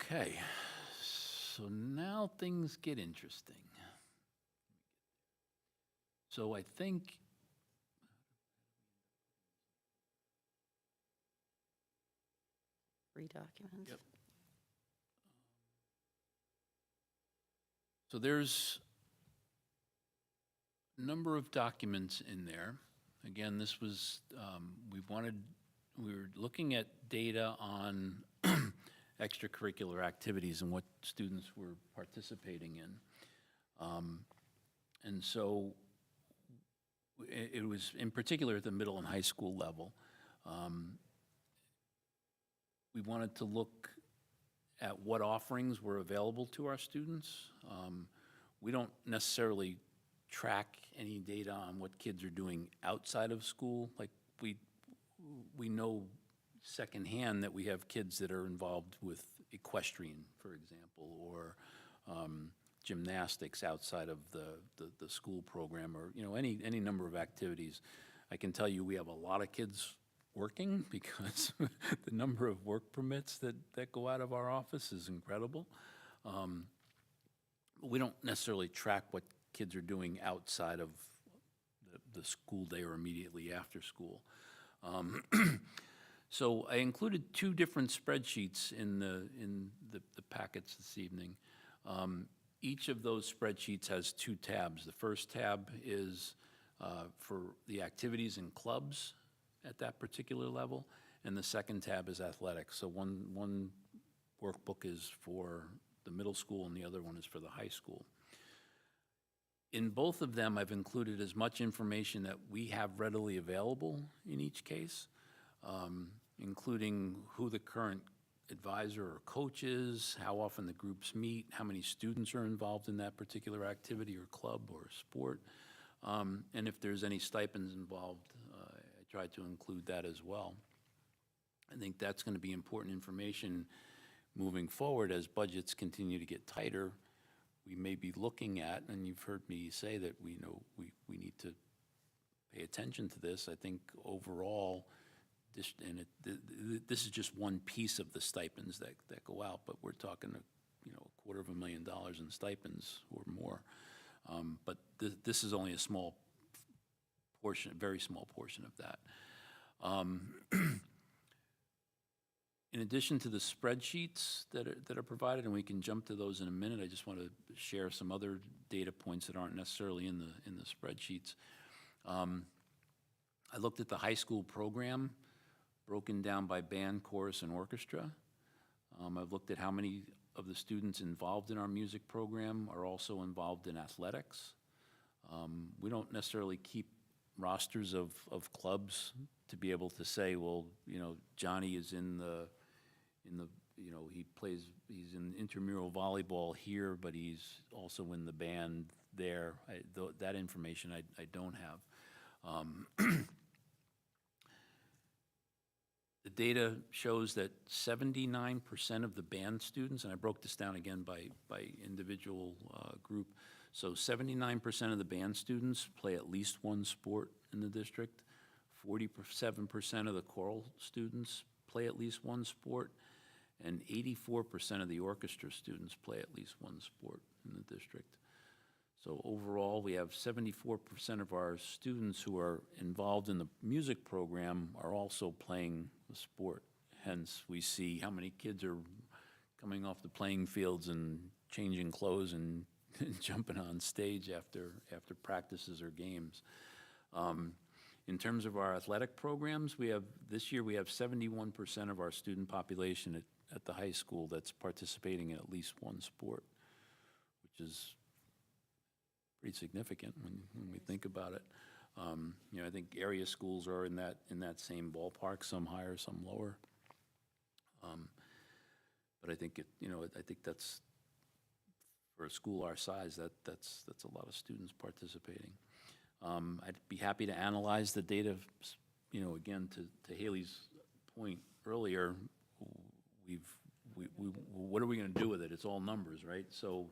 S5: Okay, so now things get interesting. So I think,
S13: Three documents?
S5: Yep. So there's a number of documents in there. Again, this was, we were looking at data on extracurricular activities and what students were participating in. And so it was in particular at the middle and high school level. We wanted to look at what offerings were available to our students. We don't necessarily track any data on what kids are doing outside of school. Like we know secondhand that we have kids that are involved with equestrian, for example, or gymnastics outside of the school program, or, you know, any number of activities. I can tell you we have a lot of kids working because the number of work permits that go out of our office is incredible. We don't necessarily track what kids are doing outside of the school day or immediately after school. So I included two different spreadsheets in the packets this evening. Each of those spreadsheets has two tabs. The first tab is for the activities in clubs at that particular level, and the second tab is athletics. So one workbook is for the middle school and the other one is for the high school. In both of them, I've included as much information that we have readily available in each case, including who the current advisor or coach is, how often the groups meet, how many students are involved in that particular activity or club or sport, and if there's any stipends involved, I tried to include that as well. I think that's going to be important information moving forward as budgets continue to get tighter. We may be looking at, and you've heard me say that we need to pay attention to this. I think overall, this is just one piece of the stipends that go out, but we're talking $250,000 in stipends or more. But this is only a small portion, a very small portion of that. In addition to the spreadsheets that are provided, and we can jump to those in a minute, I just want to share some other data points that aren't necessarily in the spreadsheets. I looked at the high school program broken down by band, chorus, and orchestra. I've looked at how many of the students involved in our music program are also involved in athletics. We don't necessarily keep rosters of clubs to be able to say, well, Johnny is he's in intramural volleyball here, but he's also in the band there. That information I don't have. The data shows that 79% of the band students, and I broke this down again by individual group, so 79% of the band students play at least one sport in the district. 47% of the choral students play at least one sport, and 84% of the orchestra students play at least one sport in the district. So overall, we have 74% of our students who are involved in the music program are also playing the sport. Hence, we see how many kids are coming off the playing fields and changing clothes and jumping on stage after practices or games. In terms of our athletic programs, this year we have 71% of our student population at the high school that's participating in at least one sport, which is pretty significant when we think about it. I think area schools are in that same ballpark, some higher, some lower. But I think I think that's, for a school our size, that's a lot of students participating. I'd be happy to analyze the data. Again, to Haley's point earlier, what are we going to do with it? It's all numbers, right? So,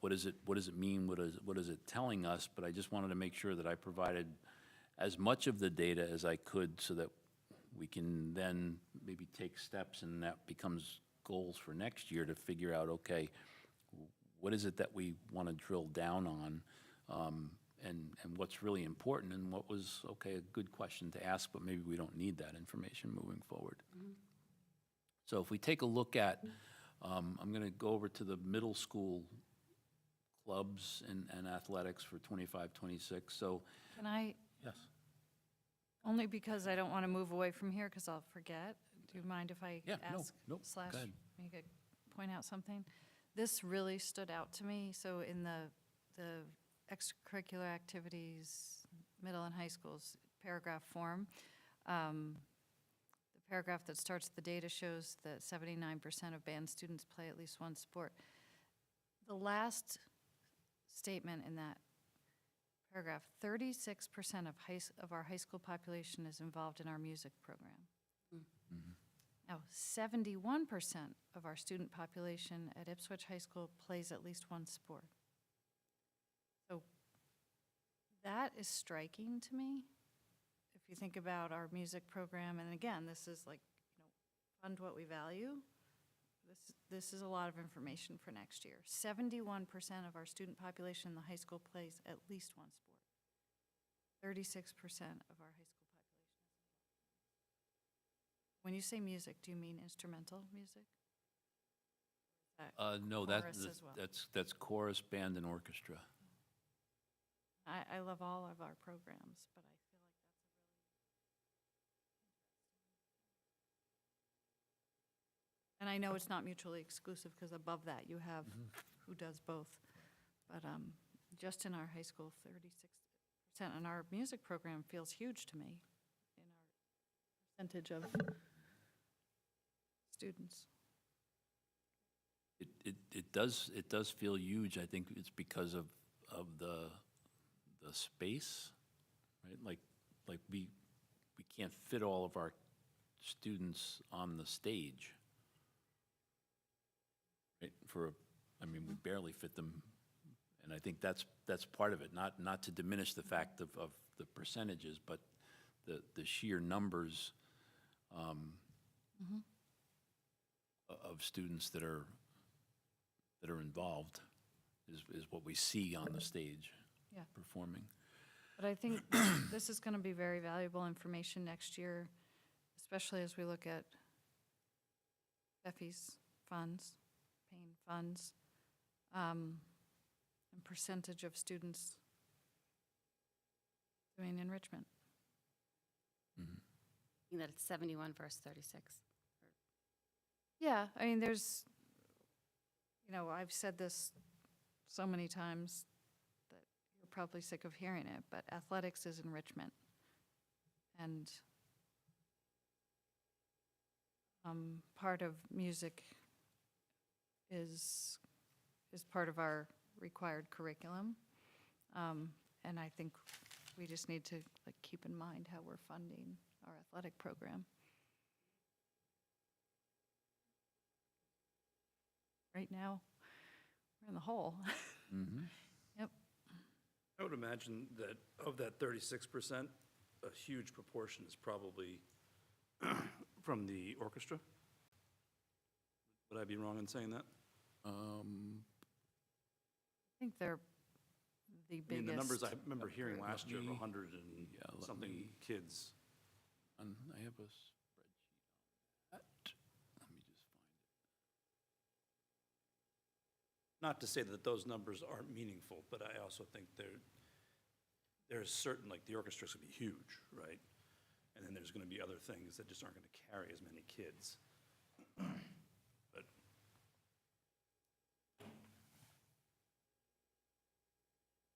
S5: what does it mean? What is it telling us? But I just wanted to make sure that I provided as much of the data as I could, so that we can then maybe take steps, and that becomes goals for next year to figure out, okay, what is it that we want to drill down on, and what's really important, and what was, okay, a good question to ask, but maybe we don't need that information moving forward. Mm-hmm. So if we take a look at, I'm going to go over to the middle school clubs and athletics for 25-26. So
S1: Can I,
S5: yes,
S1: only because I don't want to move away from here because I'll forget. Do you mind if I
S5: Yeah, no,
S1: ask
S5: nope,
S1: slash
S5: go ahead.
S1: make a point out something? This really stood out to me. So in the extracurricular activities, middle and high schools, paragraph form, the paragraph that starts the data shows that 79% of band students play at least one sport. The last statement in that paragraph, 36% of our high school population is involved in our music program.
S5: Mm-hmm.
S1: Now, 71% of our student population at Ipswich High School plays at least one sport. So that is striking to me. If you think about our music program, and again, this is fund what we value. This is a lot of information for next year. 71% of our student population in the high school plays at least one sport. 36% of our high school population. When you say music, do you mean instrumental music?
S5: No,
S1: Chorus as well.
S5: that's chorus, band, and orchestra.
S1: I love all of our programs, but I feel like that's a really. And I know it's not mutually exclusive, because above that you have who does both. But just in our high school, 36%, and our music program feels huge to me in our percentage of students.
S5: It does feel huge. I think it's because of the space, right? Like we can't fit all of our students on the stage. Right? I mean, we barely fit them, and I think that's part of it. Not to diminish the fact of the percentages, but the sheer numbers of students that are involved is what we see on the stage.
S1: Yeah.
S5: Performing.
S1: But I think this is going to be very valuable information next year, especially as we look at Effie's funds, paying funds, and percentage of students doing enrichment.
S8: Meaning that it's 71 versus 36.
S1: Yeah, I mean, I've said this so many times that you're probably sick of hearing it, but athletics is enrichment. And part of music is part of our required curriculum. And I think we just need to keep in mind how we're funding our athletic program. Right now, we're in the hole. Yep.
S7: I would imagine that of that 36%, a huge proportion is probably from the orchestra. Would I be wrong in saying that?
S1: I think they're the
S7: I
S1: biggest.
S7: mean, the numbers I remember hearing last year of
S5: me-
S7: 100 and
S5: let
S7: something
S5: me-
S7: kids.
S5: I have a spreadsheet on that. Let me just find it.
S7: Not to say that those numbers aren't meaningful, but I also think there's certain, like the orchestra's gonna be huge, right? And then there's gonna be other things that just aren't gonna carry as many kids. But I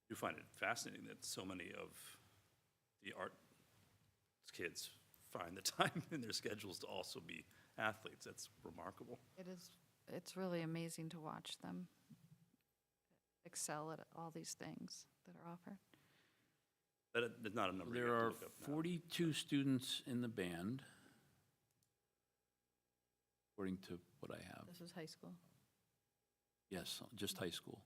S7: do find it fascinating that so many of the art kids find the time in their schedules to also be athletes. That's remarkable.
S1: It's really amazing to watch them excel at all these things that are offered.
S7: There's not a number you
S5: There
S7: have to
S5: are
S7: look up now.
S5: 42 students in the band, according to what I have.
S1: This is high school.
S5: Yes, just high school.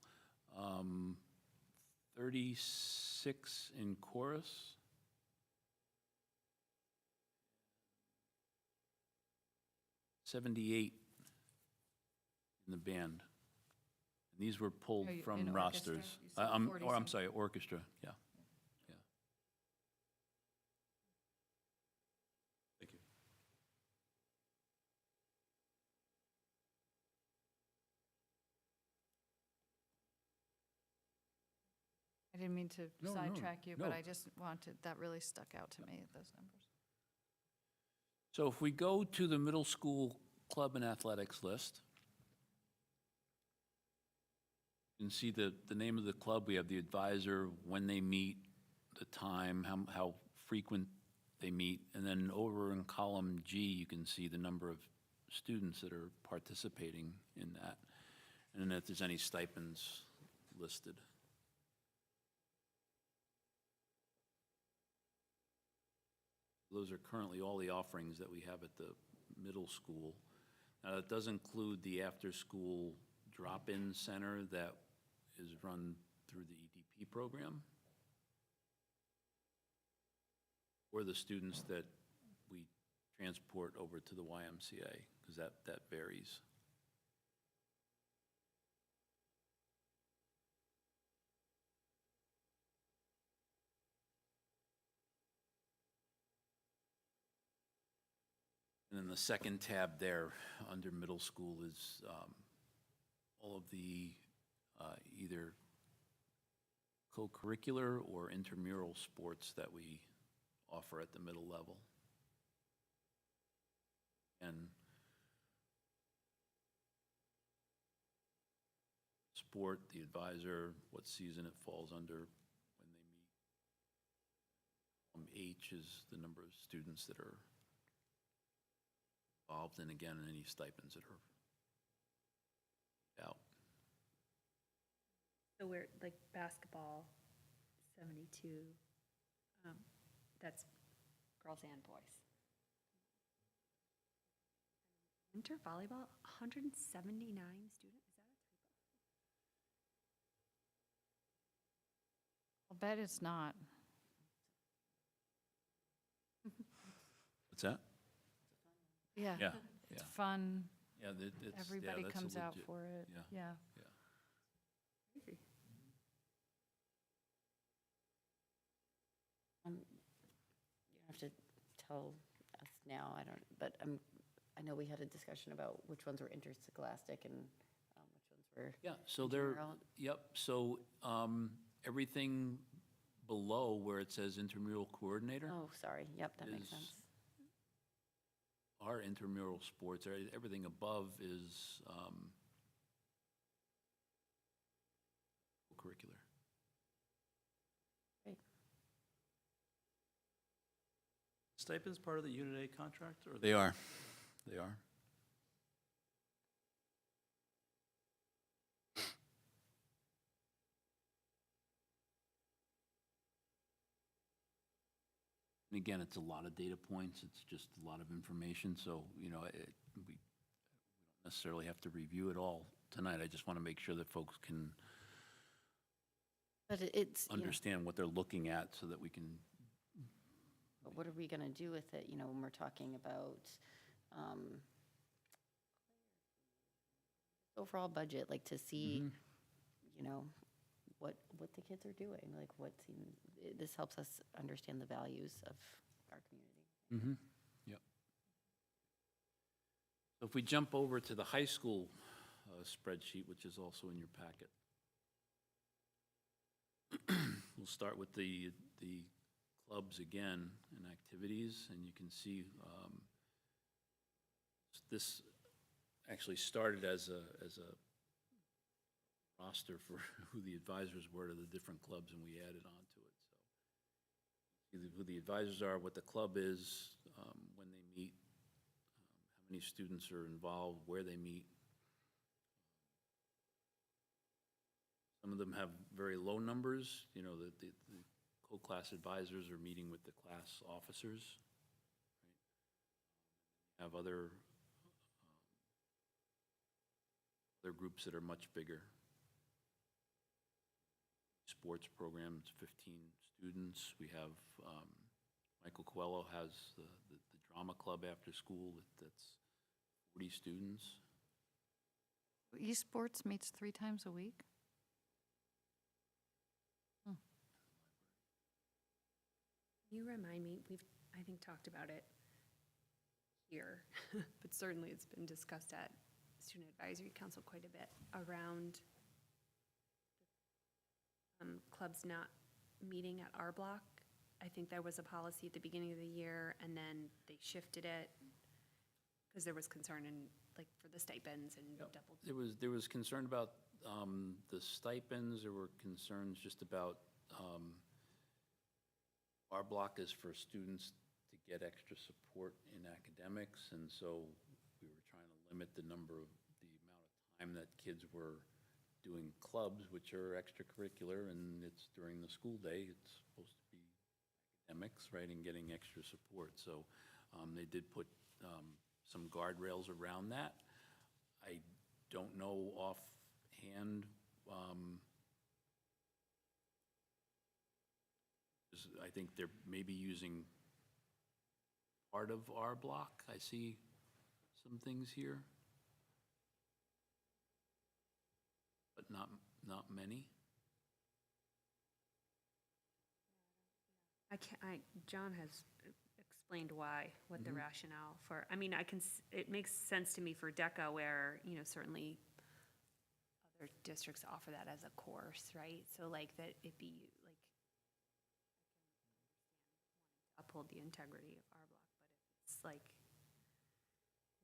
S5: 36 in chorus. '78 in the band. And these were pulled
S1: Are you
S5: from
S1: in orchestra?
S5: rosters.
S1: You said
S5: I'm
S1: 40-some.
S5: sorry, orchestra, yeah. Yeah.
S7: Thank you.
S1: I didn't mean to
S5: No, no,
S1: sidetrack you, but
S5: no.
S1: I just wanted, that really stuck out to me, those numbers.
S5: So if we go to the middle school club and athletics list, you can see the name of the club, we have the advisor, when they meet, the time, how frequent they meet, and then over in column G, you can see the number of students that are participating in that, and then if there's any stipends listed. Those are currently all the offerings that we have at the middle school. Now, that does include the after-school drop-in center that is run through the EDP program, or the students that we transport over to the YMCA, because that varies. And then the second tab there, under middle school, is all of the either co-curricular or intramural sports that we offer at the middle level. And sport, the advisor, what season it falls under when they meet. H is the number of students that are involved, and again, any stipends that are out.
S9: So we're, like, basketball, 72, that's girls and boys. Winter volleyball, 179 students, is that a typo?
S1: I'll bet it's not.
S5: What's that?
S1: Yeah.
S5: Yeah,
S1: It's
S5: yeah.
S1: fun.
S5: Yeah, it's,
S1: Everybody
S5: that's a
S1: comes out
S5: legit-
S1: for it.
S5: yeah.
S1: Yeah.
S5: Yeah.
S9: Crazy.
S13: You don't have to tell us now, but I know we had a discussion about which ones were interscholastic and which ones were.
S5: Yeah, so they're,
S13: General.
S5: yep, so everything below where it says intramural coordinator
S13: Oh, sorry, yep, that makes
S5: is-
S13: sense.
S5: are intramural sports. Everything above is curricular.
S13: Great.
S7: Stipends part of the Unit A contract, or?
S5: They are, they are. And again, it's a lot of data points, it's just a lot of information, so, we don't necessarily have to review it all tonight. I just want to make sure that folks can
S13: But it's,
S5: understand what they're looking at so that we can,
S13: but what are we gonna do with it, when we're talking about overall budget, like to see, what the kids are doing, like this helps us understand the values of our community.
S5: yep. So if we jump over to the high school spreadsheet, which is also in your packet. We'll start with the clubs again and activities, and you can see this actually started as a roster for who the advisors were to the different clubs, and we added on to it. So who the advisors are, what the club is, when they meet, how many students are involved, where they meet. Some of them have very low numbers. The co-class advisors are meeting with the class officers. Right? Have other groups that are much bigger. Sports programs, 15 students. We have, Michael Coelho has the drama club after school, that's 40 students.
S1: Esports meets 3 times a week?
S9: You remind me, we've, I think, talked about it here, but certainly it's been discussed at Student Advisory Council quite a bit around clubs not meeting at our block. I think there was a policy at the beginning of the year, and then they shifted it because there was concern for the stipends and
S5: Yep.
S9: double.
S5: There was concern about the stipends. There were concerns just about our block is for students to get extra support in academics, and so we were trying to limit the amount of time that kids were doing clubs, which are extracurricular, and it's during the school day. It's supposed to be academics, right, and getting extra support. So they did put some guardrails around that. I don't know offhand. I think they're maybe using part of our block. I see some things here, but not many.
S9: John has explained why, what the rationale for, I mean, it makes sense to me for DECA where, you know, certainly other districts offer that as a course, right? So like that it be like, uphold the integrity of our block, but if it's like,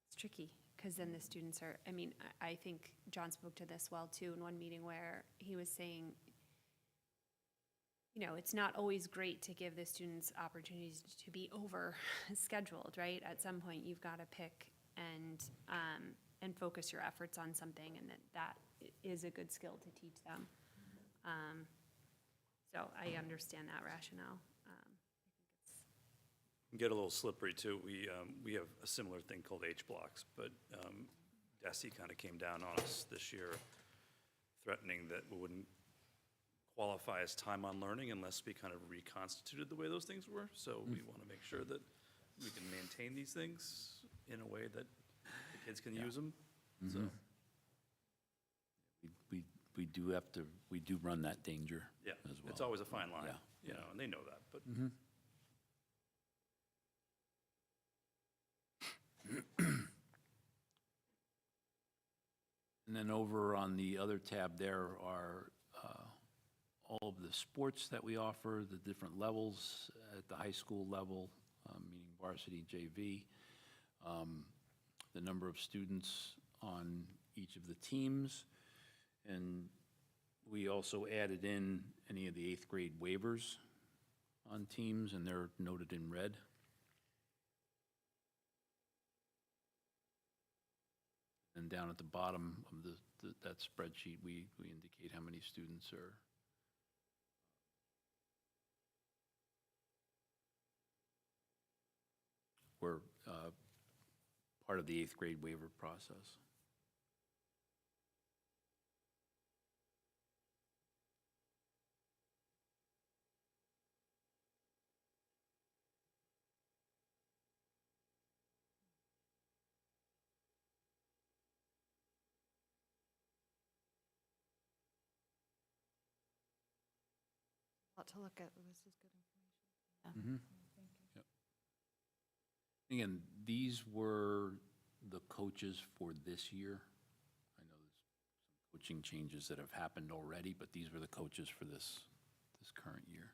S9: it's tricky, because then the students are, I mean, I think John spoke to this well too in one meeting where he was saying, you know, it's not always great to give the students opportunities to be over scheduled, right? At some point, you've got to pick and focus your efforts on something, and that is a good skill to teach them. So I understand that rationale.
S7: Get a little slippery too. We have a similar thing called H blocks, but DESE kind of came down on us this year, threatening that we wouldn't qualify as time on learning unless we kind of reconstituted the way those things were. So we want to make sure that we can maintain these things in a way that the kids can use them. So,
S5: We do run that danger
S7: yeah,
S5: as well.
S7: it's always a fine line,
S5: Yeah.
S7: you know, and they know that, but.
S5: And then over on the other tab, there are all of the sports that we offer, the different levels at the high school level, meaning varsity, JV, the number of students on each of the teams, and we also added in any of the 8th grade waivers on teams, and they're noted in red. And down at the bottom of that spreadsheet, we indicate how many students were part of the 8th grade waiver process.
S1: A lot to look at. This is good information.
S5: Yep. Again, these were the coaches for this year. I know there's some coaching changes that have happened already, but these were the coaches for this current year.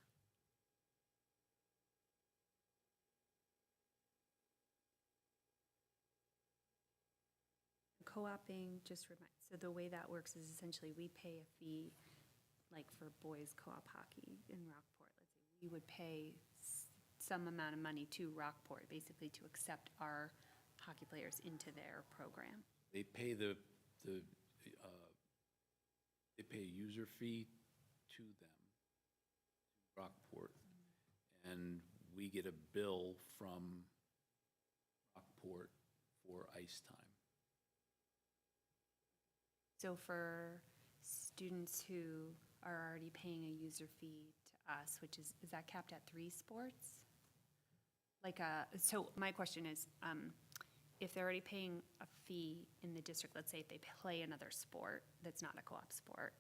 S9: Co-oping, just remind, so the way that works is essentially we pay a fee, like for boys co-op hockey in Rockport, let's say, we would pay some amount of money to Rockport, basically to accept our hockey players into their program.
S5: They pay they pay a user fee to them, to Rockport, and we get a bill from Rockport for ice time.
S9: So for students who are already paying a user fee to us, which is that capped at 3 sports? Like, so my question is, if they're already paying a fee in the district, let's say if they play another sport that's not a co-op sport.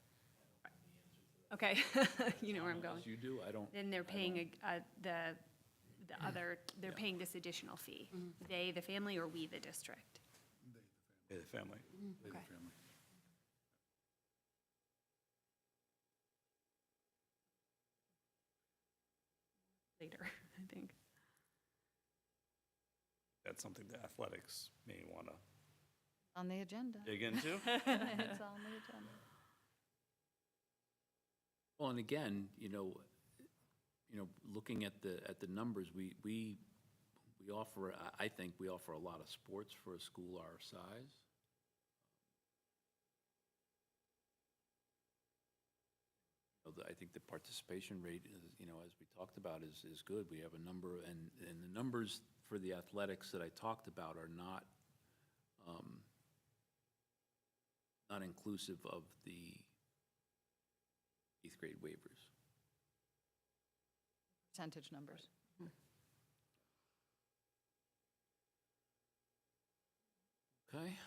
S9: Okay, you know where I'm going.
S5: As you do, I don't.
S9: Then they're paying they're paying this additional fee. They, the family, or we, the district?
S7: Hey, the family.
S9: Okay. Later, I think.
S7: That's something the athletics may want to
S1: On the agenda.
S7: dig into.
S1: It's on the agenda.
S5: Well, and again, looking at the numbers, we offer, I think we offer a lot of sports for a school our size. I think the participation rate is, as we talked about, is good. We have a number, and the numbers for the athletics that I talked about are not inclusive of the 8th grade waivers.
S1: Percentage numbers.
S5: Okay.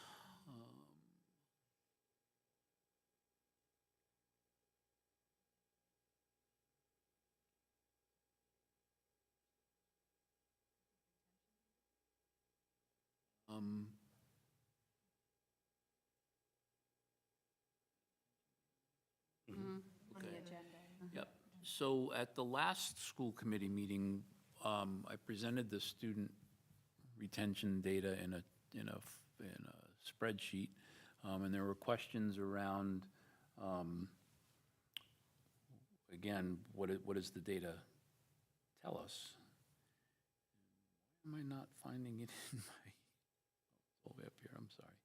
S5: Okay. Yep. So at the last school committee meeting, I presented the student retention data in a spreadsheet, and there were questions around, again, what does the data tell us? Why am I not finding it in my, all the way up here, I'm sorry.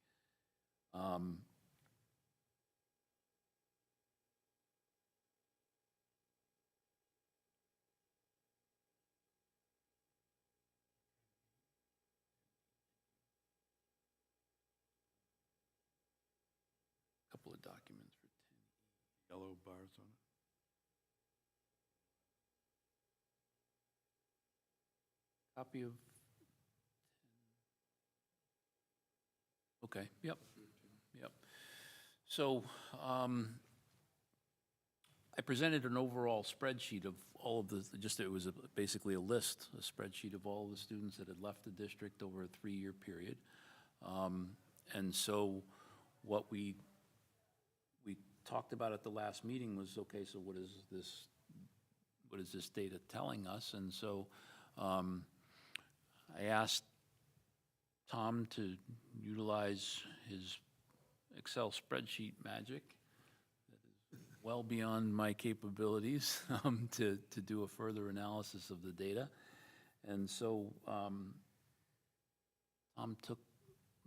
S5: Couple of documents for 10.
S11: Yellow bars on it.
S5: Copy of. Okay, yep, yep. So, I presented an overall spreadsheet of all of the, it was basically a list, a spreadsheet of all the students that had left the district over a 3-year period. And so what we talked about at the last meeting was, okay, so what is this data telling us? And so I asked Tom to utilize his Excel spreadsheet magic that is well beyond my capabilities to do a further analysis of the data. And so Tom took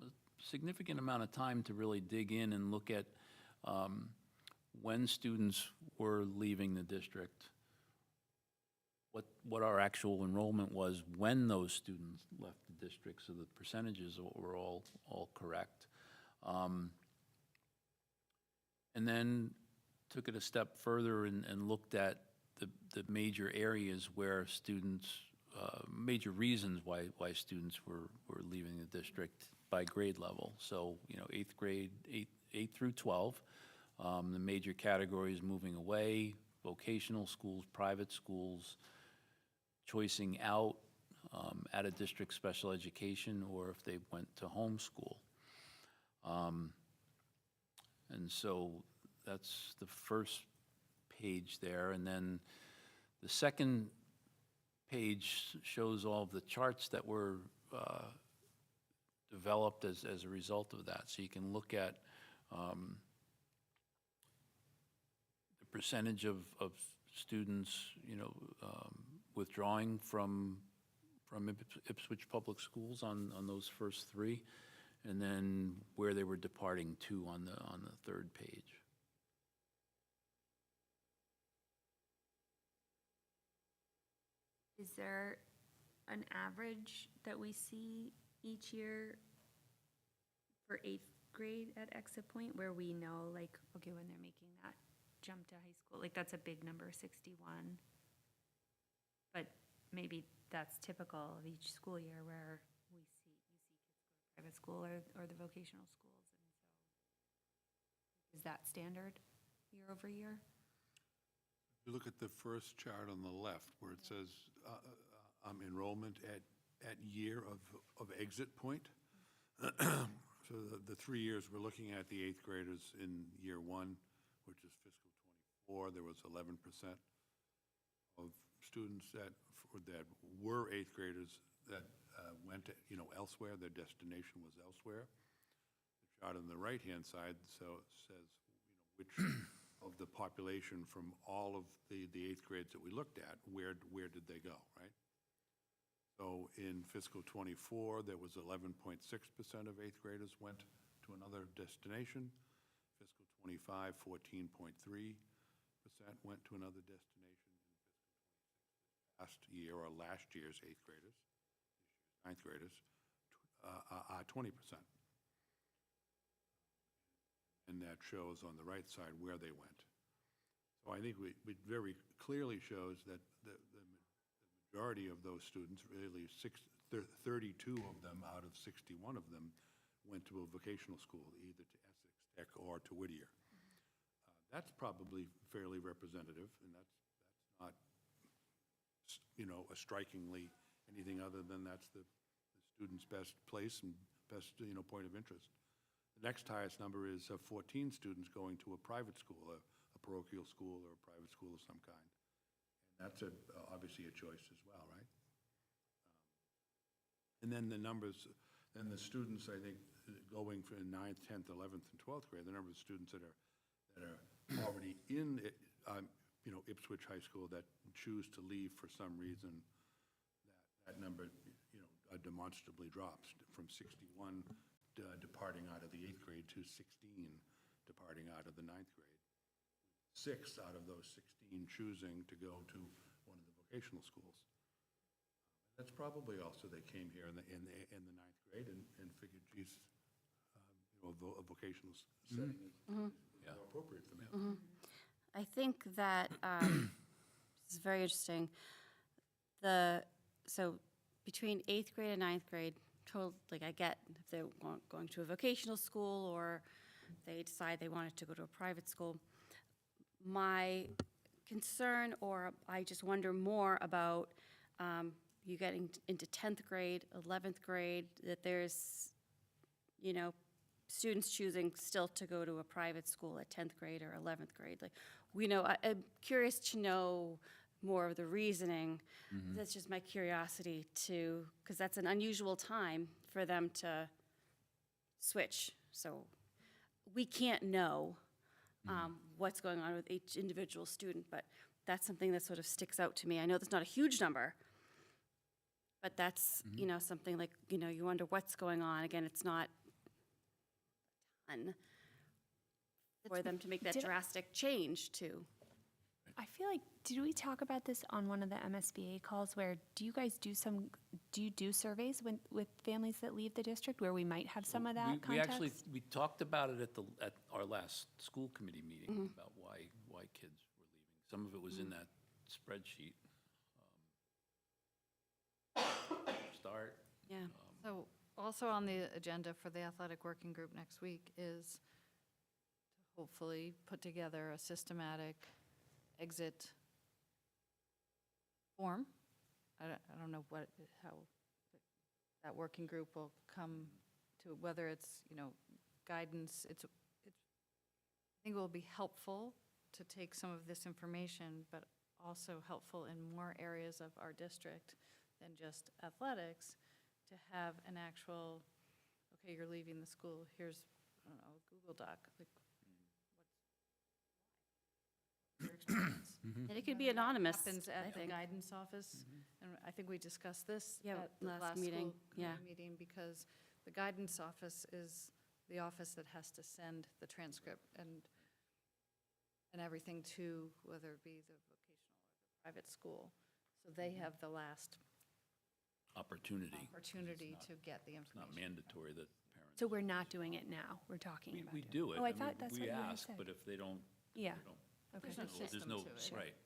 S5: a significant amount of time to really dig in and look at when students were leaving the district, what our actual enrollment was when those students left the district, so the percentages were all correct. And then took it a step further and looked at the major areas where students, major reasons why students were leaving the district by grade level. So, 8th grade, 8 through 12, the major categories moving away, vocational schools, private schools, choicing out district special education, or if they went to homeschool. And so that's the first page there. And then the second page shows all of the charts that were developed as a result of that. So you can look at the percentage of students, withdrawing from Ipswich Public Schools on those first 3, and then where they were departing to on the third page.
S9: Is there an average that we see each year for 8th grade at exit point where we know, like, okay, when they're making that jump to high school, like, that's a big number, 61. But maybe that's typical of each school year where you see kids go to private school or the vocational schools. And so is that standard year over year?
S11: You look at the first chart on the left where it says enrollment at year of exit point. So the 3 years we're looking at, the 8th graders in year 1, which is fiscal '24, there was 11% of students that were 8th graders that went to, elsewhere. Their destination was elsewhere. The chart on the right-hand side says, which of the population from all of the 8th grades that we looked at, where did they go, right? So in fiscal '24, there was 11.6% of 8th graders went to another destination. Fiscal '25, 14.3% went to another destination. In fiscal '26, last year, or last year's 8th graders, this year's 9th graders, 20%. And that shows on the right side where they went. So I think it very clearly shows that the majority of those students, really 32 of them out of 61 of them, went to a vocational school, either to Essex Tech or to Whittier. That's probably fairly representative, and that's not, a strikingly anything other than that's the student's best place and point of interest. The next highest number is 14 students going to a private school, a parochial school or a private school of some kind. And that's obviously a choice as well, right? And then the numbers, then the students, I think, going from 9th, 10th, 11th, and 12th grade, the number of students that are already in, Ipswich High School that choose to leave for some reason, that number, demonstrably drops from 61 departing out of the 8th grade to 16 departing out of the 9th grade. 6 out of those 16 choosing to go to one of the vocational schools. That's probably also they came here in the 9th grade and figured, geez, a vocational setting is more appropriate for them.
S8: I think that this is very interesting. So between 8th grade and 9th grade, I get if they're going to a vocational school or they decide they wanted to go to a private school. My concern, or I just wonder more about you getting into 10th grade, 11th grade, that there's, students choosing still to go to a private school at 10th grade or 11th grade. I'm curious to know more of the reasoning. That's just my curiosity because that's an unusual time for them to switch. So we can't know what's going on with each individual student, but that's something that sort of sticks out to me. I know that's not a huge number, but that's, something like, you wonder what's going on. Again, it's not a ton for them to make that drastic change to.
S9: I feel like, did we talk about this on one of the MSBA calls where do you guys do surveys with families that leave the district where we might have some of that context?
S5: We talked about it at our last school committee meeting about why kids were leaving. Some of it was in that spreadsheet. Start.
S8: Yeah.
S1: So also on the agenda for the athletic working group next week is to hopefully put together a systematic exit form. I don't know how that working group will come to, whether it's, guidance. I think it will be helpful to take some of this information, but also helpful in more areas of our district than just athletics, to have an actual, okay, you're leaving the school, here's, I don't know, a Google Doc, like, what's your experience?
S8: And it could be anonymous,
S1: Happens
S8: I
S1: at the
S8: think.
S1: guidance office, and I think we discussed this
S8: Yeah,
S1: at the
S8: last
S1: last
S8: meeting,
S1: school
S8: yeah.
S1: committee meeting, because the guidance office is the office that has to send the transcript and everything to, whether it be the vocational or the private school. So they have the last
S5: Opportunity.
S1: to get the
S5: It's not
S1: information.
S5: mandatory that parents.
S9: So we're not doing it now, we're talking about
S5: We
S9: it.
S5: do it.
S9: Oh, I
S5: mean,
S9: thought that's what
S5: we
S9: you had
S5: ask,
S9: said.
S5: but if they don't,
S9: Yeah,
S5: they don't.
S9: okay.
S1: There's no system to it.
S5: Right.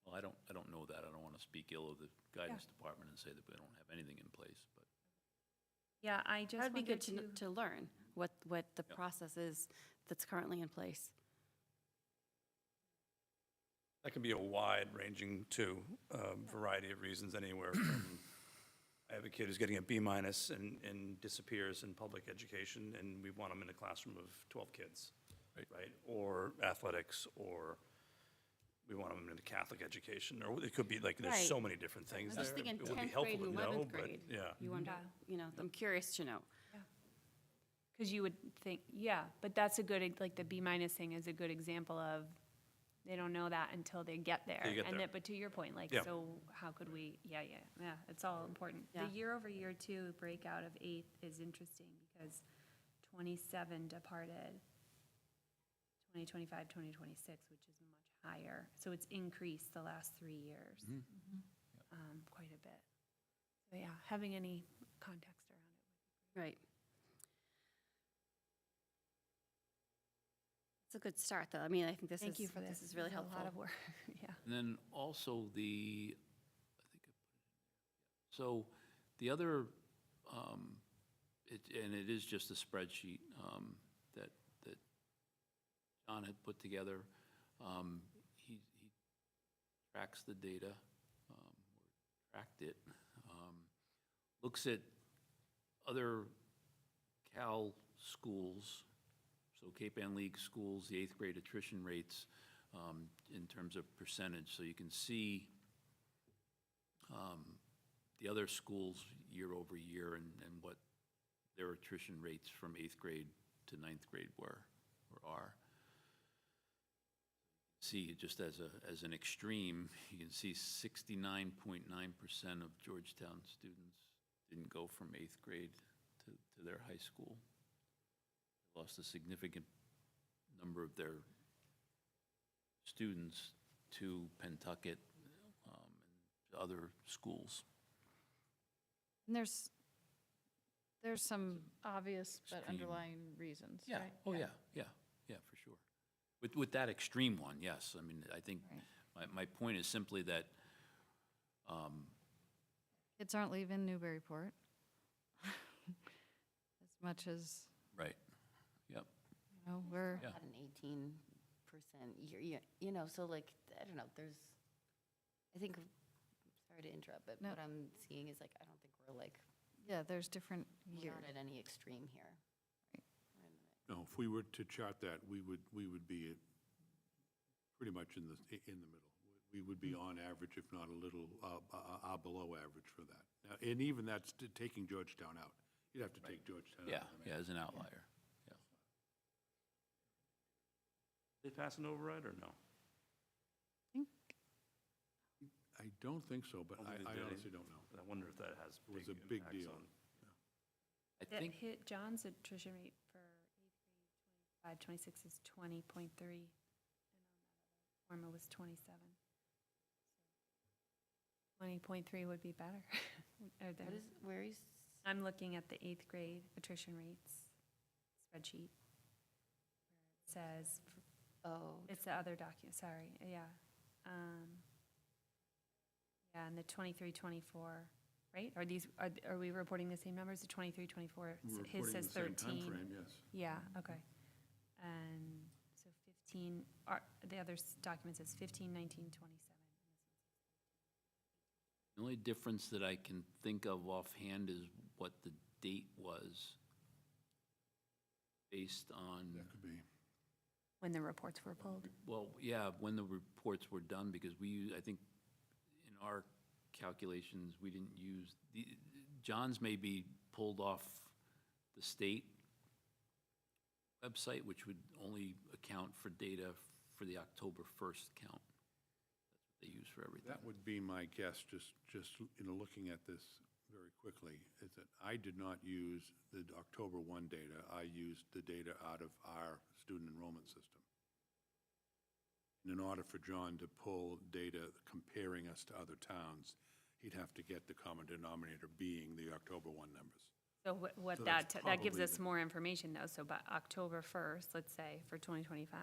S5: Well, I don't know that. I don't want to speak ill of the guidance department and say that we don't have anything in place, but.
S9: Yeah, I just
S8: That'd be good
S9: wanted
S8: to learn what the process is that's currently in place.
S7: That can be a wide-ranging, too, variety of reasons, anywhere from, I have a kid who's getting a B- and disappears in public education, and we want him in a classroom of 12 kids, right? Or athletics, or we want them in a Catholic education, or it could be like, there's so
S8: Right.
S7: many different things
S8: I'm
S7: there.
S8: just thinking
S7: It would be
S8: 10th
S7: helpful
S8: grade
S7: to
S8: and
S7: know,
S8: 11th
S7: but,
S8: grade.
S7: yeah.
S8: You wonder, I'm curious to know.
S9: because you would think, but that's a good, like the B- thing is a good example of, they don't know that until they get there.
S7: Till you get
S9: And
S7: there.
S9: that, but to your point, like,
S7: Yeah.
S9: so how could we, yeah, it's all important.
S8: Yeah.
S9: The year-over-year too, breakout of 8th is interesting because 27 departed, 2025, 2026, which is much higher. So it's increased the last 3 years, quite a bit. So yeah, having any context around it.
S8: Right. It's a good start, though. I mean, I think this
S9: Thank you for
S8: this is really
S9: This is
S8: helpful.
S9: A lot of work, yeah.
S5: And then also I think I put it in there. So the other, and it is just a spreadsheet that John had put together. He tracks the data, or tracked it, looks at other Cal schools, so Cape Ann League schools, the eighth grade attrition rates in terms of percentage. So you can see the other schools year over year and what their attrition rates from eighth grade to ninth grade were or are. See, just as an extreme, you can see 69.9% of Georgetown students didn't go from eighth grade to their high school. They lost a significant number of their students to Pentucket and other schools.
S1: And there's some obvious but
S5: Extreme.
S1: underlying reasons,
S5: Yeah,
S1: right?
S5: oh, yeah, for sure. With that extreme one, yes. I mean, I think my point is simply that,
S1: Kids aren't leaving Newburyport as much as,
S5: right, yep.
S1: you know, we're,
S5: Yeah.
S13: Had an 18% year, you know, so like, I don't know, there's, I think, sorry to interrupt, but
S1: No.
S13: what I'm seeing is like, I don't think we're like,
S1: yeah, there's different
S13: we're
S1: years.
S13: not at any extreme here.
S11: No, if we were to chart that, we would be pretty much in the middle. We would be on average, if not a little below average for that. Now, and even that's taking Georgetown out. You'd have to take Georgetown
S5: Yeah,
S11: out. I mean,
S5: yeah, as an outlier, yeah.
S7: They pass an override or no?
S11: I don't think so, but
S7: I don't think
S11: I
S7: they did
S11: honestly don't know.
S7: I wonder if that has
S11: It was
S7: big
S11: a big
S7: impacts
S11: deal.
S7: on.
S5: I
S9: That
S5: think,
S9: hit John's attrition rate for 8th grade 25, 26 is 20.3, and on that other former was 27. 20.3 would be better. Are there-
S13: What is, where is,
S9: I'm looking at the 8th grade attrition rates spreadsheet. It says,
S13: oh,
S9: it's the other document, sorry, yeah. Yeah, and the 23, 24, right? Are these, are we reporting the same numbers, the 23, 24?
S11: We're
S9: His
S11: reporting
S9: says
S11: the same
S9: 13.
S11: timeframe, yes.
S9: Yeah, okay. And so 15, the other document says 15, 19, 27.
S5: the only difference that I can think of offhand is what the date was based on,
S11: That could be.
S9: When the reports were pulled.
S5: well, yeah, when the reports were done, because I think in our calculations, we didn't use, John's may be pulled off the state website, which would only account for data for the October 1st count. That's what they use for everything.
S11: That would be my guess, just looking at this very quickly, is that I did not use the October 1 data. I used the data out of our student enrollment system. And in order for John to pull data comparing us to other towns, he'd have to get the common denominator being the October 1 numbers.
S9: So what
S11: So
S9: that,
S11: that's
S9: that gives
S11: probably
S9: us
S11: the-
S9: more information though. So by October 1st, let's say for 2025,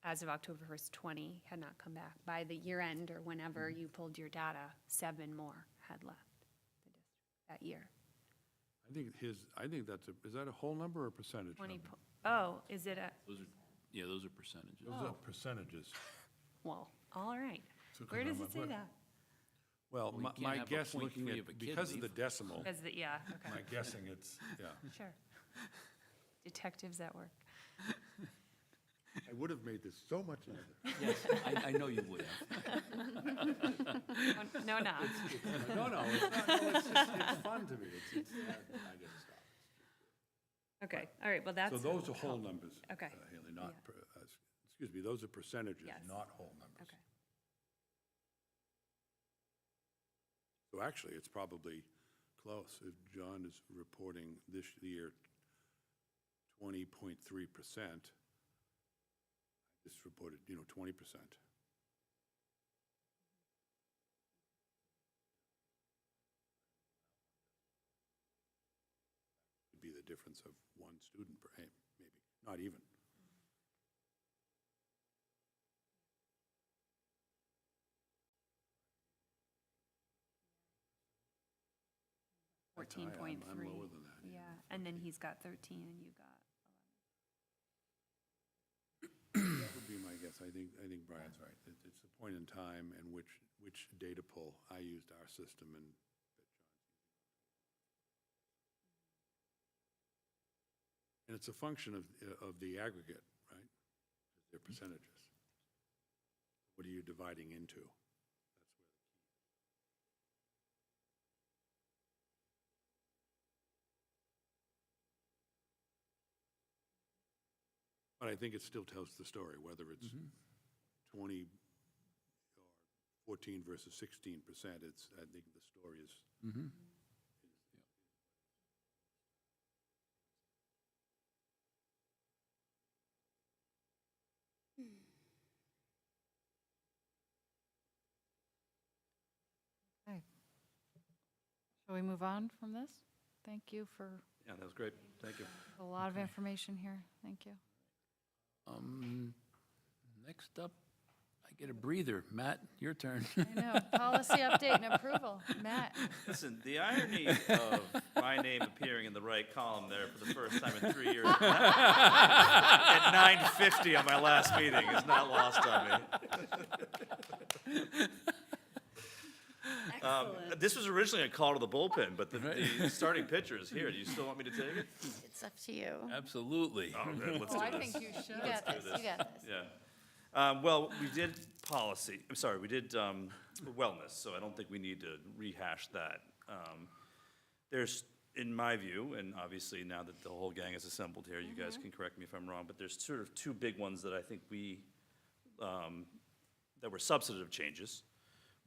S9: as of October 1st, 20 had not come back. By the year end or whenever you pulled your data, 7 more had left the district that year.
S11: I think that's is that a whole number or a percentage
S9: 20,
S11: number?
S9: oh, is it a,
S5: Those are percentages.
S11: Those are percentages.
S9: well, all right.
S11: So
S9: Where
S11: come
S9: does
S11: on,
S9: it say
S11: what-
S9: that?
S11: Well,
S5: Well, you can't
S11: my
S5: have a
S11: guess,
S5: 0.3
S11: looking
S5: of
S11: at,
S5: a kid
S11: because of the
S5: leave.
S11: decimal,
S9: Because the, yeah, okay,
S11: my guessing it's, yeah.
S9: sure. Detectives at work.
S11: I would have made this so much easier.
S5: Yes, I know you would have.
S9: No, no.
S11: No, no, it's not, no, it's just, it's fun to me. I gotta stop.
S9: Okay, all right, well, that's.
S11: So those are whole
S9: helpful.
S11: numbers.
S9: Okay.
S11: Haley, not,
S9: Yeah.
S11: excuse me, those are percentages,
S9: Yes.
S11: not whole numbers.
S9: Okay.
S11: So actually, it's probably close. If John is reporting this year 20.3%, I just reported, 20%. Would be the difference of one student per, maybe, not even. That's high.
S9: 14.3.
S11: I'm lower than that.
S9: Yeah, and then he's got 13 and you got 11.
S11: That would be my guess. I think Brian's right. It's the point in time and which data pull. I used our system and that John's using. And it's a function of the aggregate, right? Their percentages. What are you dividing into? But I think it still tells the story, whether it's 20 or 14 versus 16%, I think the story is.
S1: Okay. Shall we move on from this? Thank you for
S7: Yeah, that was great. Thank you.
S1: a lot of information here. Thank you.
S5: Next up, I get a breather. Matt, your turn.
S1: I know, policy update and approval. Matt,
S7: Listen, the irony of my name appearing in the right column there for the first time in 3 years at 9:50 on my last meeting is not lost on me. This was originally a call to the bullpen, but the starting pitcher is here. Do you still want me to take it?
S13: It's up to you.
S5: Absolutely.
S7: Oh, good, let's
S1: oh,
S7: do
S1: I
S7: this.
S1: think you should.
S13: You got this, you got this.
S7: Yeah. Well, we did policy, I'm sorry, we did wellness, so I don't think we need to rehash that. There's, in my view, and obviously now that the whole gang is assembled here, you guys can correct me if I'm wrong, but there's sort of two big ones that I think that were substantive changes.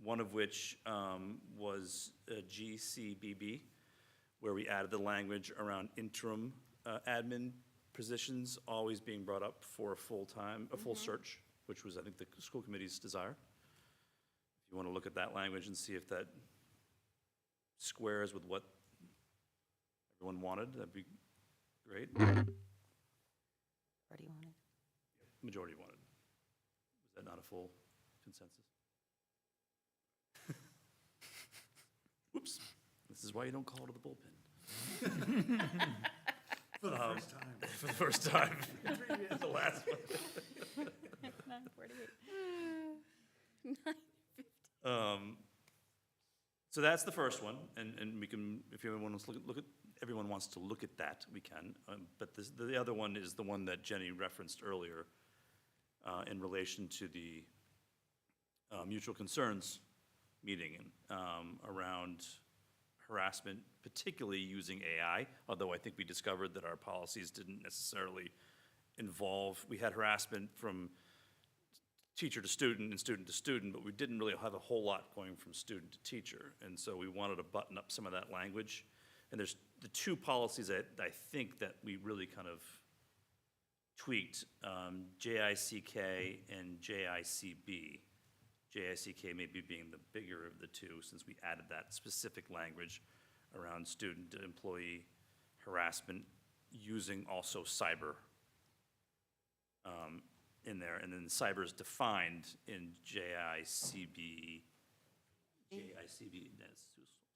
S7: One of which was GCBB, where we added the language around interim admin positions always being brought up for a full search, which was, I think, the school committee's desire. If you want to look at that language and see if that squares with what everyone wanted, that'd be great.
S13: Already wanted.
S7: Majority wanted. Was that not a full consensus? Whoops. This is why you don't call to the bullpen.
S11: For the first time.
S7: For the first time. The last one.
S8: 9:48.
S7: So that's the first one, and we can, if everyone wants to everyone wants to look at that, we can. But the other one is the one that Jenny referenced earlier in relation to the mutual concerns meeting around harassment, particularly using AI, although I think we discovered that our policies didn't necessarily involve, we had harassment from teacher to student and student to student, but we didn't really have a whole lot going from student to teacher. And so we wanted to button up some of that language. And there's the two policies that I think that we really kind of tweaked, JICK and JICB. JICK maybe being the bigger of the two, since we added that specific language around student to employee harassment using also cyber in there. And then cyber is defined in JICB. JICB, that's too small.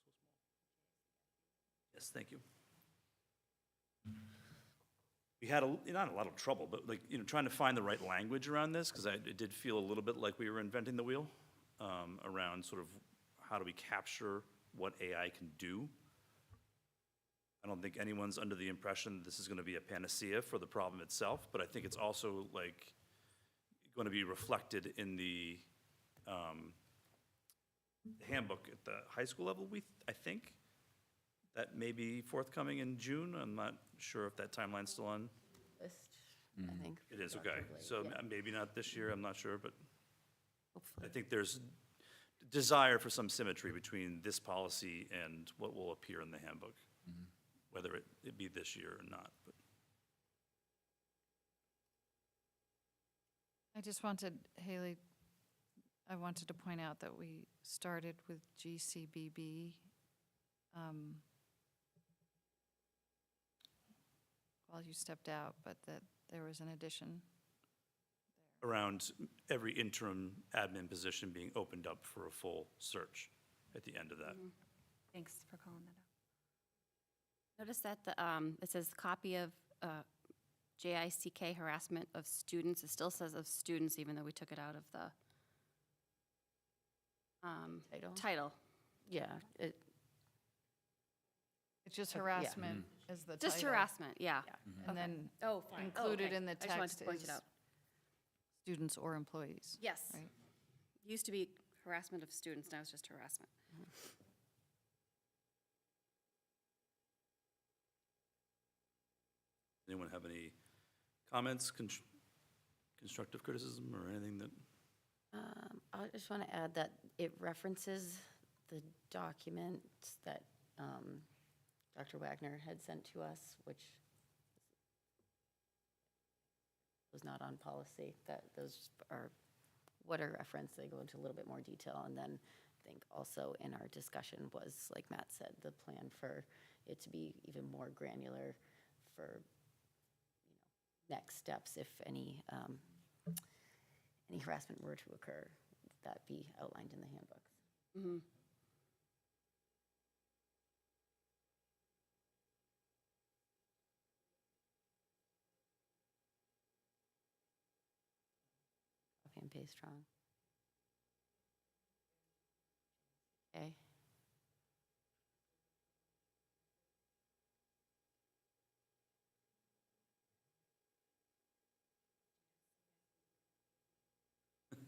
S7: Yes, thank you. We had not a lot of trouble, but trying to find the right language around this, because it did feel a little bit like we were inventing the wheel around sort of how do we capture what AI can do. I don't think anyone's under the impression that this is going to be a panacea for the problem itself, but I think it's also going to be reflected in the handbook at the high school level, I think. That may be forthcoming in June. I'm not sure if that timeline's still on.
S13: List, I think.
S7: It is, okay.
S13: probably,
S7: So
S13: yeah.
S7: maybe not this year, I'm not sure, but
S13: Hopefully.
S7: I think there's desire for some symmetry between this policy and what will appear in the handbook, whether it be this year or not. But
S1: I just wanted, Haley, I wanted to point out that we started with GCBB. While you stepped out, but that there was an addition.
S7: around every interim admin position being opened up for a full search at the end of that.
S9: Thanks for calling that out.
S8: Notice that it says copy of JICK harassment of students. It still says of students, even though we took it out of the
S13: Title?
S8: title.
S13: Yeah,
S1: It Just harassment is the title.
S8: Just harassment, yeah.
S1: And then
S8: Oh, fine. Oh,
S1: included
S8: okay.
S1: in the
S8: I just wanted
S1: text
S8: to point
S1: is
S8: it out.
S1: students or employees.
S8: Yes.
S1: Right.
S8: Used to be harassment of students, now it's just harassment.
S7: Anyone have any comments, constructive criticism, or anything that?
S13: I just want to add that it references the document that Dr. Wagner had sent to us, which was not on policy, that those are what are referenced. They go into a little bit more detail. And then I think also in our discussion was, like Matt said, the plan for it to be even more granular for next steps if any harassment were to occur, that be outlined in the handbooks.
S8: Mm-hmm.
S13: Copy and paste strong. Okay.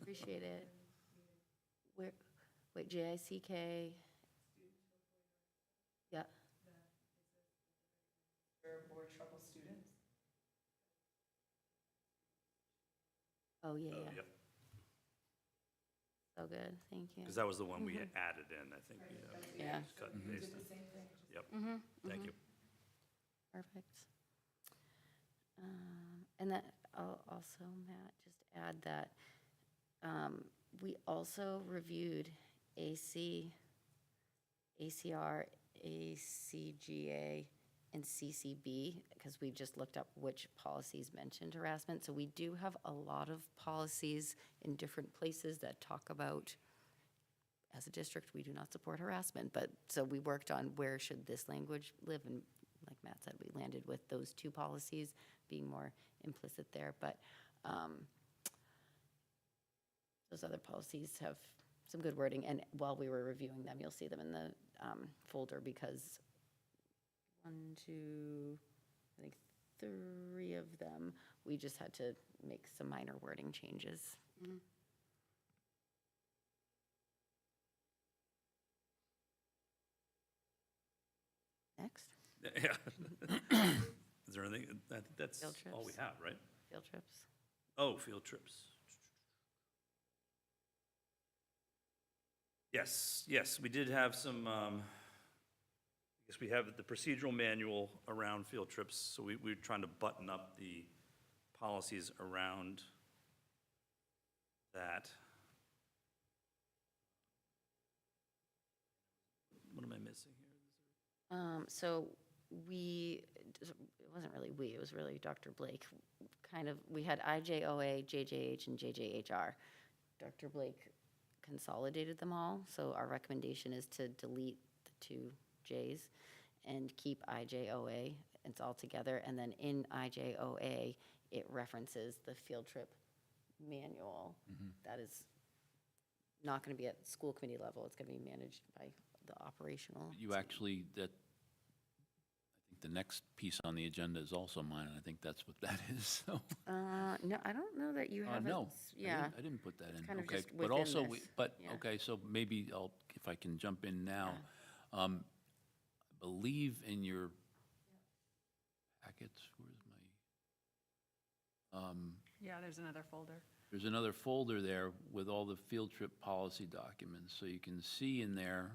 S13: Appreciate it. Where, wait, JICK. Yeah.
S3: More trouble students?
S13: Oh, yeah,
S7: Oh,
S13: yeah.
S7: yep.
S13: So good, thank you.
S7: Because that was the one we had added in, I think,
S13: Yeah.
S7: just cut and pasted. Yep,
S8: Mm-hmm.
S7: thank you.
S13: Perfect. And that, I'll also, Matt, just add that we also reviewed AC, ACR, ACGA, and CCB, because we just looked up which policies mentioned harassment. So we do have a lot of policies in different places that talk about, as a district, we do not support harassment, but, so we worked on where should this language live, and like Matt said, we landed with those two policies being more implicit there, but those other policies have some good wording, and while we were reviewing them, you'll see them in the folder, because 1, 2, I think 3 of them, we just had to make some minor wording changes.
S8: Mm-hmm.
S13: Next,
S7: Yeah. Is there anything, that's
S13: Field
S7: all we
S13: trips.
S7: have, right?
S13: field trips.
S7: Oh, field trips. Yes, we did have some, I guess we have the procedural manual around field trips, so we're trying to button up the policies around that. What am I missing here?
S13: So it wasn't really we, it was really Dr. Blake, kind of, we had IJOA, JJH, and JJHR. Dr. Blake consolidated them all, so our recommendation is to delete the 2 Js and keep IJOA, it's all together, and then in IJOA, it references the field trip manual. That is not gonna be at school committee level, it's gonna be managed by the operational.
S5: You actually, I think the next piece on the agenda is also mine, and I think that's what that is, so.
S13: No, I don't know that you have it.
S5: No,
S13: Yeah.
S5: I didn't put that in.
S13: kind of
S5: Okay,
S13: just
S5: but
S13: within
S5: also,
S13: this, yeah.
S5: okay, so maybe if I can jump in now. I believe in your packets, where's my,
S9: Yeah, there's another folder.
S5: there's another folder there with all the field trip policy documents. So you can see in there,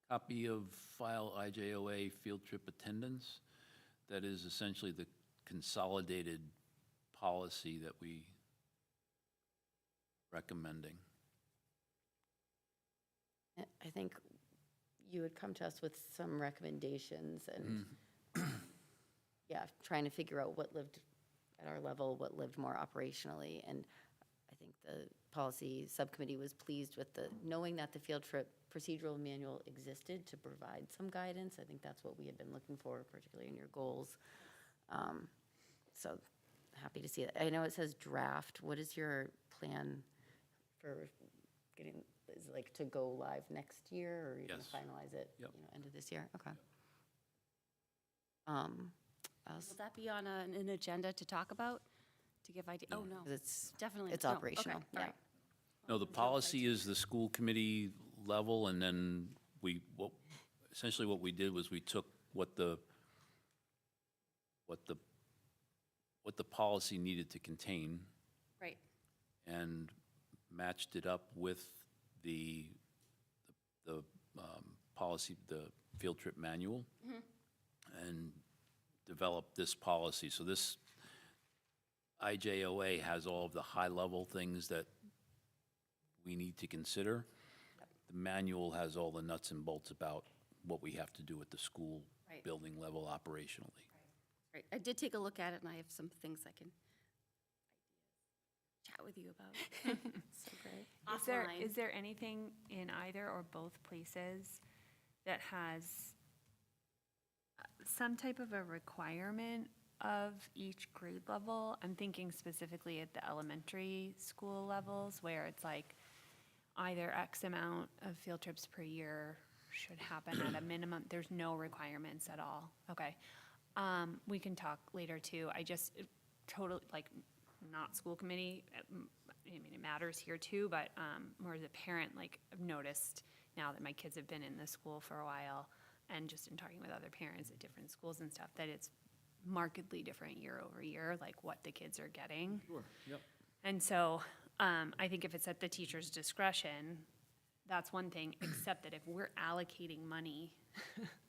S5: copy of file IJOA field trip attendance. That is essentially the consolidated policy that we recommending.
S13: I think you would come to us with some recommendations and, yeah, trying to figure out what lived at our level, what lived more operationally. And I think the policy subcommittee was pleased with knowing that the field trip procedural manual existed to provide some guidance. I think that's what we had been looking for, particularly in your goals. So happy to see it. I know it says draft. What is your plan for getting is like to go live next year, or you're gonna
S5: Yes.
S13: finalize it,
S5: Yep.
S13: end of this year? Okay. Else?
S8: Will that be on an agenda to talk about, to give idea? Oh, no.
S13: 'Cause it's
S8: Definitely.
S13: it's
S8: no. Okay,
S13: operational,
S8: all
S13: yeah.
S8: right.
S5: No, the policy is the school committee level, and then essentially what we did was we took what the policy needed to contain
S8: Right.
S5: and matched it up with the policy, the field trip manual, and developed this policy. So this IJOA has all of the high-level things that we need to consider. The manual has all the nuts and bolts about what we have to do at the school
S8: Right.
S5: building level operationally.
S8: Right. I did take a look at it, and I have some things I can chat with you about. So great. Offline.
S9: Is there anything in either or both places that has some type of a requirement of each grade level? I'm thinking specifically at the elementary school levels, where it's like either X amount of field trips per year should happen at a minimum. There's no requirements at all. Okay. We can talk later too. I just totally, like, not school committee. I mean, it matters here too, but more as a parent, like, I've noticed now that my kids have been in the school for a while, and just in talking with other parents at different schools and stuff, that it's markedly different year over year, like what the kids are getting.
S5: Sure, yep.
S9: And so I think if it's at the teacher's discretion, that's one thing, except that if we're allocating money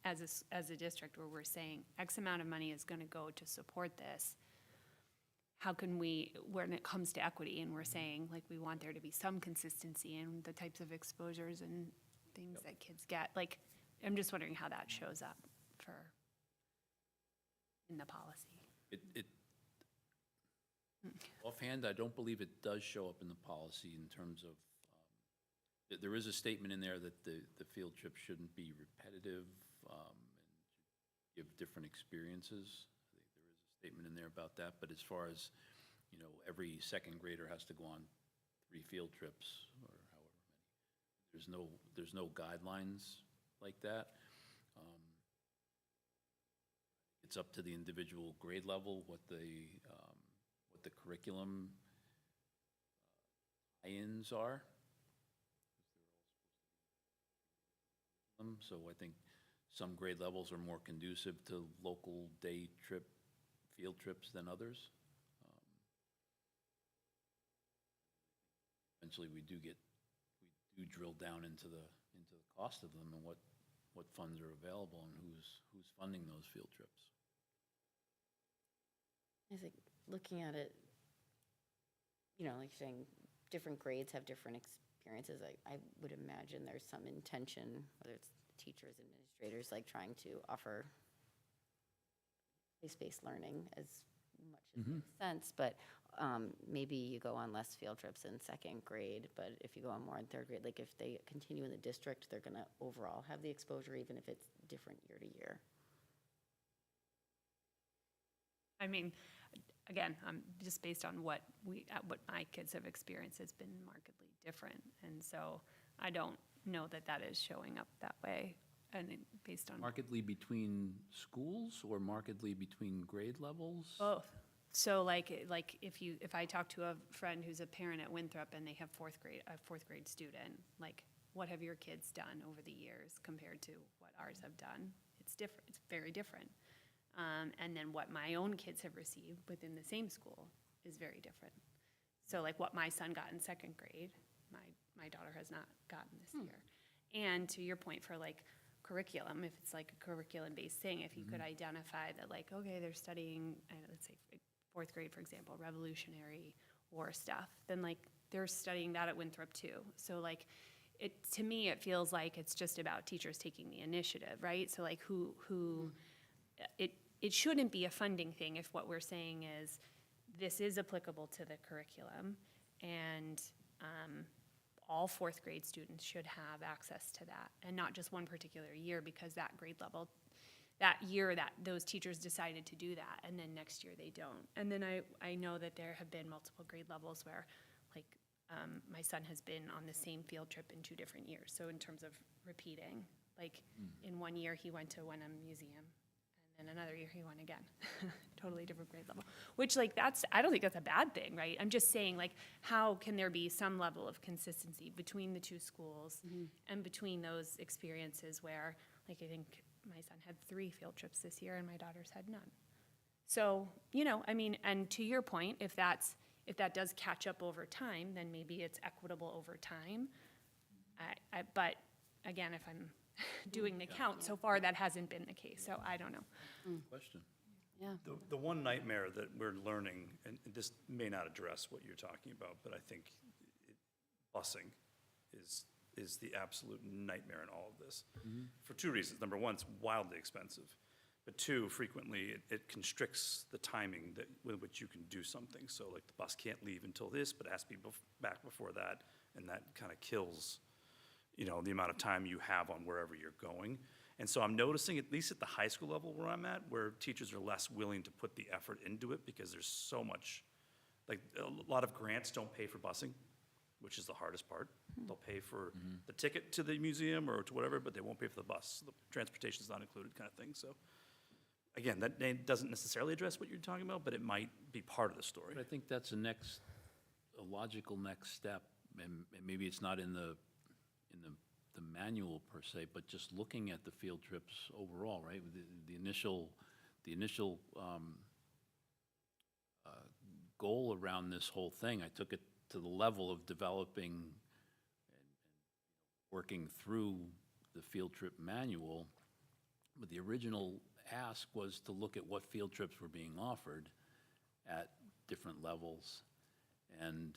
S9: as a district where we're saying X amount of money is going to go to support this, how can we, when it comes to equity, and we're saying, like, we want there to be some consistency in the types of exposures and things that kids get, like, I'm just wondering how that shows up in the policy.
S5: Offhand, I don't believe it does show up in the policy in terms of, there is a statement in there that the field trip shouldn't be repetitive and give different experiences. I think there is a statement in there about that, but as far as, every second grader has to go on 3 field trips or however many, there's no guidelines like that. It's up to the individual grade level what the curriculum tie-ins are. So I think some grade levels are more conducive to local day trip, field trips than others. Eventually, we do drill down into the cost of them and what funds are available and who's funding those field trips.
S13: I think looking at it, like you're saying, different grades have different experiences. I would imagine there's some intention, whether it's teachers, administrators, like trying to offer place-based learning as much as makes sense, but maybe you go on less field trips in second grade, but if you go on more in third grade, like if they continue in the district, they're gonna overall have the exposure, even if it's different year to year.
S9: I mean, again, just based on what my kids have experienced has been markedly different. And so I don't know that is showing up that way, and based on.
S5: Markedly between schools or markedly between grade levels?
S9: Both. So like if I talk to a friend who's a parent at Winthrop and they have a fourth grade student, like, what have your kids done over the years compared to what ours have done? It's different. It's very different. And then what my own kids have received within the same school is very different. So like what my son got in second grade, my daughter has not gotten this year. And to your point for like curriculum, if it's like a curriculum-based thing, if you could identify that, like, okay, they're studying, let's say fourth grade, for example, Revolutionary War stuff, then like they're studying that at Winthrop too. So like to me, it feels like it's just about teachers taking the initiative, right? So like it shouldn't be a funding thing if what we're saying is this is applicable to the curriculum, and all fourth grade students should have access to that, and not just one particular year, because that grade level, that year that those teachers decided to do that, and then next year they don't. And then I know that there have been multiple grade levels where, like, my son has been on the same field trip in 2 different years. So in terms of repeating, like in 1 year he went to Wenham Museum, and then another year he went again, totally different grade level. Which like I don't think that's a bad thing, right? I'm just saying like, how can there be some level of consistency between the 2 schools and between those experiences where, like, I think my son had 3 field trips this year and my daughter's had none. So, you know, I mean, and to your point, if that does catch up over time, then maybe it's equitable over time. But again, if I'm doing the count, so far that hasn't been the case, so I don't know.
S5: Question.
S13: Yeah.
S7: The one nightmare that we're learning, and this may not address what you're talking about, but I think busing is the absolute nightmare in all of this. For 2 reasons. Number one, it's wildly expensive. But 2, frequently, it constricts the timing with which you can do something. So like the bus can't leave until this, but it has to be back before that, and that kind of kills, you know, the amount of time you have on wherever you're going. And so I'm noticing, at least at the high school level where I'm at, where teachers are less willing to put the effort into it because there's so much, like a lot of grants don't pay for busing, which is the hardest part. They'll pay for the ticket to the museum or to whatever, but they won't pay for the bus. The transportation's not included kind of thing, so. Again, that doesn't necessarily address what you're talking about, but it might be part of the story.
S5: But I think that's a logical next step, and maybe it's not in the manual per se, but just looking at the field trips overall, right? The initial goal around this whole thing, I took it to the level of developing and working through the field trip manual, but the original ask was to look at what field trips were being offered at different levels and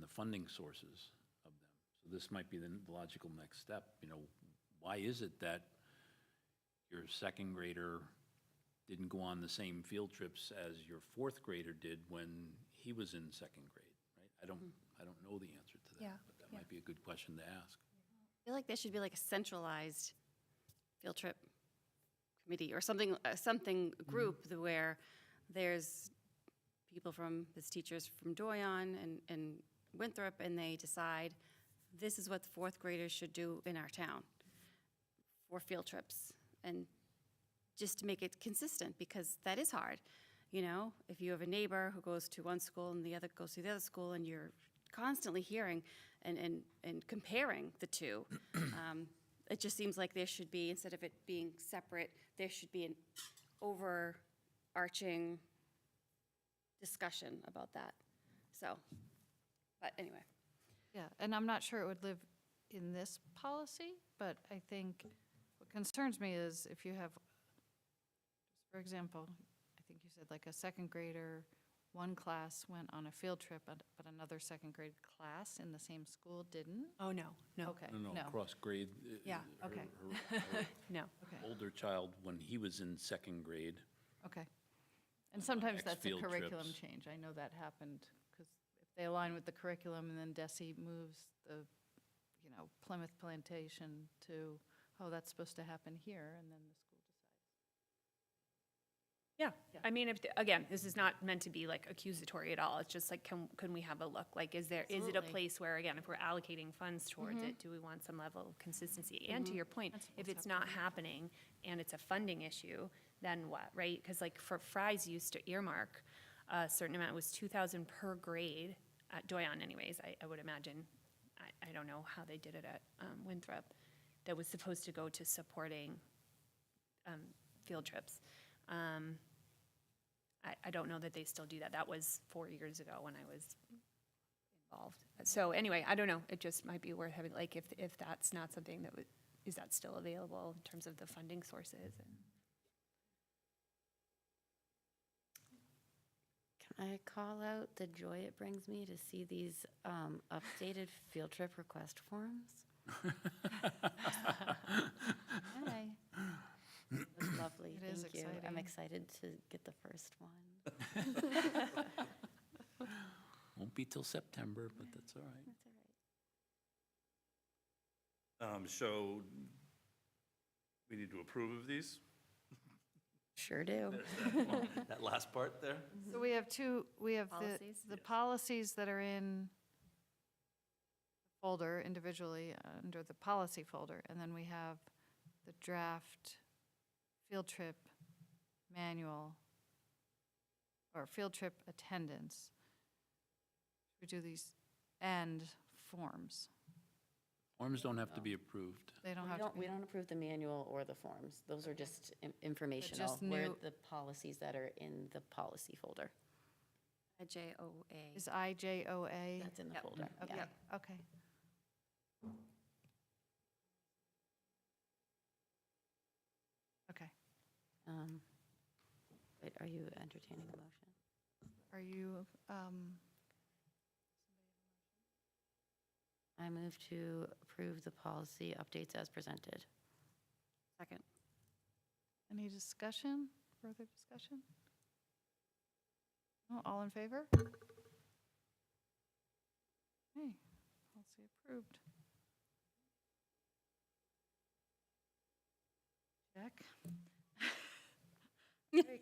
S5: the funding sources of them. So this might be the logical next step. You know, why is it that your 2nd grader didn't go on the same field trips as your 4th grader did when he was in 2nd grade, right? I don't know the answer to that,
S9: Yeah,
S5: but that might be a good question to ask.
S8: I feel like there should be like a centralized field trip committee or something group where there's people there's teachers from Doyon and Winthrop, and they decide this is what the 4th graders should do in our town for field trips, and just to make it consistent, because that is hard. You know, if you have a neighbor who goes to one school and the other goes to the other school, and you're constantly hearing and comparing the 2, it just seems like there should be, instead of it being separate, there should be an overarching discussion about that. So, but anyway.
S1: Yeah, and I'm not sure it would live in this policy, but I think what concerns me is if you have, for example, I think you said like a 2nd grader, one class went on a field trip, but another 2nd grade class in the same school didn't?
S9: Oh, no.
S1: Okay,
S5: No,
S1: no.
S5: cross grade.
S9: Yeah,
S1: okay.
S5: Her
S9: No.
S1: Okay,
S5: older child, when he was in 2nd grade,
S1: okay. And sometimes
S5: X
S1: that's a
S5: field
S1: curriculum
S5: trips.
S1: change. I know that happened, because if they align with the curriculum and then DESI moves the, you know, Plymouth Plantation to, oh, that's supposed to happen here, and then the school decides.
S9: Yeah, I mean, again, this is not meant to be like accusatory at all. It's just like, can we have a look? Like, is it a
S8: Absolutely.
S9: place where, again, if we're allocating funds towards it, do we want some level of consistency? And to your point, if it's not happening and it's a funding issue, then what, right? Because like for Fry's used to earmark a certain amount, it was 2,000 per grade, at Doyon anyways, I would imagine. I don't know how they did it at Winthrop, that was supposed to go to supporting field trips. I don't know that they still do that. That was 4 years ago when I was involved. So anyway, I don't know. It just might be worth having, like, if that's not something that is that still available in terms of the funding sources?
S13: Can I call out the joy it brings me to see these updated field trip request forms? Hi. That's lovely.
S1: It is
S13: Thank you. I'm
S1: exciting.
S13: excited to get the first one.
S5: won't be till September, but that's all right.
S13: That's all right.
S7: So we need to approve of these?
S13: Sure do.
S7: That last part there?
S1: So we have the
S8: Policies?
S1: policies that are in folder individually under the policy folder, and then we have the draft field trip manual or field trip attendance. We do these and forms.
S5: Forms don't have to be approved.
S1: They don't have to be.
S13: We don't approve the manual or the forms. Those are just informational. We're
S1: new-
S13: the policies that are in the policy folder.
S8: JOA.
S1: Is IJOA?
S13: That's in the
S8: Yep.
S13: folder.
S1: Okay,
S13: Yeah.
S1: okay. Okay.
S13: Wait, are you entertaining a motion?
S1: Are you,
S13: I move to approve the policy updates as presented.
S8: Second.
S1: any discussion, further discussion? No, all in favor? Okay, policy approved. Check. Okay,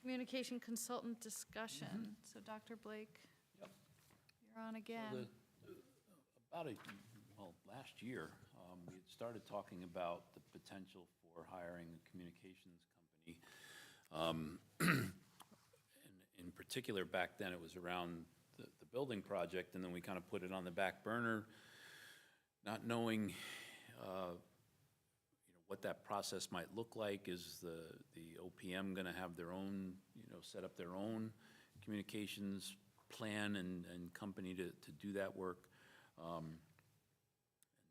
S1: Communication consultant discussion. So Dr. Blake, you're on again.
S5: About last year, we had started talking about the potential for hiring a communications company. In particular, back then, it was around the building project, and then we kind of put it on the back burner, not knowing what that process might look like. Is the OPM going to have their own, set up their own communications plan and company to do that work?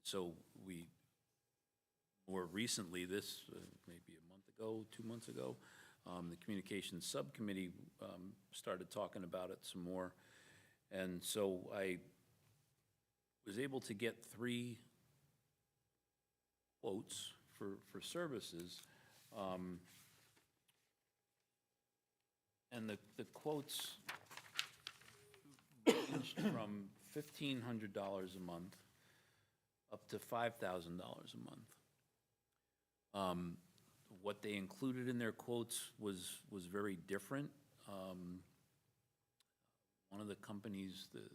S5: So we, more recently, this, maybe a month ago, 2 months ago, the communications subcommittee started talking about it some more. And so I was able to get 3 quotes for services. And the quotes ranged from $1,500 a month up to $5,000 a month. What they included in their quotes was very different. One of the companies that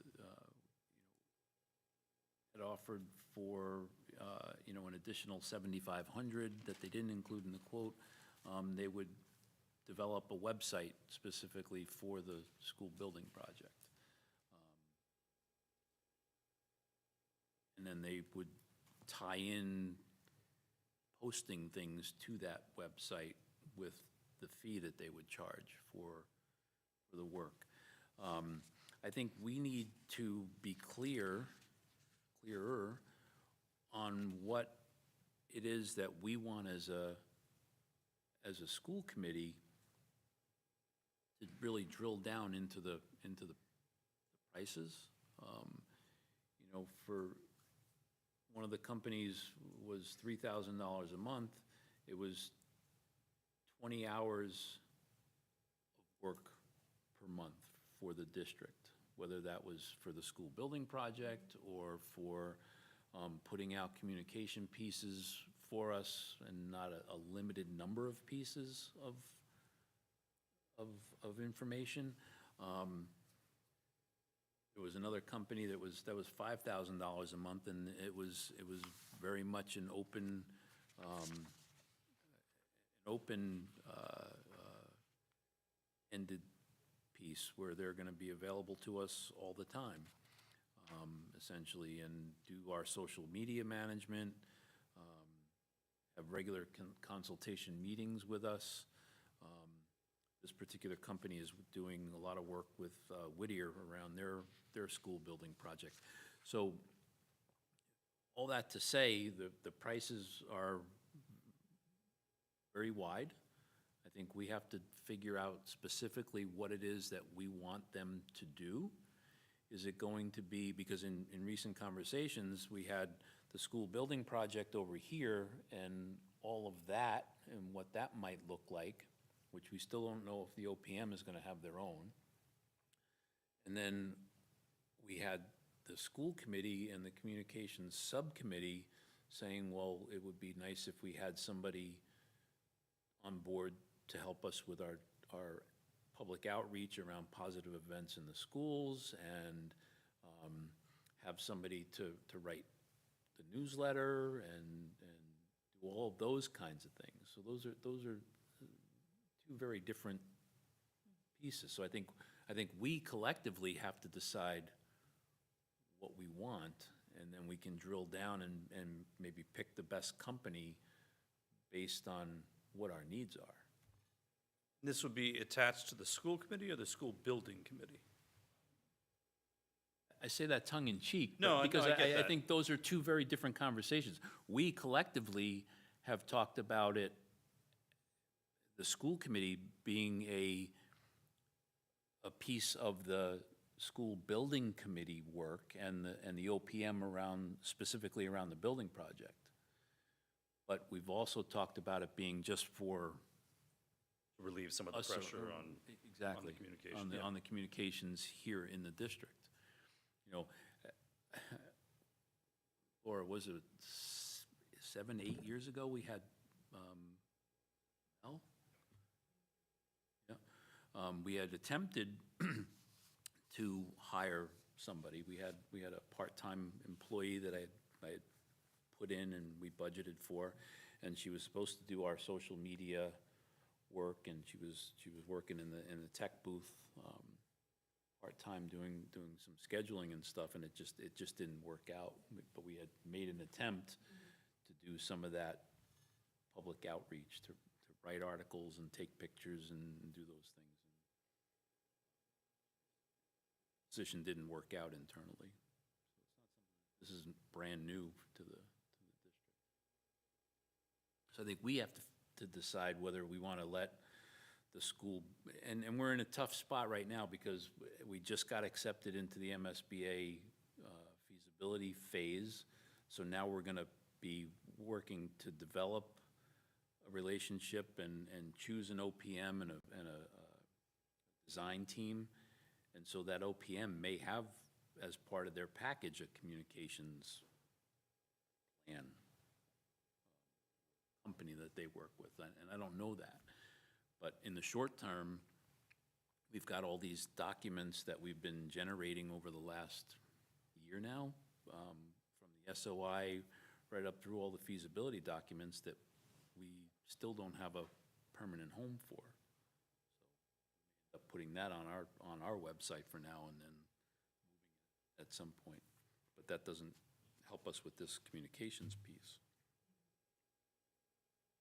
S5: had offered for an additional $7,500 that they didn't include in the quote. They would develop a website specifically for the school building project. And then they would tie in posting things to that website with the fee that they would charge for the work. I think we need to be clearer on what it is that we want as a school committee to really drill down into the prices. For one of the companies was $3,000 a month. It was 20 hours of work per month for the district, whether that was for the school building project or for putting out communication pieces for us, and not a limited number of pieces of information. There was another company that was $5,000 a month, and it was very much an open ended piece where they're going to be available to us all the time, essentially, and do our social media management, have regular consultation meetings with us. This particular company is doing a lot of work with Whittier around their school building project. So all that to say, the prices are very wide. I think we have to figure out specifically what it is that we want them to do. Is it going to be, because in recent conversations, we had the school building project over here and all of that and what that might look like, which we still don't know if the OPM is going to have their own. And then we had the school committee and the communications subcommittee saying, well, it would be nice if we had somebody on board to help us with our public outreach around positive events in the schools and have somebody to write the newsletter and do all of those kinds of things. So those are two very different pieces. So I think we collectively have to decide what we want, and then we can drill down and maybe pick the best company based on what our needs are.
S7: This would be attached to the school committee or the school building committee?
S5: I say that tongue in cheek,
S7: No,
S5: because
S7: I get
S5: I
S7: that.
S5: think those are two very different conversations. We collectively have talked about it, the school committee being a piece of the school building committee work and the OPM around, specifically around the building project. But we've also talked about it being just for
S7: Relieve some of the
S5: us,
S7: pressure on
S5: exactly,
S7: communication,
S5: on the communications here in the district. You know, or was it 7, 8 years ago, we had, Mel? Yeah, we had attempted to hire somebody. We had a part-time employee that I had put in and we budgeted for, and she was supposed to do our social media work, and she was working in the tech booth, part-time doing some scheduling and stuff, and it just didn't work out. But we had made an attempt to do some of that public outreach, to write articles and take pictures and do those things. Position didn't work out internally. This is brand new to the district. So I think we have to decide whether we want to let the school, and we're in a tough spot right now because we just got accepted into the MSBA feasibility phase. So now we're going to be working to develop a relationship and choose an OPM and a design team. And so that OPM may have, as part of their package, a communications plan, company that they work with, and I don't know that. But in the short term, we've got all these documents that we've been generating over the last year now, from the SOI right up through all the feasibility documents that we still don't have a permanent home for. So putting that on our website for now and then moving it at some point. But that doesn't help us with this communications piece.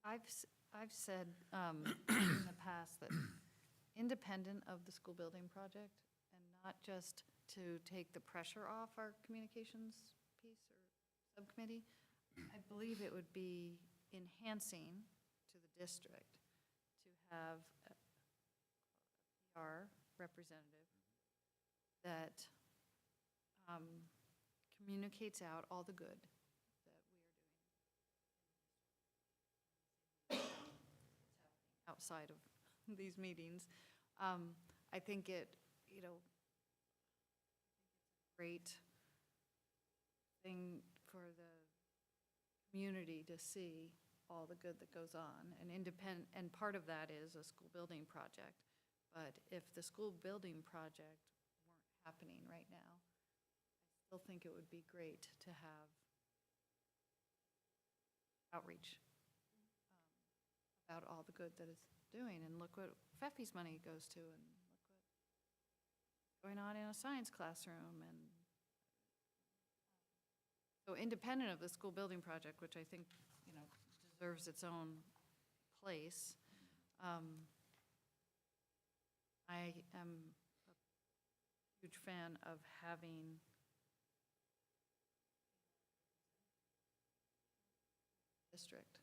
S1: I've said in the past that independent of the school building project, and not just to take the pressure off our communications piece or subcommittee, I believe it would be enhancing to the district to have a PR representative that communicates out all the good that we are doing outside of these meetings. I think it, great thing for the community to see all the good that goes on, and part of that is a school building project. But if the school building project weren't happening right now, I still think it would be great to have outreach about all the good that it's doing, and look what FEFI's money goes to, and look what's going on in a science classroom, and so independent of the school building project, which I think, deserves its own place, I am a huge fan of having district.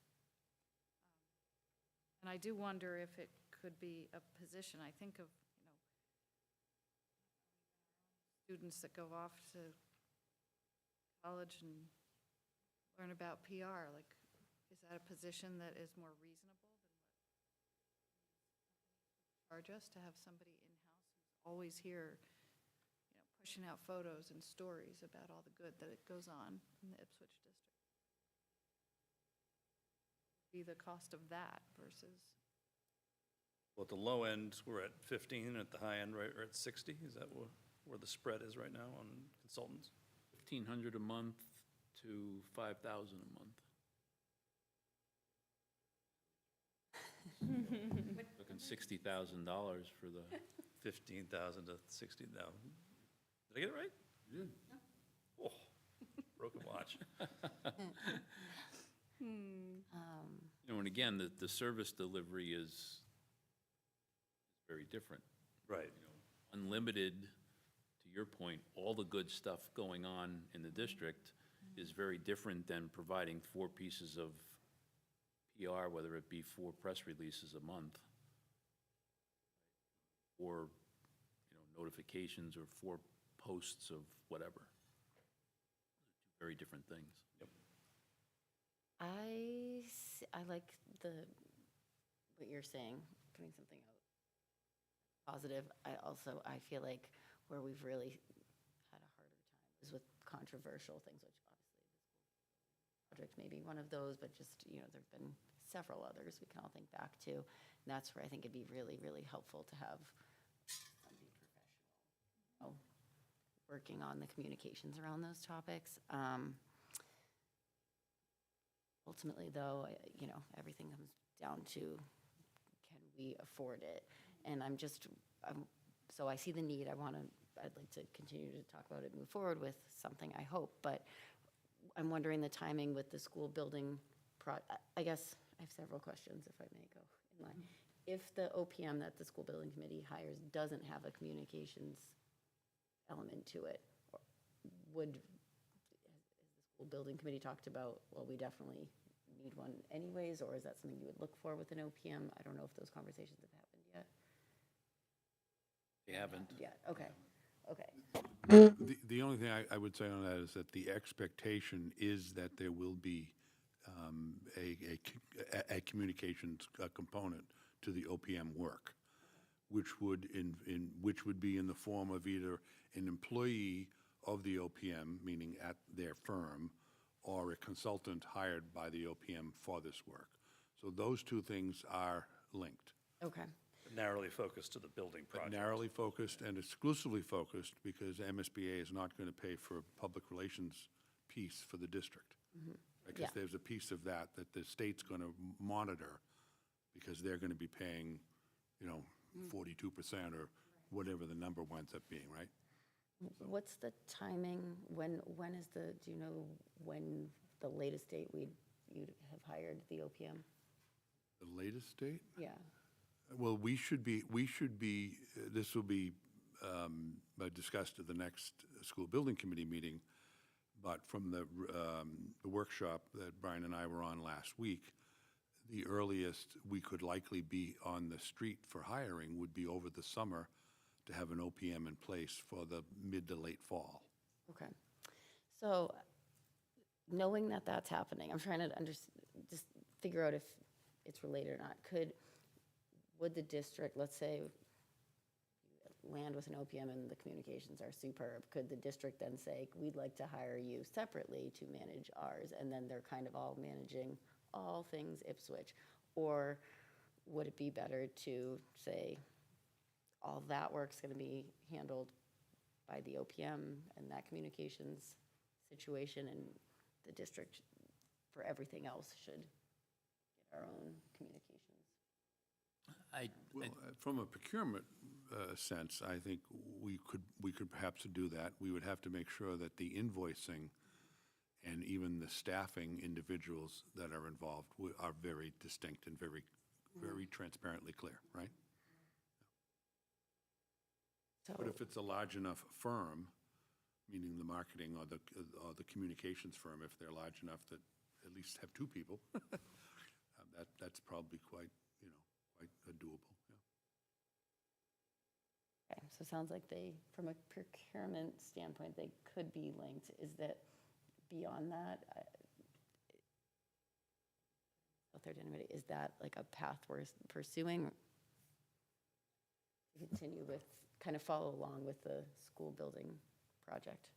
S1: And I do wonder if it could be a position. I think of, students that go off to college and learn about PR. Like, is that a position that is more reasonable than what charge us to have somebody in-house who's always here, pushing out photos and stories about all the good that it goes on in the Ipswich district? Be the cost of that versus
S7: Well, at the low end, we're at 15, at the high end, right, we're at 60? Is that where the spread is right now on consultants?
S5: 1,500 a month to 5,000 a month. Looking $60,000 for the,
S7: 15,000 to 60,000. Did I get it right?
S5: You did.
S7: Oh, broken watch.
S5: And again, the service delivery is very different.
S7: Right.
S5: Unlimited, to your point, all the good stuff going on in the district is very different than providing 4 pieces of PR, whether it be 4 press releases a month, or, notifications, or 4 posts of whatever. Very different things.
S7: Yep.
S13: I like what you're saying, putting something out positive. I feel like where we've really had a harder time is with controversial things, which obviously the school project may be one of those, but just, there've been several others we can all think back to. And that's where I think it'd be really, really helpful to have somebody professional, working on the communications around those topics. Ultimately, though, everything comes down to, can we afford it? And so I see the need. I'd like to continue to talk about it, move forward with something, I hope. But I'm wondering the timing with the school building I guess I have several questions, if I may go in line. If the OPM that the school building committee hires doesn't have a communications element to it, has the school building committee talked about, well, we definitely need one anyways, or is that something you would look for with an OPM? I don't know if those conversations have happened yet.
S5: They haven't.
S13: Yet, okay.
S11: The only thing I would say on that is that the expectation is that there will be a communications component to the OPM work, which would be in the form of either an employee of the OPM, meaning at their firm, or a consultant hired by the OPM for this work. So those two things are linked.
S13: Okay.
S7: Narrowly focused to the building
S11: But
S7: project.
S11: narrowly focused and exclusively focused, because MSBA is not going to pay for a public relations piece for the district. Because
S13: Yeah.
S11: there's a piece of that the state's going to monitor, because they're going to be paying, 42% or whatever the number winds up being, right?
S13: What's the timing? When is do you know when the latest date you'd have hired the OPM?
S11: The latest date?
S13: Yeah.
S11: Well, this will be discussed at the next school building committee meeting, but from the workshop that Brian and I were on last week, the earliest we could likely be on the street for hiring would be over the summer to have an OPM in place for the mid to late fall.
S13: Okay. So knowing that that's happening, I'm trying to just figure out if it's related or not. Would the district, let's say, land with an OPM and the communications are superb, could the district then say, we'd like to hire you separately to manage ours, and then they're kind of all managing all things Ipswich? Or would it be better to say, all that work's going to be handled by the OPM and that communications situation, and the district, for everything else, should get our own communications?
S11: Well, from a procurement sense, I think we could perhaps do that. We would have to make sure that the invoicing and even the staffing individuals that are involved are very distinct and very transparently clear, right?
S13: So,
S11: But if it's a large enough firm, meaning the marketing or the communications firm, if they're large enough that at least have 2 people, that's probably quite doable. Yeah.
S13: okay, so it sounds like from a procurement standpoint, they could be linked. Is that beyond that? Is that like a path we're pursuing? Continue with, kind of follow along with the school building project?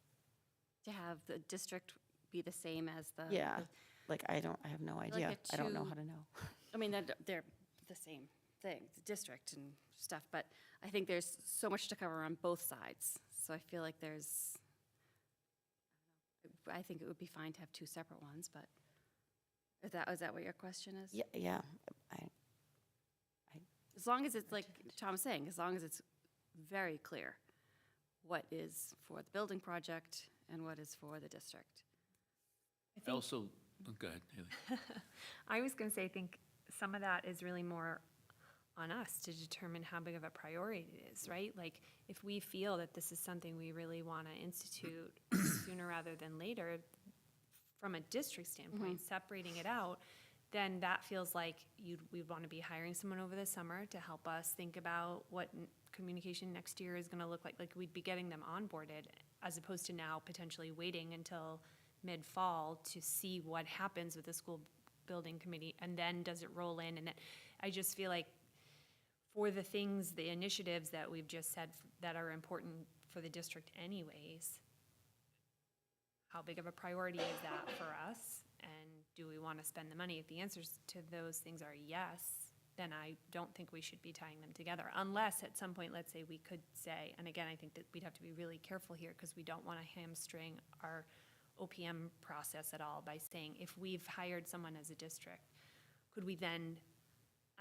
S8: To have the district be the same as the.
S13: Yeah, like I have no idea. I don't know
S8: two-
S13: how to know.
S8: I mean, they're the same thing, the district and stuff, but I think there's so much to cover on both sides. So I feel like I think it would be fine to have two separate ones, but is that what your question is?
S13: Yeah, yeah.
S8: As long as it's, like Tom was saying, as long as it's very clear what is for the building project and what is for the district.
S5: I also, oh, go ahead, Haley.
S9: I was going to say, I think some of that is really more on us to determine how big of a priority it is, right? Like, if we feel that this is something we really want to institute sooner rather than later, from a district standpoint, separating it out, then that feels like we'd want to be hiring someone over the summer to help us think about what communication next year is going to look like. Like, we'd be getting them onboarded, as opposed to now potentially waiting until mid-fall to see what happens with the school building committee, and then does it roll in? And I just feel like for the things, the initiatives that we've just said that are important for the district anyways, how big of a priority is that for us? And do we want to spend the money? If the answers to those things are yes, then I don't think we should be tying them together. Unless at some point, let's say we could say, and again, I think that we'd have to be really careful here because we don't want to hamstring our OPM process at all by saying, if we've hired someone as a district, could we then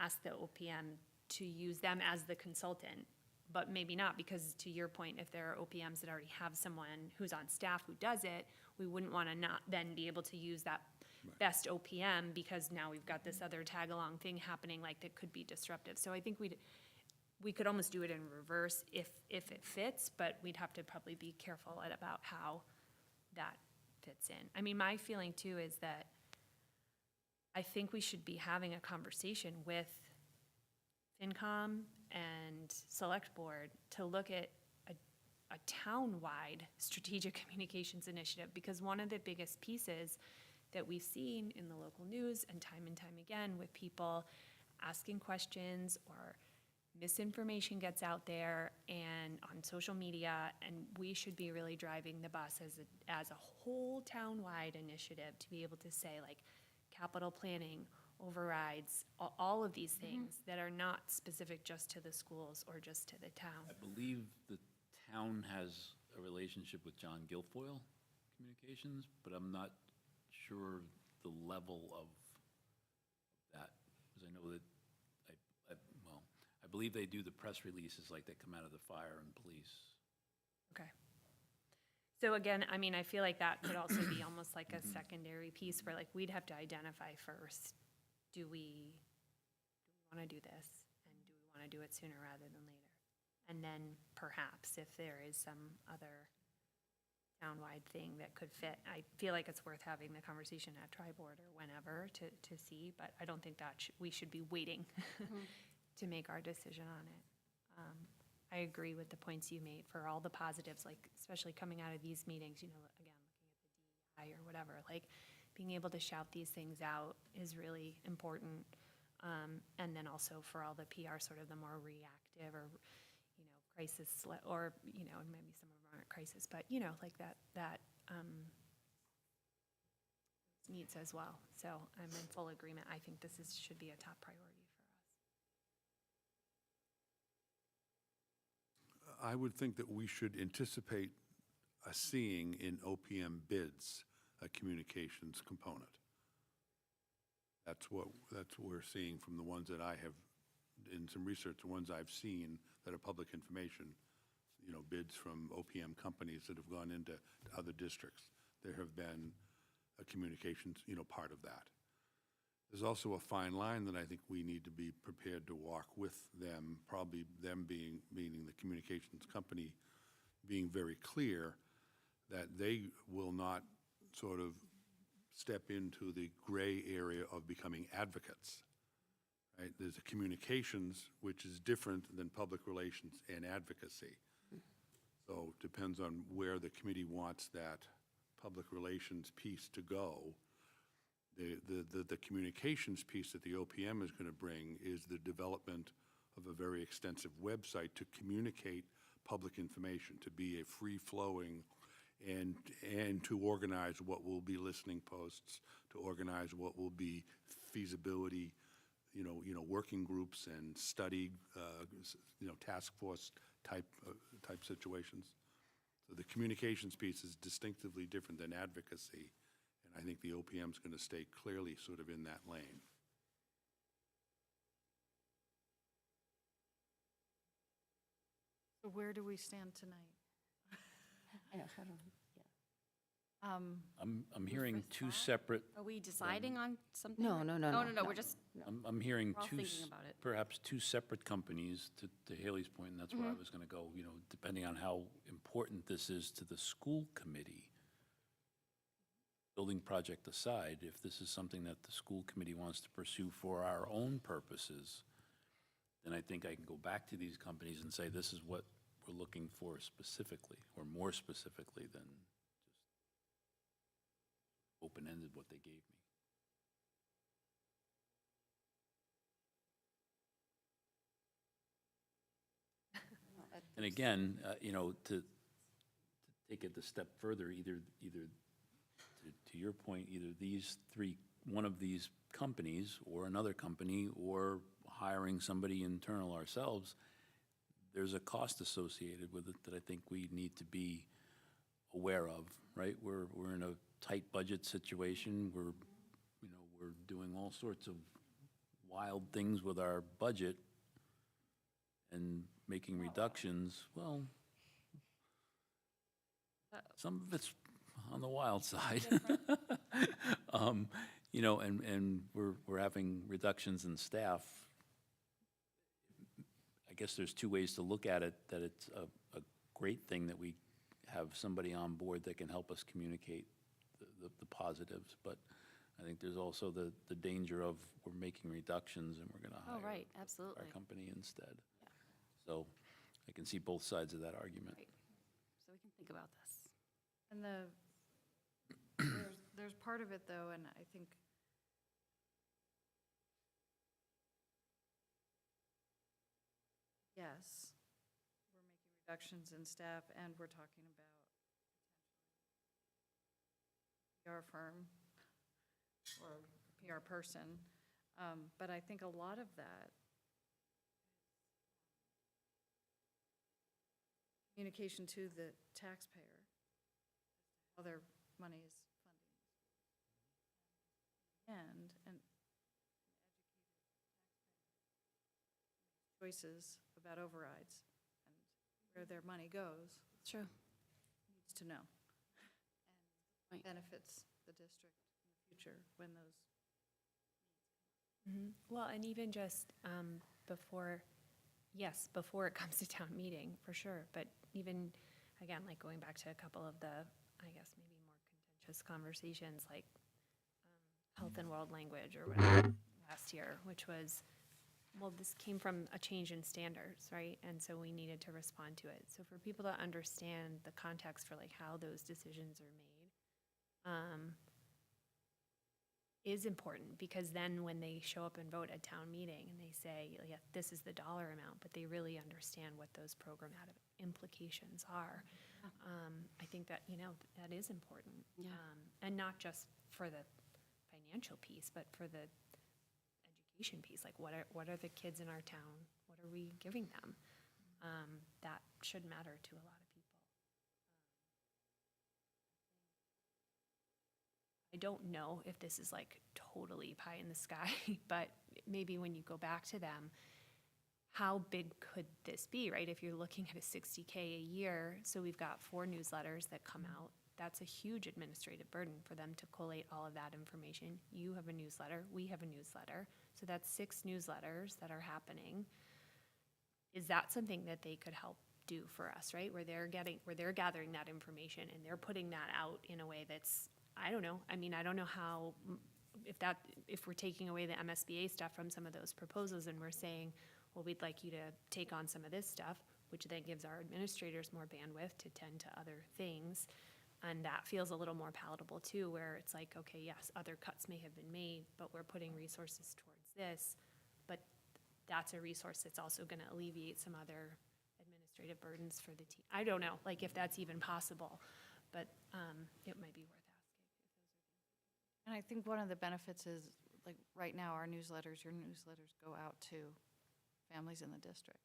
S9: ask the OPM to use them as the consultant? But maybe not, because to your point, if there are OPMs that already have someone who's on staff who does it, we wouldn't want to not then be able to use that best OPM, because now we've got this other tag-along thing happening, like, that could be disruptive. So I think we could almost do it in reverse if it fits, but we'd have to probably be careful about how that fits in. I mean, my feeling too is that I think we should be having a conversation with FinCom and Select Board to look at a town-wide strategic communications initiative, because one of the biggest pieces that we've seen in the local news and time again with people asking questions, or misinformation gets out there and on social media, and we should be really driving the bus as a whole town-wide initiative to be able to say, like, capital planning, overrides, all of these things that are not specific just to the schools or just to the town.
S5: I believe the town has a relationship with John Guilfoyle Communications, but I'm not sure the level of that, because I know that, I believe they do the press releases like that come out of the fire and police.
S9: Okay. So again, I mean, I feel like that could also be almost like a secondary piece where, like, we'd have to identify first, do we want to do this? And do we want to do it sooner rather than later? And then perhaps if there is some other town-wide thing that could fit, I feel like it's worth having the conversation at tri-board or whenever to see, but I don't think that we should be waiting to make our decision on it. I agree with the points you made for all the positives, like especially coming out of these meetings, you know, again, looking at the DEI or whatever, like being able to shout these things out is really important. And then also for all the PR, sort of the more reactive or, you know, crisis, or, you know, and maybe some of them aren't crisis, but, you know, like that needs as well. So I'm in full agreement. I think this should be a top priority for us.
S11: I would think that we should anticipate seeing in OPM bids a communications component. That's what we're seeing from the ones that I have, in some research, the ones I've seen that are public information, you know, bids from OPM companies that have gone into other districts. There have been a communications, you know, part of that. There's also a fine line that I think we need to be prepared to walk with them, probably them meaning the communications company, being very clear that they will not sort of step into the gray area of becoming advocates, right? There's a communications, which is different than public relations and advocacy. So it depends on where the committee wants that public relations piece to go. The communications piece that the OPM is going to bring is the development of a very extensive website to communicate public information, to be a free-flowing, and to organize what will be listening posts, to organize what will be feasibility, working groups and study, task force type situations. So the communications piece is distinctively different than advocacy, and I think the OPM is going to stay clearly sort of in that lane.
S1: So where do we stand tonight?
S13: I know, how do, yeah.
S5: I'm hearing two separate,
S8: Are we deciding on something?
S13: No,
S8: right-
S13: no, no,
S8: Oh,
S13: no,
S8: no,
S13: no.
S8: we're just,
S5: I'm hearing
S8: We're all thinking about it.
S5: perhaps two separate companies, to Haley's point, and that's where I was going to go, depending on how important this is to the school committee. Building project aside, if this is something that the school committee wants to pursue for our own purposes, then I think I can go back to these companies and say, this is what we're looking for specifically, or more specifically than just open-ended what they gave me. And again, to take it a step further, either to your point, either these three, one of these companies or another company, or hiring somebody internal ourselves, there's a cost associated with it that I think we need to be aware of, right? We're in a tight budget situation. We're doing all sorts of wild things with our budget and making reductions. Well, some of it's on the wild side. And we're having reductions in staff. I guess there's two ways to look at it, that it's a great thing that we have somebody on board that can help us communicate the positives, but I think there's also the danger of we're making reductions and we're going to
S8: oh,
S5: hire
S8: right, absolutely.
S5: our company instead. So I can see both sides of that argument.
S8: Right. So we can think about this.
S1: And there's part of it, though, and I think yes, we're making reductions in staff, and we're talking about PR firm or PR person. But I think a lot of that communication to the taxpayer, how their money is funding. And choices about overrides and where their money goes.
S8: True.
S1: Needs to know. And
S8: Right.
S1: benefits the district in the future when those.
S9: Well, and even just before it comes to town meeting, for sure, but even, again, like going back to a couple of the, I guess, maybe more contentious conversations, like health and world language or whatever last year, which was, well, this came from a change in standards, right? And so we needed to respond to it. So for people to understand the context for like how those decisions are made, is important, because then when they show up and vote at town meeting and they say, yeah, this is the dollar amount, but they really understand what those programmatic implications are. I think that, that is important.
S8: Yeah.
S9: And not just for the financial piece, but for the education piece. Like, what are the kids in our town? What are we giving them? That should matter to a lot of people. I don't know if this is like totally pie in the sky, but maybe when you go back to them, how big could this be, right? If you're looking at a $60K a year, so we've got 4 newsletters that come out. That's a huge administrative burden for them to collate all of that information. You have a newsletter, we have a newsletter. So that's 6 newsletters that are happening. Is that something that they could help do for us, right? Where they're gathering that information and they're putting that out in a way that's, I don't know. I mean, I don't know how, if we're taking away the MSBA stuff from some of those proposals and we're saying, well, we'd like you to take on some of this stuff, which then gives our administrators more bandwidth to tend to other things. And that feels a little more palatable too, where it's like, okay, yes, other cuts may have been made, but we're putting resources towards this. But that's a resource that's also gonna alleviate some other administrative burdens for the team. I don't know, like if that's even possible, but it might be worth asking.
S1: And I think one of the benefits is like, right now, our newsletters, your newsletters go out to families in the district.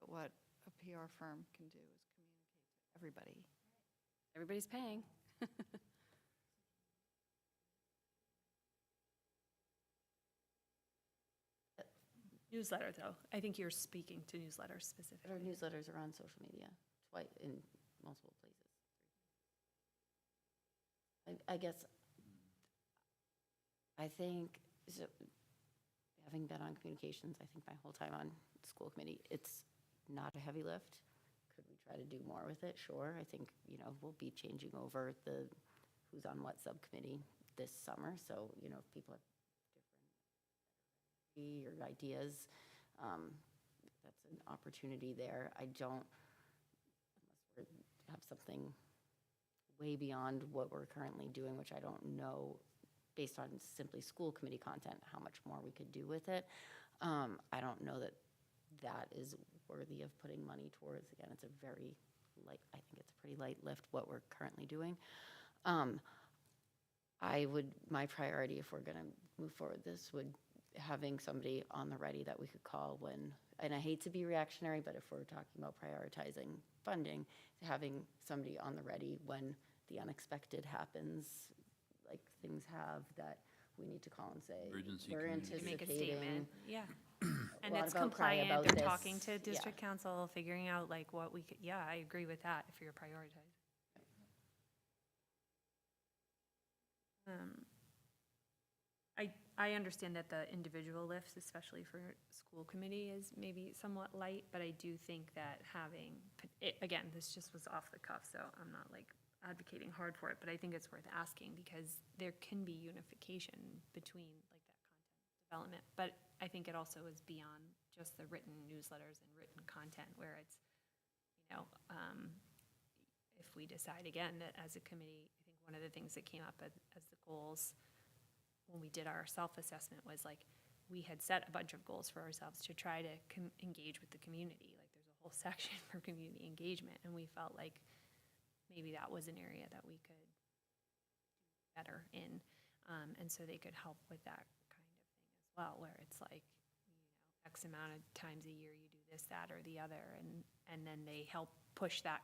S1: But what a PR firm can do is communicate to everybody.
S8: Everybody's paying.
S9: Newsletter, though. I think you're speaking to newsletters
S13: But our
S9: specifically.
S13: newsletters are on social media, twice, in multiple places. I guess, I think, so, having been on communications, I think my whole time on school committee, it's not a heavy lift. Could we try to do more with it? Sure. I think, we'll be changing over the who's on what subcommittee this summer, so, if people have different or ideas, that's an opportunity there. I don't, unless we have something way beyond what we're currently doing, which I don't know, based on simply school committee content, how much more we could do with it. I don't know that that is worthy of putting money towards. Again, it's a very light, I think it's a pretty light lift, what we're currently doing. My priority, if we're gonna move forward, this would having somebody on the ready that we could call when, and I hate to be reactionary, but if we're talking about prioritizing funding, having somebody on the ready when the unexpected happens, like things have, that we need to call and say,
S5: Emergency
S9: To
S13: we're
S5: communication.
S9: make a
S13: anticipating.
S9: statement, yeah. And
S13: lot
S9: it's
S13: of outcry
S9: compliant,
S13: about
S9: they're
S13: this.
S9: talking to
S13: Yeah.
S9: district council, figuring out like what we could, yeah, I agree with that if you're prioritizing. I understand that the individual lifts, especially for school committee, is maybe somewhat light, but I do think that having, again, this just was off the cuff, so I'm not like advocating hard for it, but I think it's worth asking because there can be unification between like that content development. But I think it also is beyond just the written newsletters and written content where it's, if we decide again that as a committee, I think one of the things that came up as the goals when we did our self-assessment was like, we had set a bunch of goals for ourselves to try to engage with the community. Like there's a whole section for community engagement, and we felt like maybe that was an area that we could do better in. And so they could help with that kind of thing as well, where it's like, X amount of times a year you do this, that, or the other, and then they help push that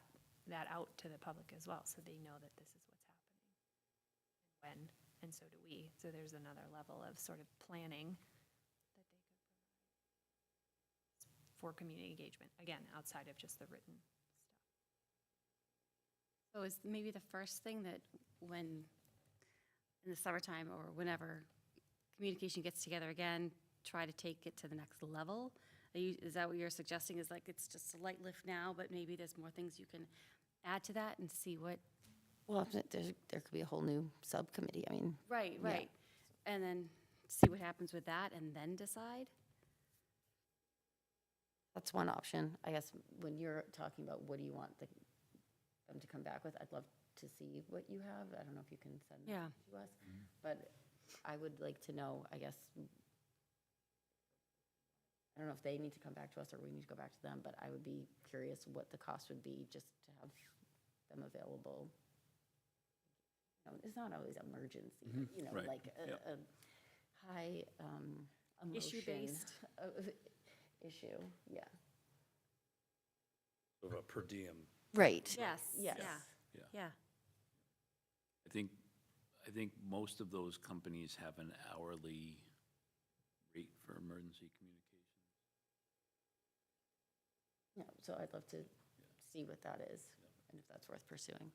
S9: out to the public as well, so they know that this is what's happening and when, and so do we. So there's another level of sort of planning that they could provide for community engagement, again, outside of just the written stuff.
S8: So is maybe the first thing that when, in the summertime or whenever, communication gets together again, try to take it to the next level? Is that what you're suggesting, is like it's just a light lift now, but maybe there's more things you can add to that and see what?
S13: Well, there could be a whole new subcommittee. I mean,
S8: Right,
S13: Yeah.
S8: right. And then see what happens with that and then decide?
S13: that's one option. I guess when you're talking about what do you want them to come back with, I'd love to see what you have. I don't know if you can send that
S8: Yeah.
S13: to us. But I would like to know, I guess, I don't know if they need to come back to us or we need to go back to them, but I would be curious what the cost would be just to have them available. It's not always emergency, but,
S5: Right.
S13: like a high emotion.
S8: Issue-based.
S13: Issue, yeah.
S7: Sort of a per diem.
S13: Right.
S8: Yes,
S13: Yes.
S8: yeah,
S5: Yeah.
S8: yeah.
S5: I think most of those companies have an hourly rate for emergency communications.
S13: Yeah, so I'd love to see what that is and if that's worth pursuing.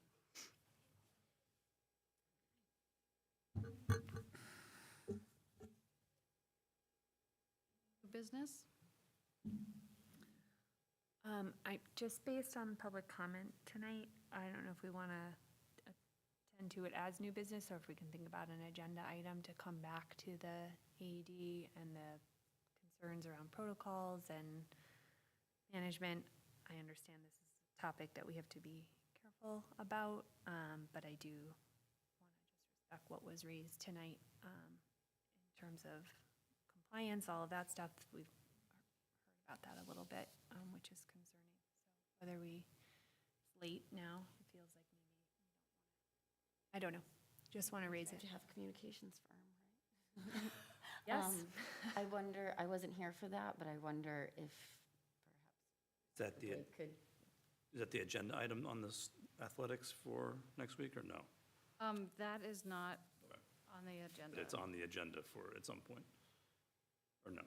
S1: Business?
S9: Just based on public comment tonight, I don't know if we want to attend to it as new business, or if we can think about an agenda item to come back to the AED and the concerns around protocols and management. I understand this is a topic that we have to be careful about, but I do want to just respect what was raised tonight in terms of compliance, all of that stuff. We've heard about that a little bit, which is concerning. So whether it's late now, it feels like maybe we don't want to, I don't know, just want to raise it.
S13: To have a communications firm, right?
S9: Yes.
S13: I wonder, I wasn't here for that, but I wonder if
S7: Is that the,
S13: Blake could,
S7: is that the agenda item on this athletics for next week, or no?
S1: That is not on the agenda.
S7: But it's on the agenda for, at some point, or no?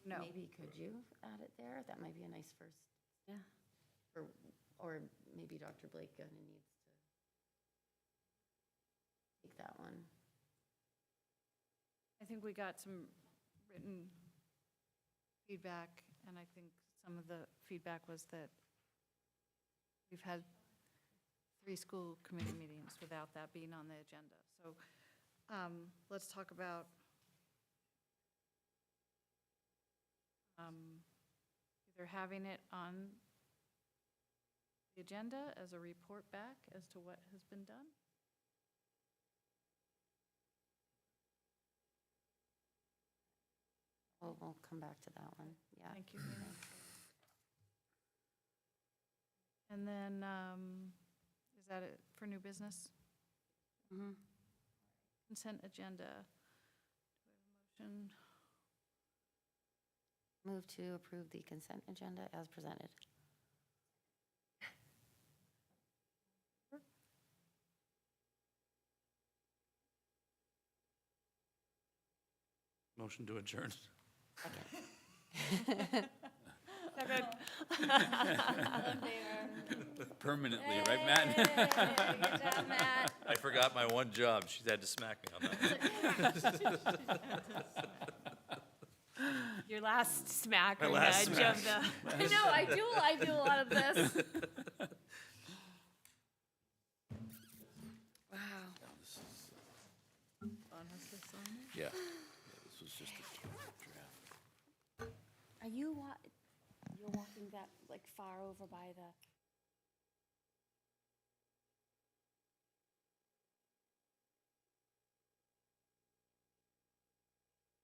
S1: No.
S13: maybe could you add it there? That might be a nice first,
S1: Yeah.
S13: or maybe Dr. Blake needs to take that one.
S1: I think we got some written feedback, and I think some of the feedback was that we've had 3 school committee meetings without that being on the agenda. So let's talk about either having it on the agenda as a report back as to what has been done.
S13: We'll come back to that one, yeah.
S1: Thank you, Nina. And then, is that it for new business?
S13: Mhm.
S1: Consent agenda. Do we have a motion?
S13: Move to approve the consent agenda as presented.
S7: Motion to adjourn.
S5: Permanently, right, Matt?
S8: Good job, Matt.
S7: I forgot my one job. She had to smack me on that.
S9: Your last smack or
S7: My last
S9: nudge of the.
S8: I know, I do a lot of this.
S12: Wow.
S5: Yeah. This was just a draft.
S8: Are you you're walking that like far over by the